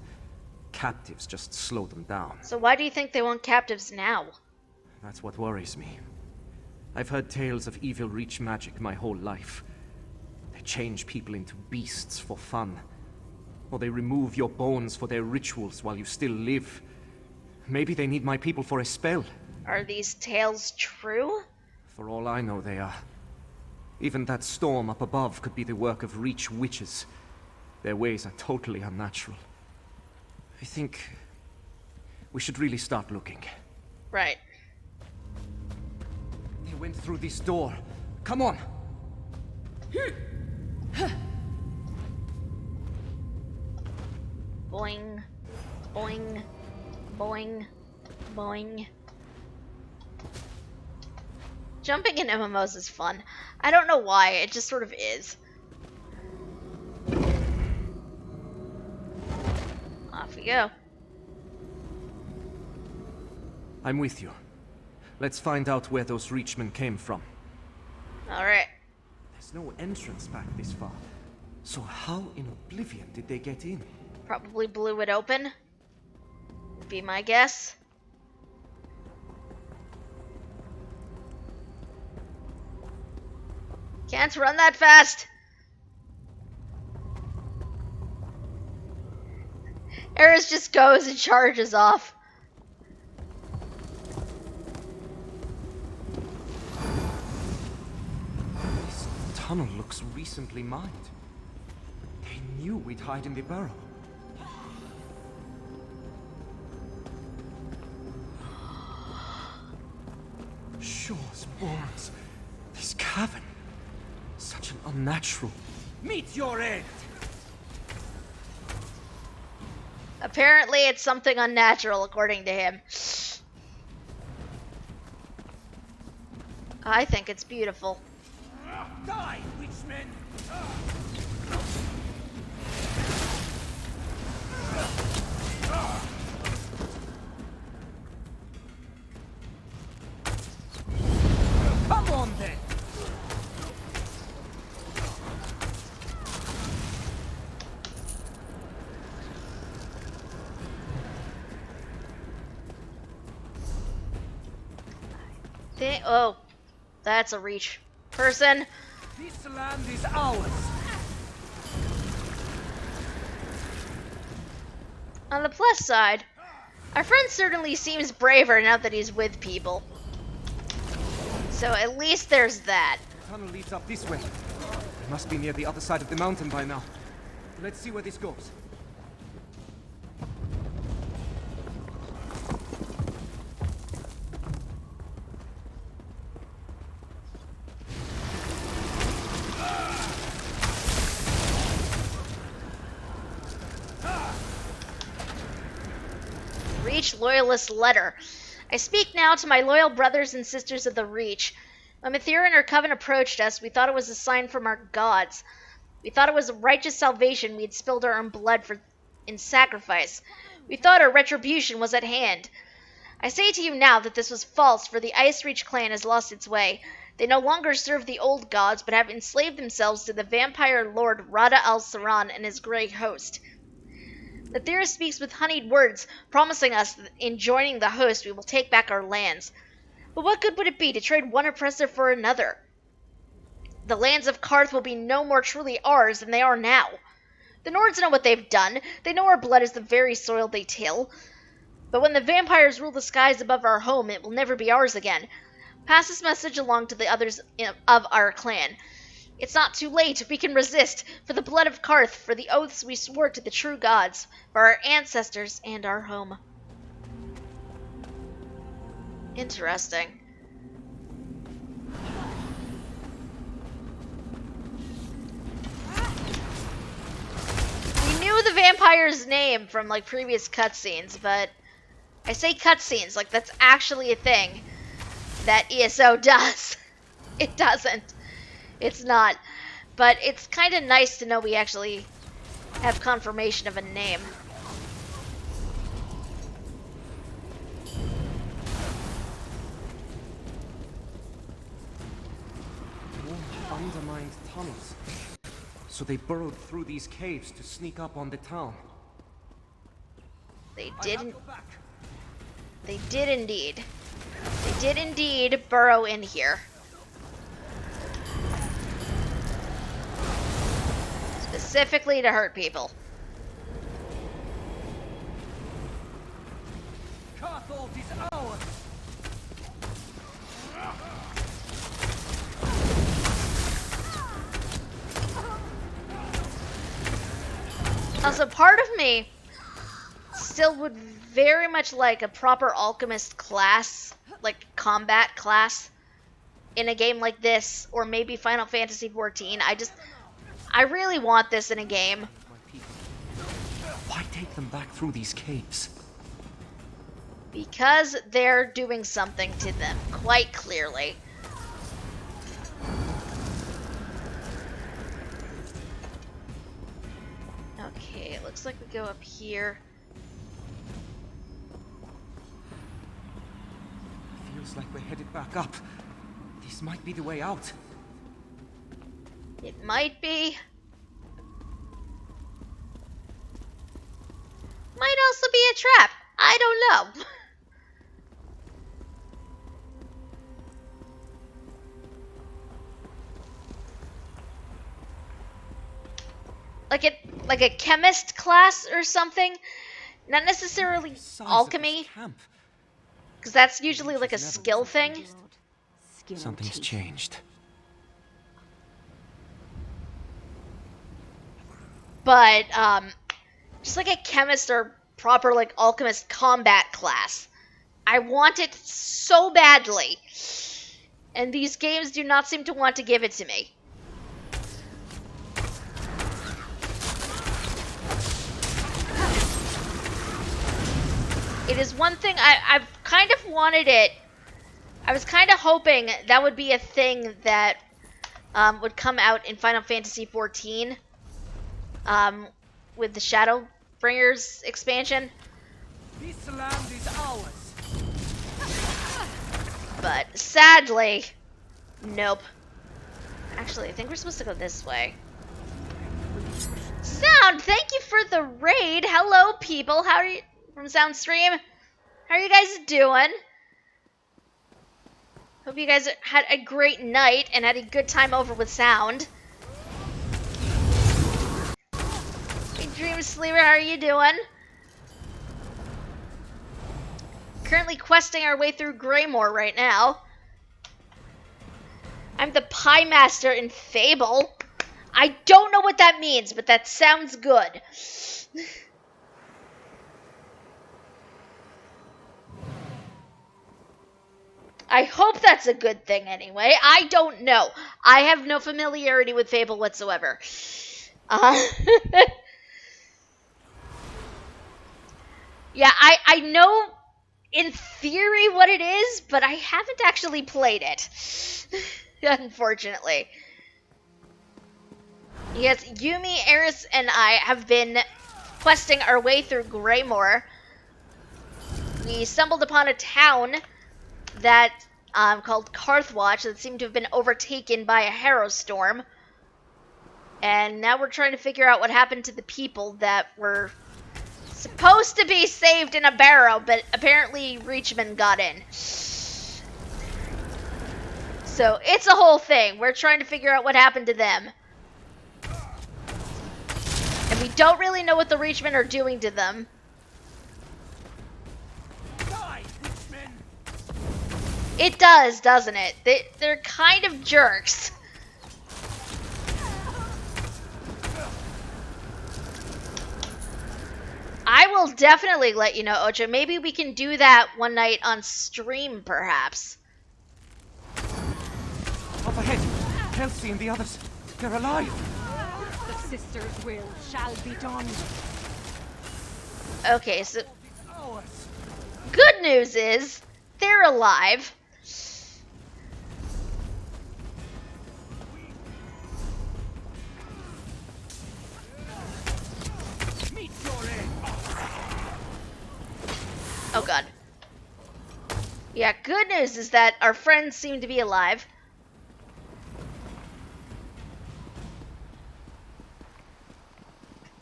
Captives just slow them down.
So why do you think they want captives now?
That's what worries me. I've heard tales of evil Reach magic my whole life. They change people into beasts for fun. Or they remove your bones for their rituals while you still live. Maybe they need my people for a spell.
Are these tales true?
For all I know, they are. Even that storm up above could be the work of Reach witches. Their ways are totally unnatural. I think we should really start looking.
Right.
They went through this door. Come on!
Boing, boing, boing, boing. Jumping in MMOs is fun. I don't know why, it just sort of is. Off we go.
I'm with you. Let's find out where those Reachmen came from.
Alright.
There's no entrance back this far. So how in oblivion did they get in?
Probably blew it open. Would be my guess. Can't run that fast! Eris just goes and charges off.
This tunnel looks recently mined. They knew we'd hide in the burrow. Shaw's bones. This cavern. Such an unnatural. Meet your end!
Apparently it's something unnatural, according to him. I think it's beautiful.
Die, witchmen! Come on then!
Oh, that's a Reach person.
This land is ours.
On the plus side, our friend certainly seems braver now that he's with people. So at least there's that.
The tunnel leads up this way. It must be near the other side of the mountain by now. Let's see where this goes.
Reach Loyalist Letter. I speak now to my loyal brothers and sisters of the Reach. When Midyear and her coven approached us, we thought it was a sign from our gods. We thought it was a righteous salvation we had spilled our own blood in sacrifice. We thought our retribution was at hand. I say to you now that this was false, for the Ice Reach clan has lost its way. They no longer serve the old gods, but have enslaved themselves to the vampire lord Rada al-Saran and his grey host. The theorist speaks with honeyed words, promising us that in joining the host we will take back our lands. But what good would it be to trade one oppressor for another? The lands of Karth will be no more truly ours than they are now. The Nords know what they've done. They know our blood is the very soil they till. But when the vampires rule the skies above our home, it will never be ours again. Pass this message along to the others of our clan. It's not too late. We can resist. For the blood of Karth, for the oaths we swore to the true gods, for our ancestors and our home. Interesting. We knew the vampire's name from like previous cutscenes, but I say cutscenes like that's actually a thing that ESO does. It doesn't. It's not. But it's kind of nice to know we actually have confirmation of a name.
More undermined tunnels. So they burrowed through these caves to sneak up on the town.
They didn't. They did indeed. They did indeed burrow in here. Specifically to hurt people.
Carthage is ours.
Also, part of me still would very much like a proper alchemist class, like combat class, in a game like this, or maybe Final Fantasy XIV. I really want this in a game.
Why take them back through these caves?
Because they're doing something to them, quite clearly. Okay, it looks like we go up here.
Feels like we're headed back up. This might be the way out.
It might be. Might also be a trap. I don't know. Like a chemist class or something. Not necessarily alchemy. Because that's usually like a skill thing.
Something's changed.
But just like a chemist or proper like alchemist combat class. I want it so badly. And these games do not seem to want to give it to me. It is one thing I've kind of wanted it. I was kind of hoping that would be a thing that would come out in Final Fantasy XIV with the Shadowbringers expansion.
This land is ours.
But sadly, nope. Actually, I think we're supposed to go this way. Sound, thank you for the raid. Hello, people. How are you? From Soundstream. How are you guys doing? Hope you guys had a great night and had a good time over with Sound. Hey, Dream Sleeper, how are you doing? Currently questing our way through Greymoor right now. I'm the Pie Master in Fable. I don't know what that means, but that sounds good. I hope that's a good thing anyway. I don't know. I have no familiarity with Fable whatsoever. Yeah, I know in theory what it is, but I haven't actually played it. Unfortunately. Yes, Yumi, Eris, and I have been questing our way through Greymoor. We stumbled upon a town that called Karthwatch that seemed to have been overtaken by a harrow storm. And now we're trying to figure out what happened to the people that were supposed to be saved in a barrow, but apparently Reachman got in. So it's a whole thing. We're trying to figure out what happened to them. And we don't really know what the Reachmen are doing to them. It does, doesn't it? They're kind of jerks. I will definitely let you know, Ocha. Maybe we can do that one night on stream, perhaps.
Up ahead! Kelsey and the others, they're alive!
The sisters' will shall be done.
Okay, so good news is they're alive. Oh god. Yeah, good news is that our friends seem to be alive.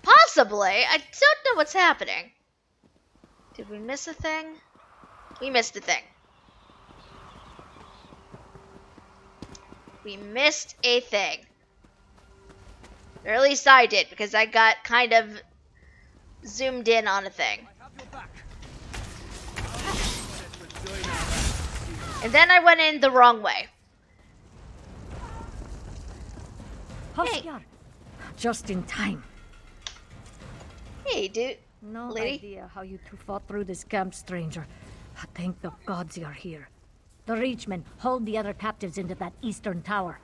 Possibly. I don't know what's happening. Did we miss a thing? We missed a thing. We missed a thing. Or at least I did, because I got kind of zoomed in on a thing. And then I went in the wrong way.
Hey. Just in time.
Hey, dude.
No
lady.
idea how you two fought through this camp, stranger. Thank the gods you're here. The Reachmen hauled the other captives into that eastern tower.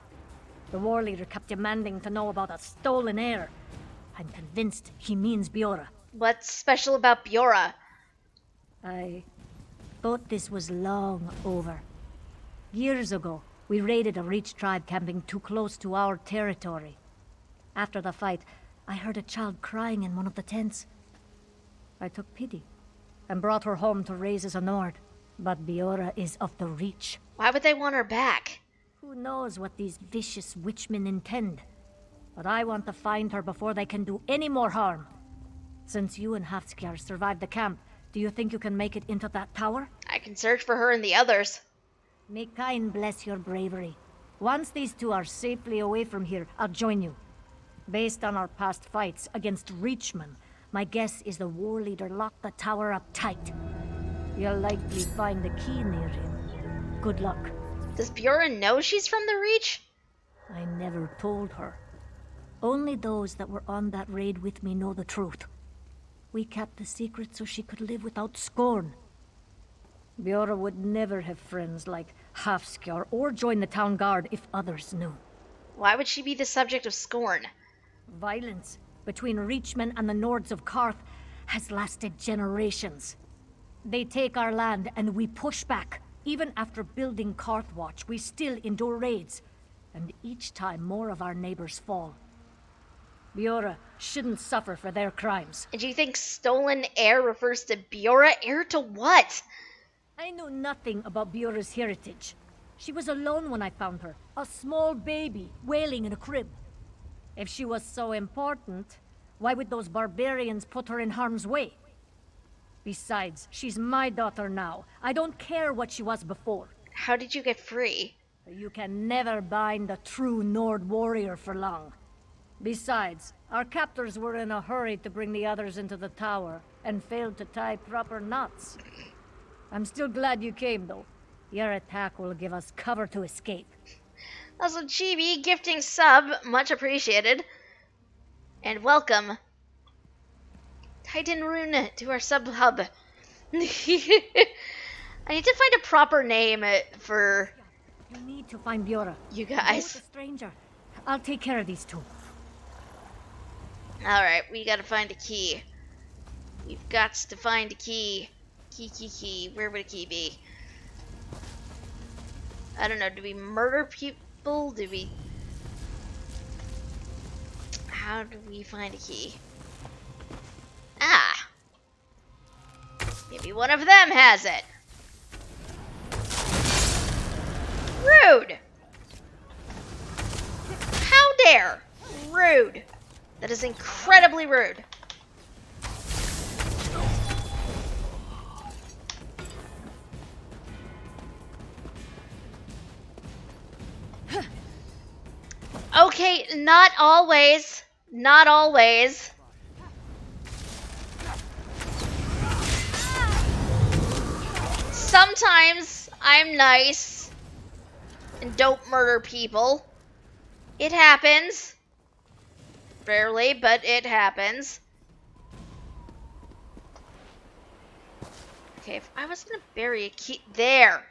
The war leader kept demanding to know about a stolen heir. I'm convinced he means Biora.
What's special about Biora?
I thought this was long over. Years ago, we raided a Reach tribe camping too close to our territory. After the fight, I heard a child crying in one of the tents. I took pity and brought her home to raise as a Nord. But Biora is of the Reach.
Why would they want her back?
Who knows what these vicious witchmen intend? But I want to find her before they can do any more harm. Since you and Hafskjar survived the camp, do you think you can make it into that tower?
I can search for her and the others.
May Kain bless your bravery. Once these two are safely away from here, I'll join you. Based on our past fights against Reachmen, my guess is the war leader locked the tower up tight. You'll likely find the key near him. Good luck.
Does Biora know she's from the Reach?
I never told her. Only those that were on that raid with me know the truth. We kept the secret so she could live without scorn. Biora would never have friends like Hafskjar or join the town guard if others knew.
Why would she be the subject of scorn?
Violence between Reachmen and the Nords of Karth has lasted generations. They take our land and we push back. Even after building Karthwatch, we still endure raids. And each time more of our neighbors fall. Biora shouldn't suffer for their crimes.
And you think stolen heir refers to Biora? Heir to what?
I know nothing about Biora's heritage. She was alone when I found her. A small baby, wailing in a crib. If she was so important, why would those barbarians put her in harm's way? Besides, she's my daughter now. I don't care what she was before.
How did you get free?
You can never bind a true Nord warrior for long. Besides, our captors were in a hurry to bring the others into the tower, and failed to tie proper knots. I'm still glad you came, though. Your attack will give us cover to escape.
Also, Chibi, gifting sub, much appreciated. And welcome, Titan Rune, to our sub hub. I need to find a proper name for...
You need to find Biora.
You
Go
guys.
with the stranger. I'll take care of these two.
Alright, we gotta find a key. We've got to find a key. Key. Where would a key be? I don't know. Do we murder people? Do we... How do we find a key? Ah! Maybe one of them has it. Rude! How dare! Rude. That is incredibly rude. Okay, not always. Not always. Sometimes I'm nice and don't murder people. It happens. Rarely, but it happens. Okay, if I was gonna bury a key... There!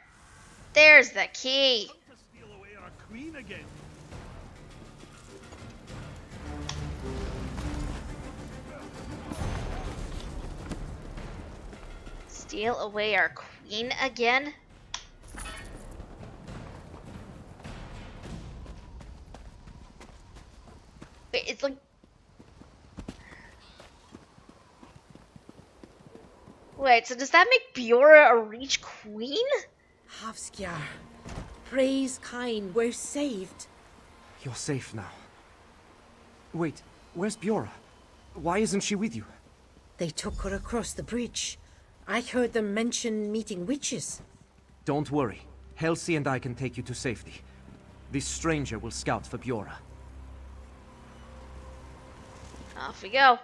There's the key! Steal away our queen again? Wait, it's like... Wait, so does that make Biora a Reach Queen?
Havskjar, praise kind, we're saved.
You're safe now. Wait, where's Biora? Why isn't she with you?
They took her across the bridge. I heard them mention meeting witches.
Don't worry. Helsi and I can take you to safety. This stranger will scout for Biora.
Off we go.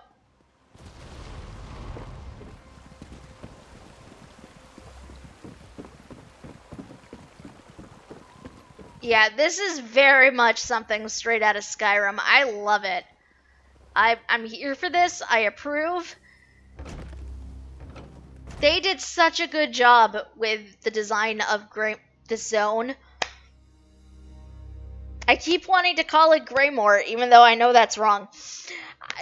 Yeah, this is very much something straight out of Skyrim. I love it. I'm here for this. I approve. They did such a good job with the design of the zone. I keep wanting to call it Greymoor, even though I know that's wrong.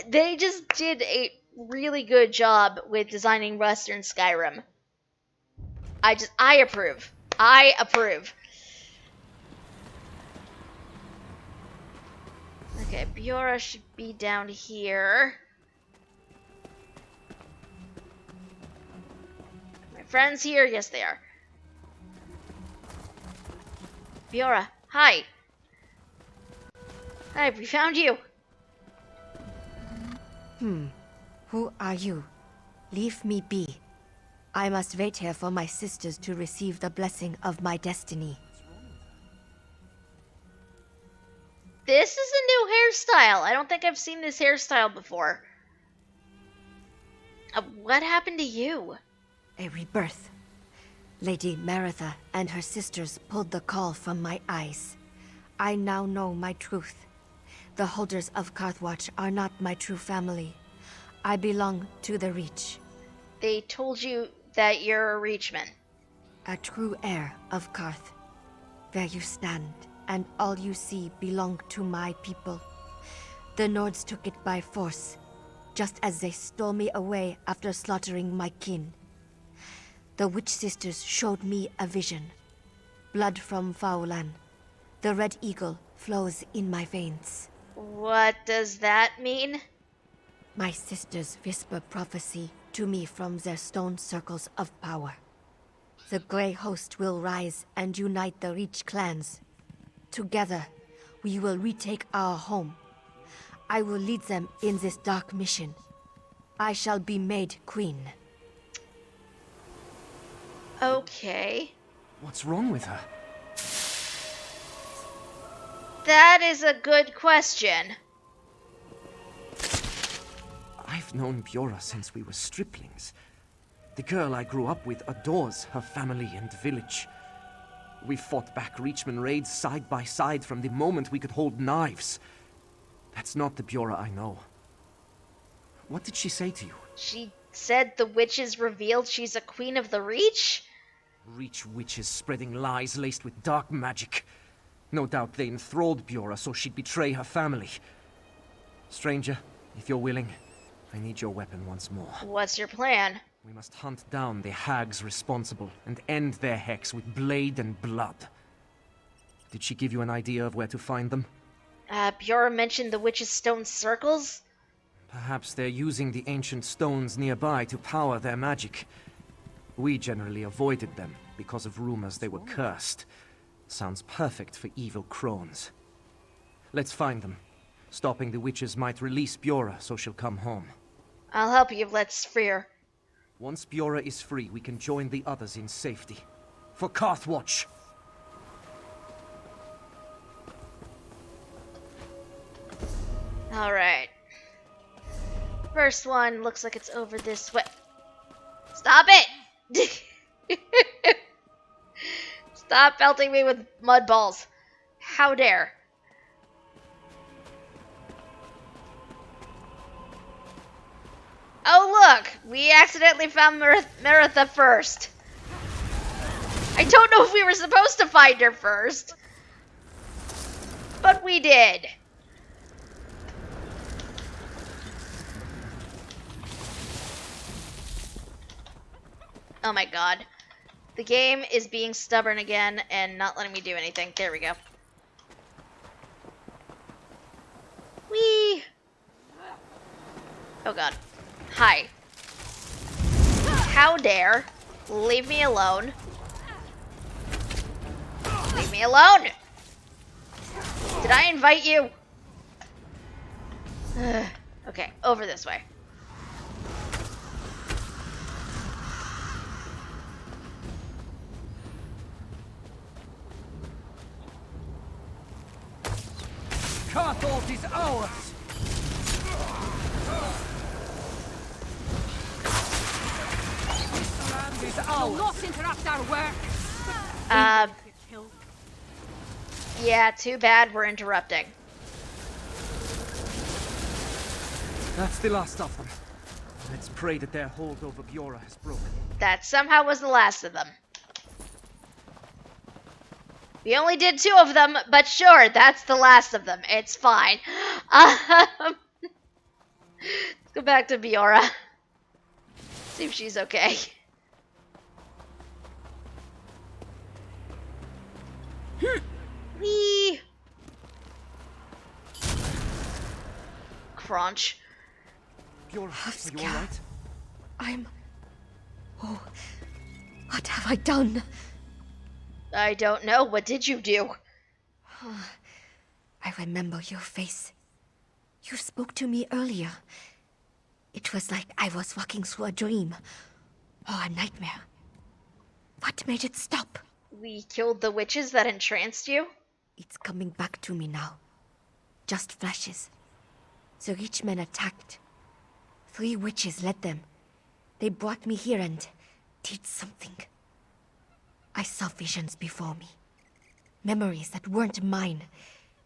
They just did a really good job with designing Western Skyrim. I approve. I approve. Okay, Biora should be down here. My friends here? Yes, they are. Biora, hi. Hi, we found you.
Who are you? Leave me be. I must wait here for my sisters to receive the blessing of my destiny.
This is a new hairstyle. I don't think I've seen this hairstyle before. What happened to you?
A rebirth. Lady Maritha and her sisters pulled the caul from my eyes. I now know my truth. The holders of Karthwatch are not my true family. I belong to the Reach.
They told you that you're a Reachman.
A true heir of Karth. Where you stand, and all you see belong to my people. The Nords took it by force, just as they stole me away after slaughtering my kin. The Witch Sisters showed me a vision. Blood from Faulan. The Red Eagle flows in my veins.
What does that mean?
My sisters whisper prophecy to me from their stone circles of power. The Grey Host will rise and unite the Reach clans. Together, we will retake our home. I will lead them in this dark mission. I shall be made queen.
Okay.
What's wrong with her?
That is a good question.
I've known Biora since we were striplings. The girl I grew up with adores her family and village. We fought back Reachman raids side by side from the moment we could hold knives. That's not the Biora I know. What did she say to you?
She said the witches revealed she's a queen of the Reach?
Reach witches spreading lies laced with dark magic. No doubt they enthralled Biora so she'd betray her family. Stranger, if you're willing, I need your weapon once more.
What's your plan?
We must hunt down the hags responsible and end their hex with blade and blood. Did she give you an idea of where to find them?
Biora mentioned the witches' stone circles?
Perhaps they're using the ancient stones nearby to power their magic. We generally avoided them because of rumors they were cursed. Sounds perfect for evil crones. Let's find them. Stopping the witches might release Biora so she'll come home.
I'll help you if let's free her.
Once Biora is free, we can join the others in safety. For Karthwatch!
Alright. First one looks like it's over this way. Stop it! Stop pelting me with mud balls. How dare. Oh look! We accidentally found Meritha first. I don't know if we were supposed to find her first. But we did. Oh my god. The game is being stubborn again and not letting me do anything. There we go. Whee! Oh god. Hi. How dare. Leave me alone. Leave me alone! Did I invite you? Okay, over this way.
Carthage is ours! This land is ours!
Do not interrupt our work!
Yeah, too bad we're interrupting.
That's the last of them. Let's pray that their hold over Biora has broken.
That somehow was the last of them. We only did 2 of them, but sure, that's the last of them. It's fine. Let's go back to Biora. See if she's okay. Whee! Crunch.
Biora, are you alright?
Oh, what have I done?
I don't know. What did you do?
I remember your face. You spoke to me earlier. It was like I was walking through a dream or a nightmare. What made it stop?
We killed the witches that entranced you?
It's coming back to me now. Just flashes. The rich men attacked. 3 witches led them. They brought me here and did something. I saw visions before me. Memories that weren't mine.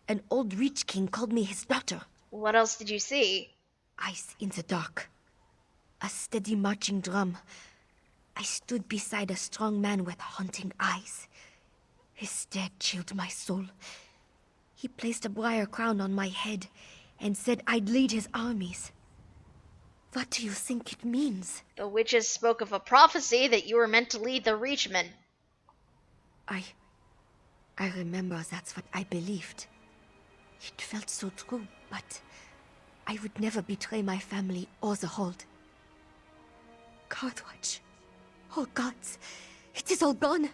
An old rich king called me his daughter.
What else did you see?
Ice in the dark. A steady marching drum. I stood beside a strong man with haunting eyes. His stare chilled my soul. He placed a briar crown on my head and said I'd lead his armies. What do you think it means?
The witches spoke of a prophecy that you were meant to lead the Reachmen.
I remember that's what I believed. It felt so true, but I would never betray my family or the Hold. Carthage. Oh gods, it is all gone.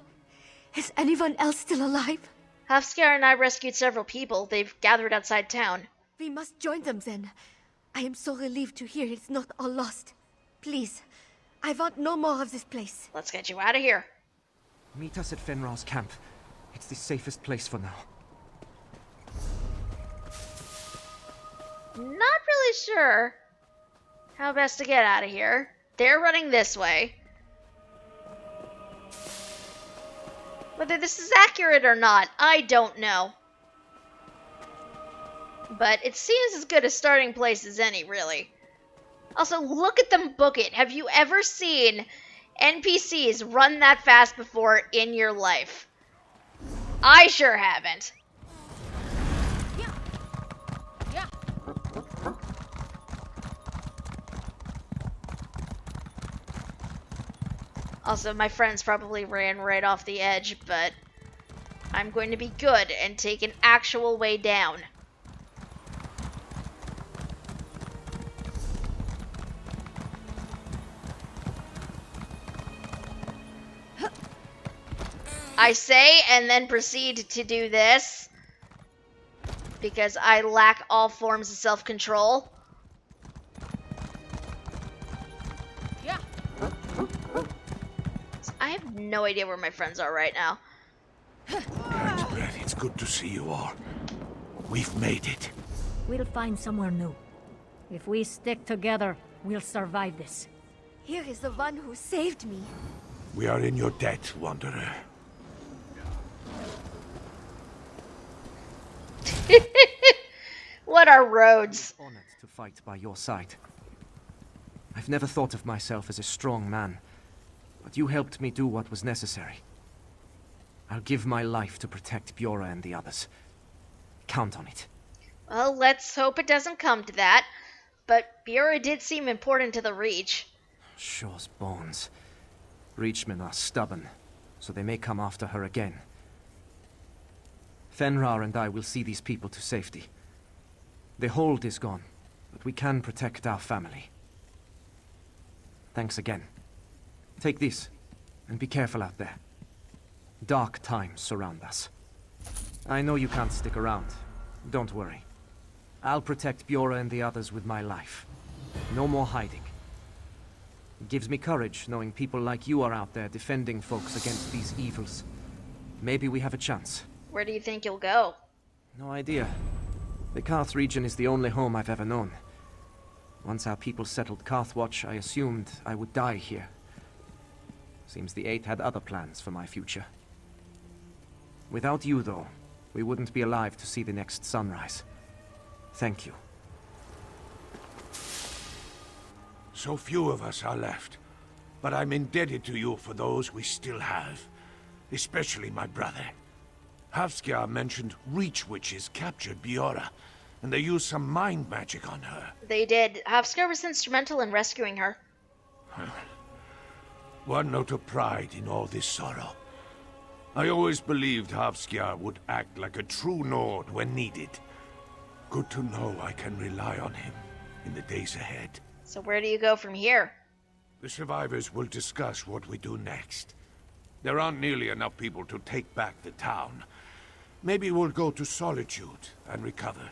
Is anyone else still alive?
Hafskar and I rescued several people. They've gathered outside town.
We must join them then. I am so relieved to hear it's not all lost. Please, I want no more of this place.
Let's get you out of here.
Meet us at Fenrar's camp. It's the safest place for now.
Not really sure how best to get out of here. They're running this way. Whether this is accurate or not, I don't know. But it seems as good a starting place as any, really. Also, look at them book it. Have you ever seen NPCs run that fast before in your life? I sure haven't.
Yeah.
Also, my friends probably ran right off the edge, but I'm going to be good and take an actual way down. I say and then proceed to do this because I lack all forms of self-control.
Yeah.
I have no idea where my friends are right now.
Breath, it's good to see you all. We've made it.
We'll find somewhere new. If we stick together, we'll survive this.
Here is the one who saved me.
We are in your debt, Wanderer.
What are roads?
I'm honored to fight by your side. I've never thought of myself as a strong man, but you helped me do what was necessary. I'll give my life to protect Bjorra and the others. Count on it.
Well, let's hope it doesn't come to that. But Bjorra did seem important to the Reach.
Sure's bones. Reachmen are stubborn, so they may come after her again. Fenrir and I will see these people to safety. The hold is gone, but we can protect our family. Thanks again. Take this, and be careful out there. Dark times surround us. I know you can't stick around. Don't worry. I'll protect Bjorra and the others with my life. No more hiding. It gives me courage knowing people like you are out there defending folks against these evils. Maybe we have a chance.
Where do you think you'll go?
No idea. The Karth region is the only home I've ever known. Once our people settled Karthwatch, I assumed I would die here. Seems the Eight had other plans for my future. Without you, though, we wouldn't be alive to see the next sunrise. Thank you.
So few of us are left, but I'm indebted to you for those we still have. Especially my brother. Hafskjar mentioned Reach Witches captured Bjorra, and they used some mind magic on her.
They did. Hafskjar was instrumental in rescuing her.
One note of pride in all this sorrow. I always believed Hafskjar would act like a true Nord when needed. Good to know I can rely on him in the days ahead.
So where do you go from here?
The survivors will discuss what we do next. There aren't nearly enough people to take back the town. Maybe we'll go to Solitude and recover.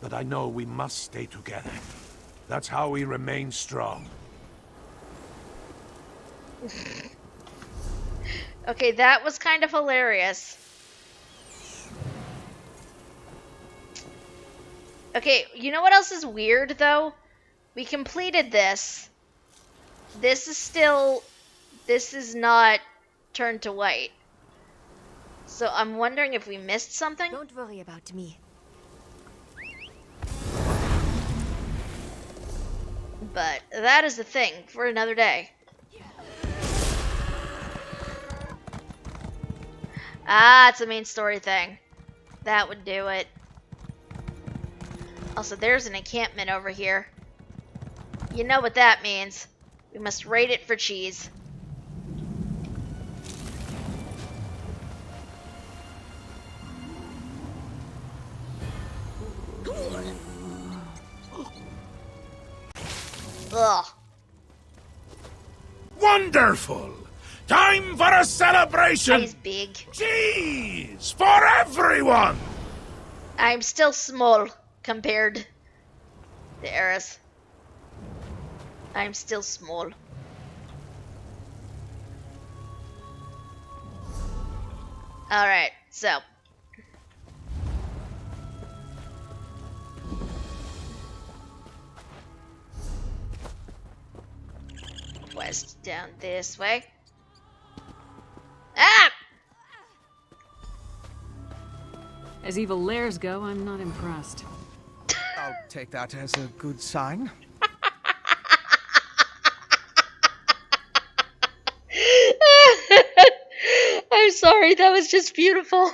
But I know we must stay together. That's how we remain strong.
Okay, that was kind of hilarious. Okay, you know what else is weird, though? We completed this. This is not turned to white. So I'm wondering if we missed something?
Don't worry about me.
But that is the thing for another day. Ah, it's a main story thing. That would do it. Also, there's an encampment over here. You know what that means. We must raid it for cheese. Ugh.
Wonderful! Time for a celebration!
He's big.
Cheese! For everyone!
I'm still small compared to Eris. I'm still small. Alright, so. West down this way. Ah!
As evil lairs go, I'm not impressed.
I'll take that as a good sign.
I'm sorry, that was just beautiful.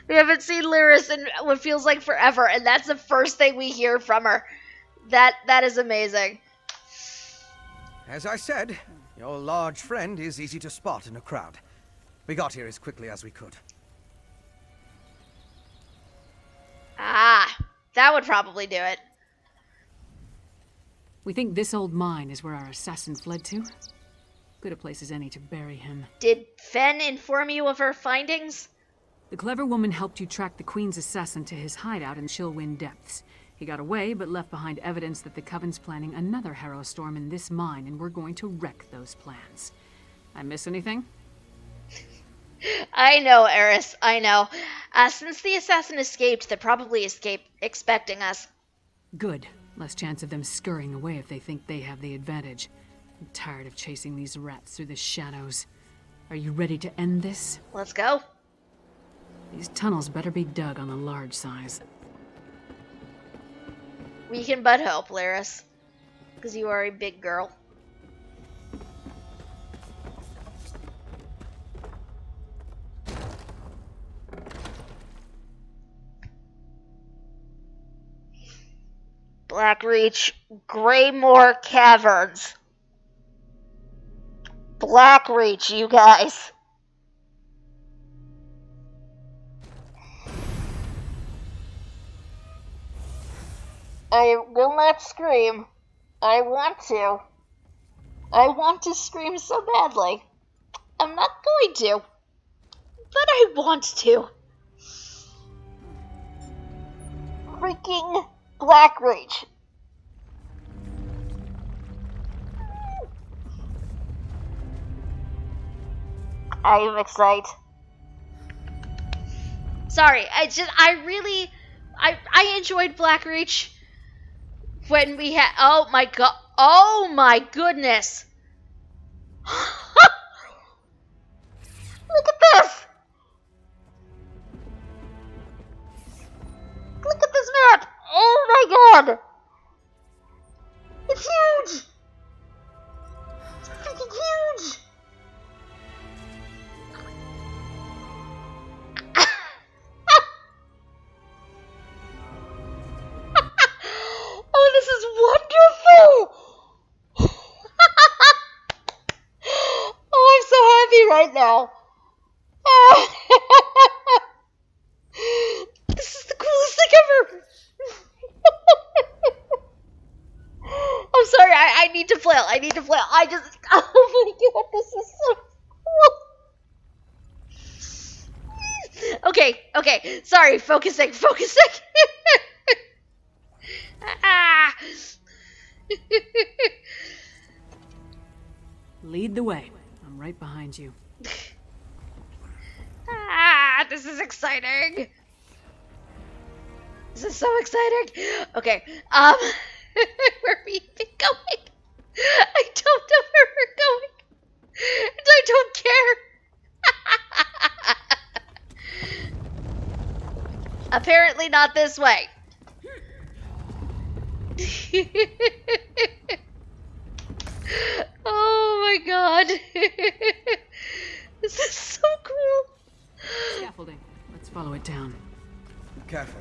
We haven't seen Lyris in what feels like forever, and that's the first thing we hear from her. That is amazing.
As I said, your large friend is easy to spot in a crowd. We got here as quickly as we could.
Ah, that would probably do it.
We think this old mine is where our assassin fled to. Good a place as any to bury him.
Did Fen inform you of her findings?
The clever woman helped you track the Queen's assassin to his hideout in Chillwind Depths. He got away, but left behind evidence that the Coven's planning another Harrow Storm in this mine, and we're going to wreck those plans. I miss anything?
I know, Eris, I know. Since the assassin escaped, they probably escaped expecting us.
Good. Less chance of them scurrying away if they think they have the advantage. I'm tired of chasing these rats through the shadows. Are you ready to end this?
Let's go.
These tunnels better be dug on the large size.
We can but hope, Laris. Because you are a big girl. Blackreach, Greymoor Caverns. Blackreach, you guys. I will not scream. I want to. I want to scream so badly. I'm not going to. But I want to. Freaking Blackreach. I am excited. Sorry, I enjoyed Blackreach when we had, oh my goodness. Look at this. Look at this map. Oh my god. It's huge. It's freaking huge. Oh, this is wonderful! Oh, I'm so happy right now. This is the coolest thing ever. I'm sorry, I need to flail. I need to flail. I just, oh my god, this is so cool. Okay, sorry, focusing.
Lead the way. I'm right behind you.
This is exciting. This is so exciting. Okay, where are we even going? I don't know where we're going. And I don't care. Apparently not this way. Oh my god. This is so cool.
Scaffolding. Let's follow it down.
Careful.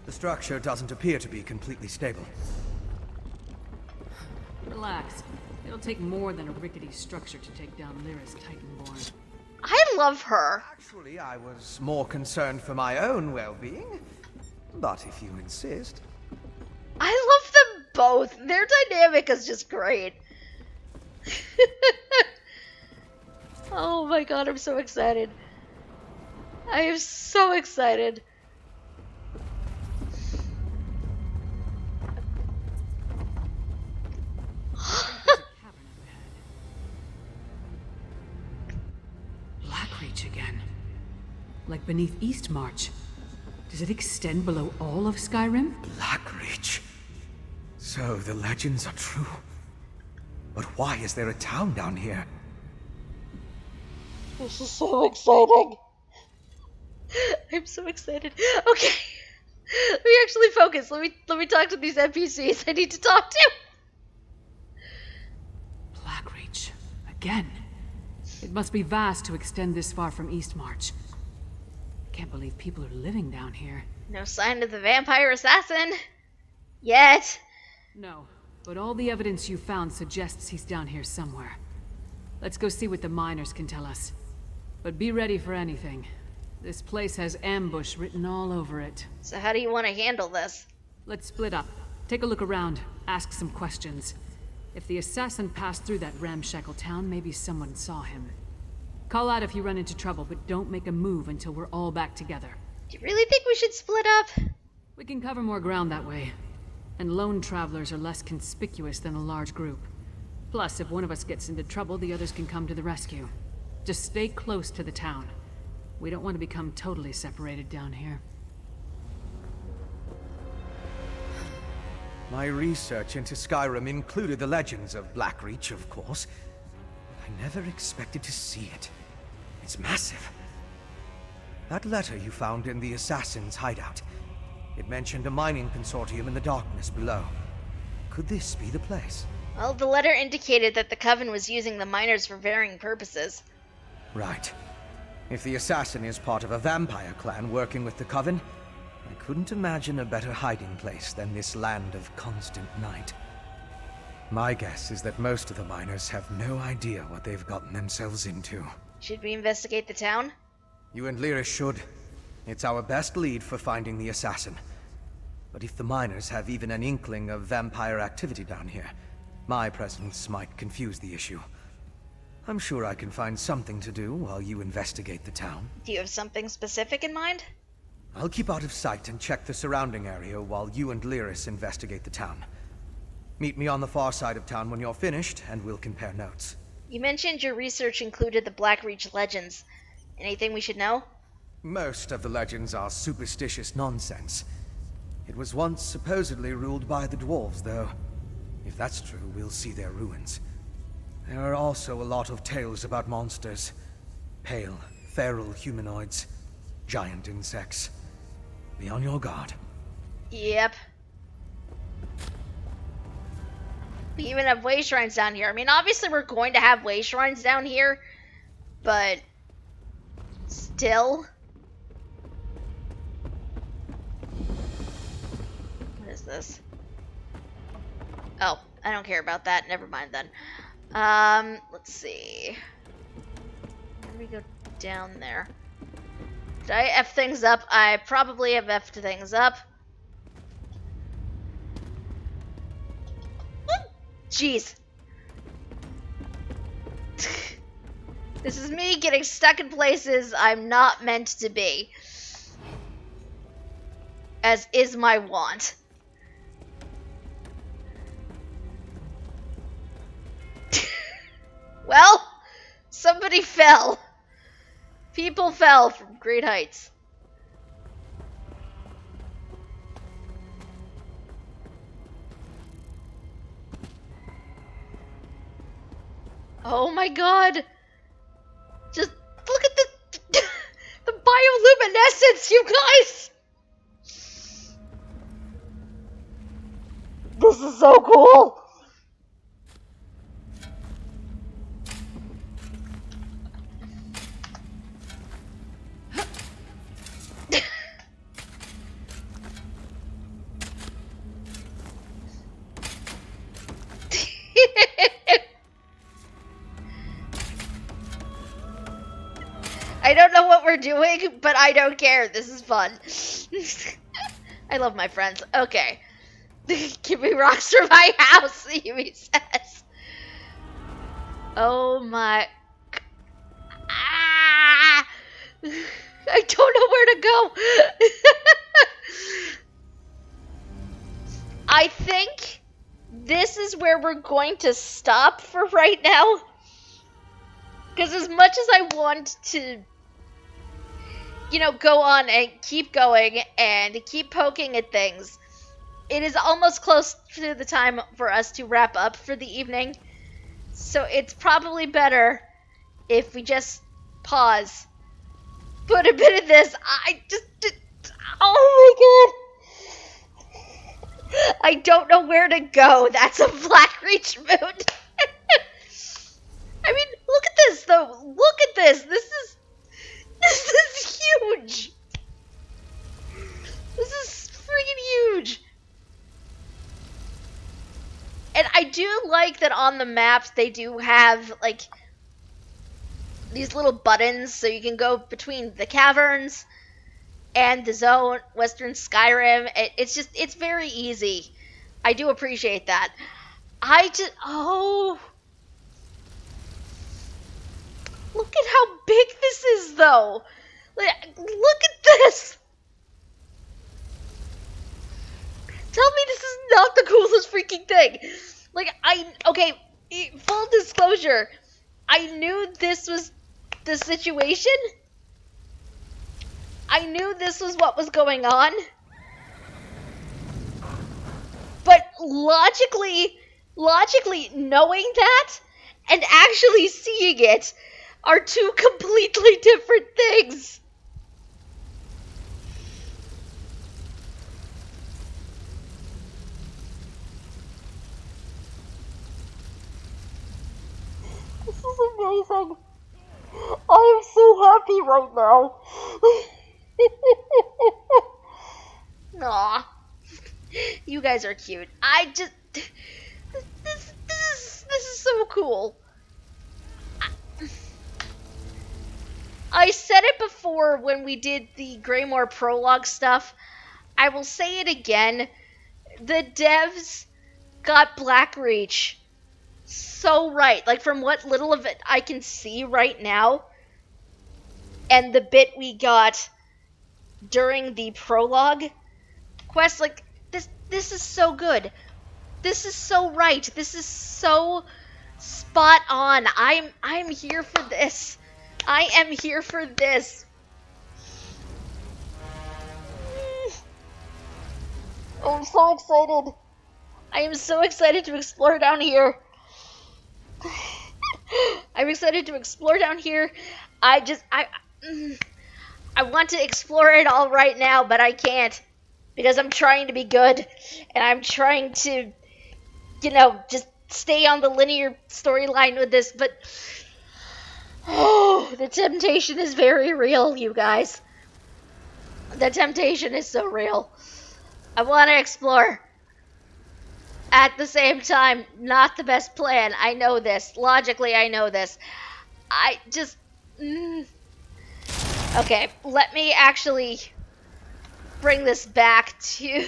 The structure doesn't appear to be completely stable.
Relax. It'll take more than a rickety structure to take down Lyra's Titanborn.
I love her.
Actually, I was more concerned for my own well-being. But if you insist.
I love them both. Their dynamic is just great. Oh my god, I'm so excited. I am so excited.
Blackreach again. Like beneath Eastmarch. Does it extend below all of Skyrim?
Blackreach. So the legends are true. But why is there a town down here?
This is so exciting. I'm so excited. Okay. Let me actually focus. Let me talk to these NPCs I need to talk to.
Blackreach. Again. It must be vast to extend this far from Eastmarch. Can't believe people are living down here.
No sign of the vampire assassin. Yet.
No, but all the evidence you found suggests he's down here somewhere. Let's go see what the miners can tell us. But be ready for anything. This place has ambush written all over it.
So how do you want to handle this?
Let's split up. Take a look around. Ask some questions. If the assassin passed through that ramshackle town, maybe someone saw him. Call out if you run into trouble, but don't make a move until we're all back together.
Do you really think we should split up?
We can cover more ground that way. And lone travelers are less conspicuous than a large group. Plus, if one of us gets into trouble, the others can come to the rescue. Just stay close to the town. We don't want to become totally separated down here.
My research into Skyrim included the legends of Blackreach, of course. I never expected to see it. It's massive. That letter you found in the assassin's hideout. It mentioned a mining consortium in the darkness below. Could this be the place?
Well, the letter indicated that the Coven was using the miners for varying purposes.
Right. If the assassin is part of a vampire clan working with the Coven, I couldn't imagine a better hiding place than this land of constant night. My guess is that most of the miners have no idea what they've gotten themselves into.
Should we investigate the town?
You and Lyris should. It's our best lead for finding the assassin. But if the miners have even an inkling of vampire activity down here, my presence might confuse the issue. I'm sure I can find something to do while you investigate the town.
Do you have something specific in mind?
I'll keep out of sight and check the surrounding area while you and Lyris investigate the town. Meet me on the far side of town when you're finished, and we'll compare notes.
You mentioned your research included the Blackreach legends. Anything we should know?
Most of the legends are superstitious nonsense. It was once supposedly ruled by the dwarves, though. If that's true, we'll see their ruins. There are also a lot of tales about monsters. Pale, feral humanoids, giant insects. Be on your guard.
Yep. We even have way shrines down here. I mean, obviously we're going to have way shrines down here, but still. What is this? Oh, I don't care about that. Never mind then. Let's see. Let me go down there. Did I F things up? I probably have F'd things up. Jeez. This is me getting stuck in places I'm not meant to be. As is my want. Well, somebody fell. People fell from great heights. Oh my god! Just look at the bioluminescence, you guys! This is so cool! I don't know what we're doing, but I don't care. This is fun. I love my friends. Okay. Give me rocks for my house, Yumi says. Oh my... Ah! I don't know where to go. I think this is where we're going to stop for right now. Because as much as I want to, you know, go on and keep going and keep poking at things, it is almost close to the time for us to wrap up for the evening. So it's probably better if we just pause. Put a bit of this. Oh my god. I don't know where to go. That's a Blackreach mood. I mean, look at this though. Look at this. This is huge. This is freaking huge. And I do like that on the maps they do have like these little buttons so you can go between the caverns and the zone, Western Skyrim. It's very easy. I do appreciate that. Look at how big this is, though. Look at this. Tell me this is not the coolest freaking thing. Okay, full disclosure. I knew this was the situation. I knew this was what was going on. But logically knowing that and actually seeing it are two completely different things. amazing. I am so happy right now. Aw. You guys are cute. This is so cool. I said it before when we did the Greymoor prologue stuff. I will say it again. The devs got Blackreach so right. Like, from what little of it I can see right now, and the bit we got during the prologue quest, like, this is so good. This is so right. This is so spot on. I'm here for this. I am here for this. Oh, I'm so excited. I am so excited to explore down here. I'm excited to explore down here. I want to explore it all right now, but I can't. Because I'm trying to be good. And I'm trying to, just stay on the linear storyline with this, but oh, the temptation is very real, you guys. The temptation is so real. I want to explore. At the same time, not the best plan. I know this. Logically, I know this. I just... Okay, let me actually bring this back to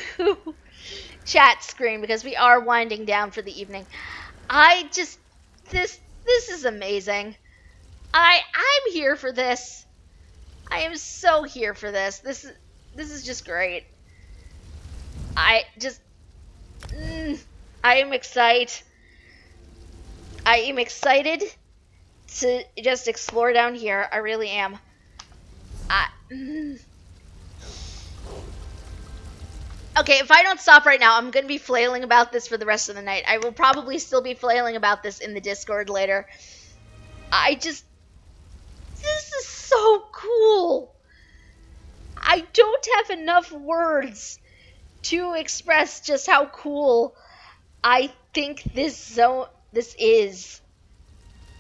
chat screen because we are winding down for the evening. This is amazing. I'm here for this. I am so here for this. This is just great. I am excited. I am excited to just explore down here. I really am. Okay, if I don't stop right now, I'm going to be flailing about this for the rest of the night. I will probably still be flailing about this in the Discord later. This is so cool. I don't have enough words to express just how cool I think this is.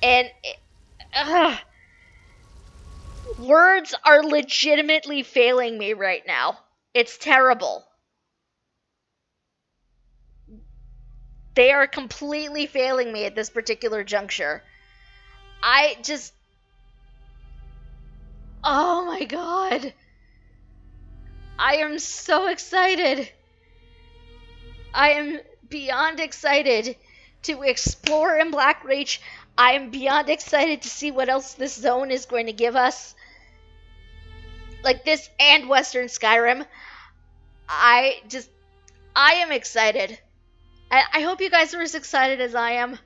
And words are legitimately failing me right now. It's terrible. They are completely failing me at this particular juncture. Oh my god. I am so excited. I am beyond excited to explore in Blackreach. I am beyond excited to see what else this zone is going to give us. Like this and Western Skyrim. I am excited. I hope you guys are as excited as I am.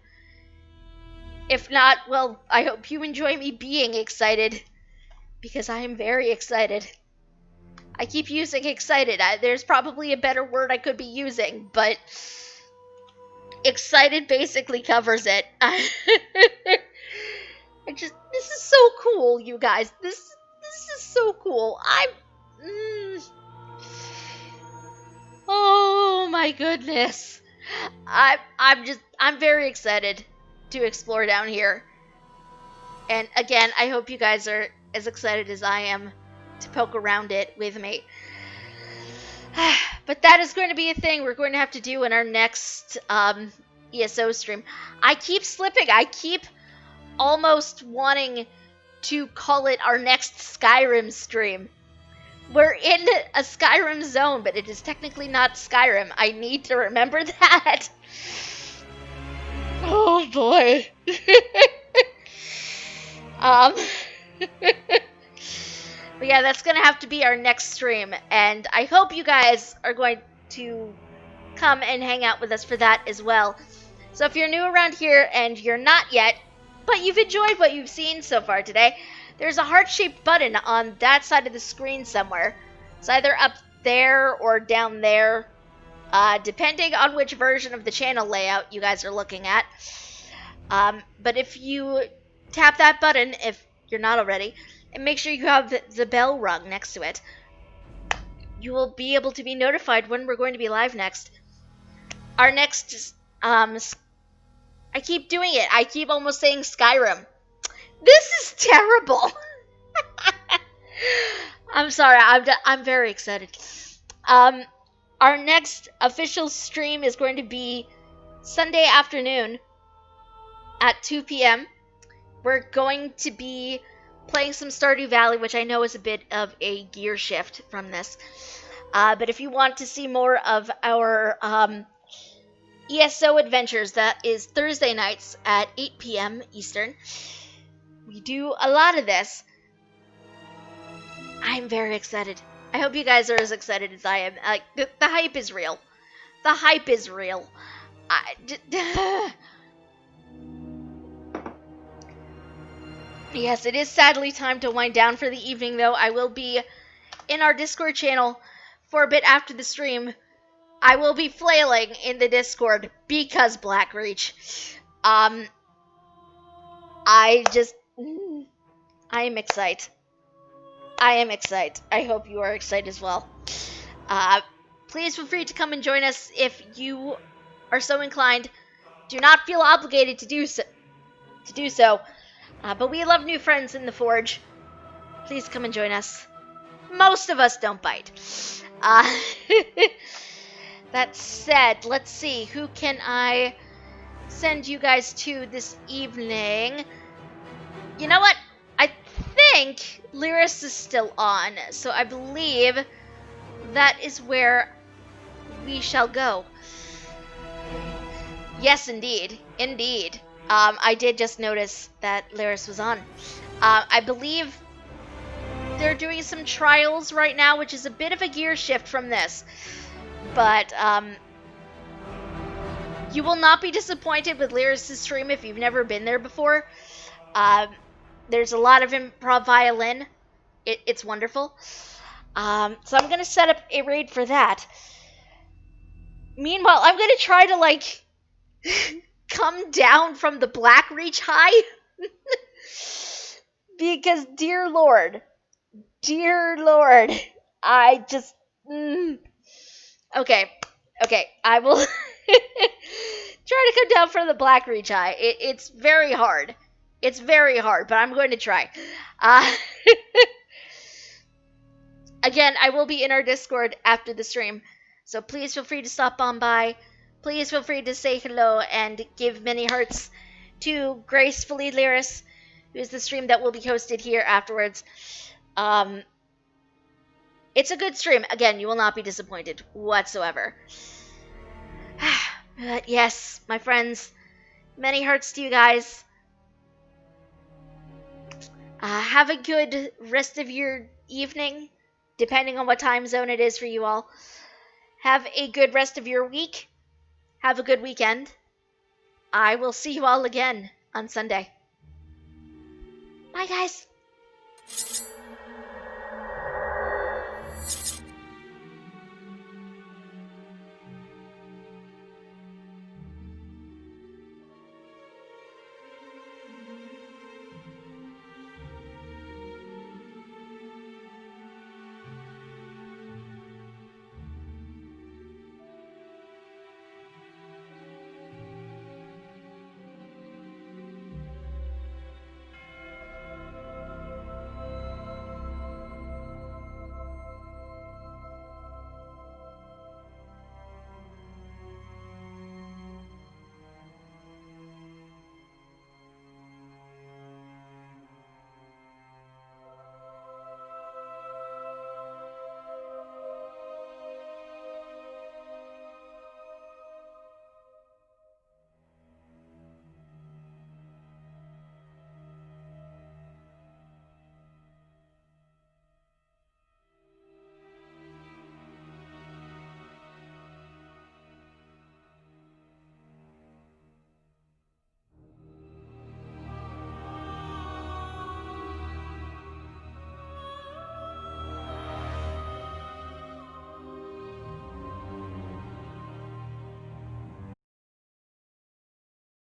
If not, well, I hope you enjoy me being excited. Because I am very excited. I keep using excited. There's probably a better word I could be using, but excited basically covers it. This is so cool, you guys. This is so cool. Oh my goodness. I'm very excited to explore down here. And again, I hope you guys are as excited as I am to poke around it with me. But that is going to be a thing we're going to have to do in our next ESO stream. I keep slipping. I keep almost wanting to call it our next Skyrim stream. We're in a Skyrim zone, but it is technically not Skyrim. I need to remember that. Oh boy. But yeah, that's gonna have to be our next stream, and I hope you guys are going to come and hang out with us for that as well. So if you're new around here and you're not yet, but you've enjoyed what you've seen so far today, there's a heart-shaped button on that side of the screen somewhere. It's either up there or down there, depending on which version of the channel layout you guys are looking at. But if you tap that button, if you're not already, and make sure you have the bell rung next to it, you will be able to be notified when we're going to be live next. Our next, I keep doing it. I keep almost saying Skyrim. This is terrible. I'm sorry. I'm very excited. Our next official stream is going to be Sunday afternoon at 2 p.m. We're going to be playing some Stardew Valley, which I know is a bit of a gear shift from this. But if you want to see more of our ESO adventures, that is Thursday nights at 8 p.m. Eastern. We do a lot of this. I'm very excited. I hope you guys are as excited as I am. The hype is real. The hype is real. Yes, it is sadly time to wind down for the evening, though. I will be in our Discord channel for a bit after the stream. I will be flailing in the Discord because Blackreach. I am excited. I am excited. I hope you are excited as well. Please feel free to come and join us if you are so inclined. Do not feel obligated to do so. But we love new friends in the Forge. Please come and join us. Most of us don't bite. That said, let's see. Who can I send you guys to this evening? You know what? I think Lyris is still on. So I believe that is where we shall go. Yes, indeed. Indeed. I did just notice that Lyris was on. I believe they're doing some trials right now, which is a bit of a gear shift from this. But you will not be disappointed with Lyris' stream if you've never been there before. There's a lot of improv violin. It's wonderful. So I'm going to set up a raid for that. Meanwhile, I'm going to try to, come down from the Blackreach high. Because, dear Lord, I just... Okay, I will try to come down from the Blackreach high. It's very hard. It's very hard, but I'm going to try. Again, I will be in our Discord after the stream, so please feel free to stop on by. Please feel free to say hello and give many hearts to Gracefully Lyris, who is the stream that will be hosted here afterwards. It's a good stream. Again, you will not be disappointed whatsoever. But yes, my friends, many hearts to you guys. Have a good rest of your evening, depending on what time zone it is for you all. Have a good rest of your week. Have a good weekend. I will see you all again on Sunday. Bye, guys.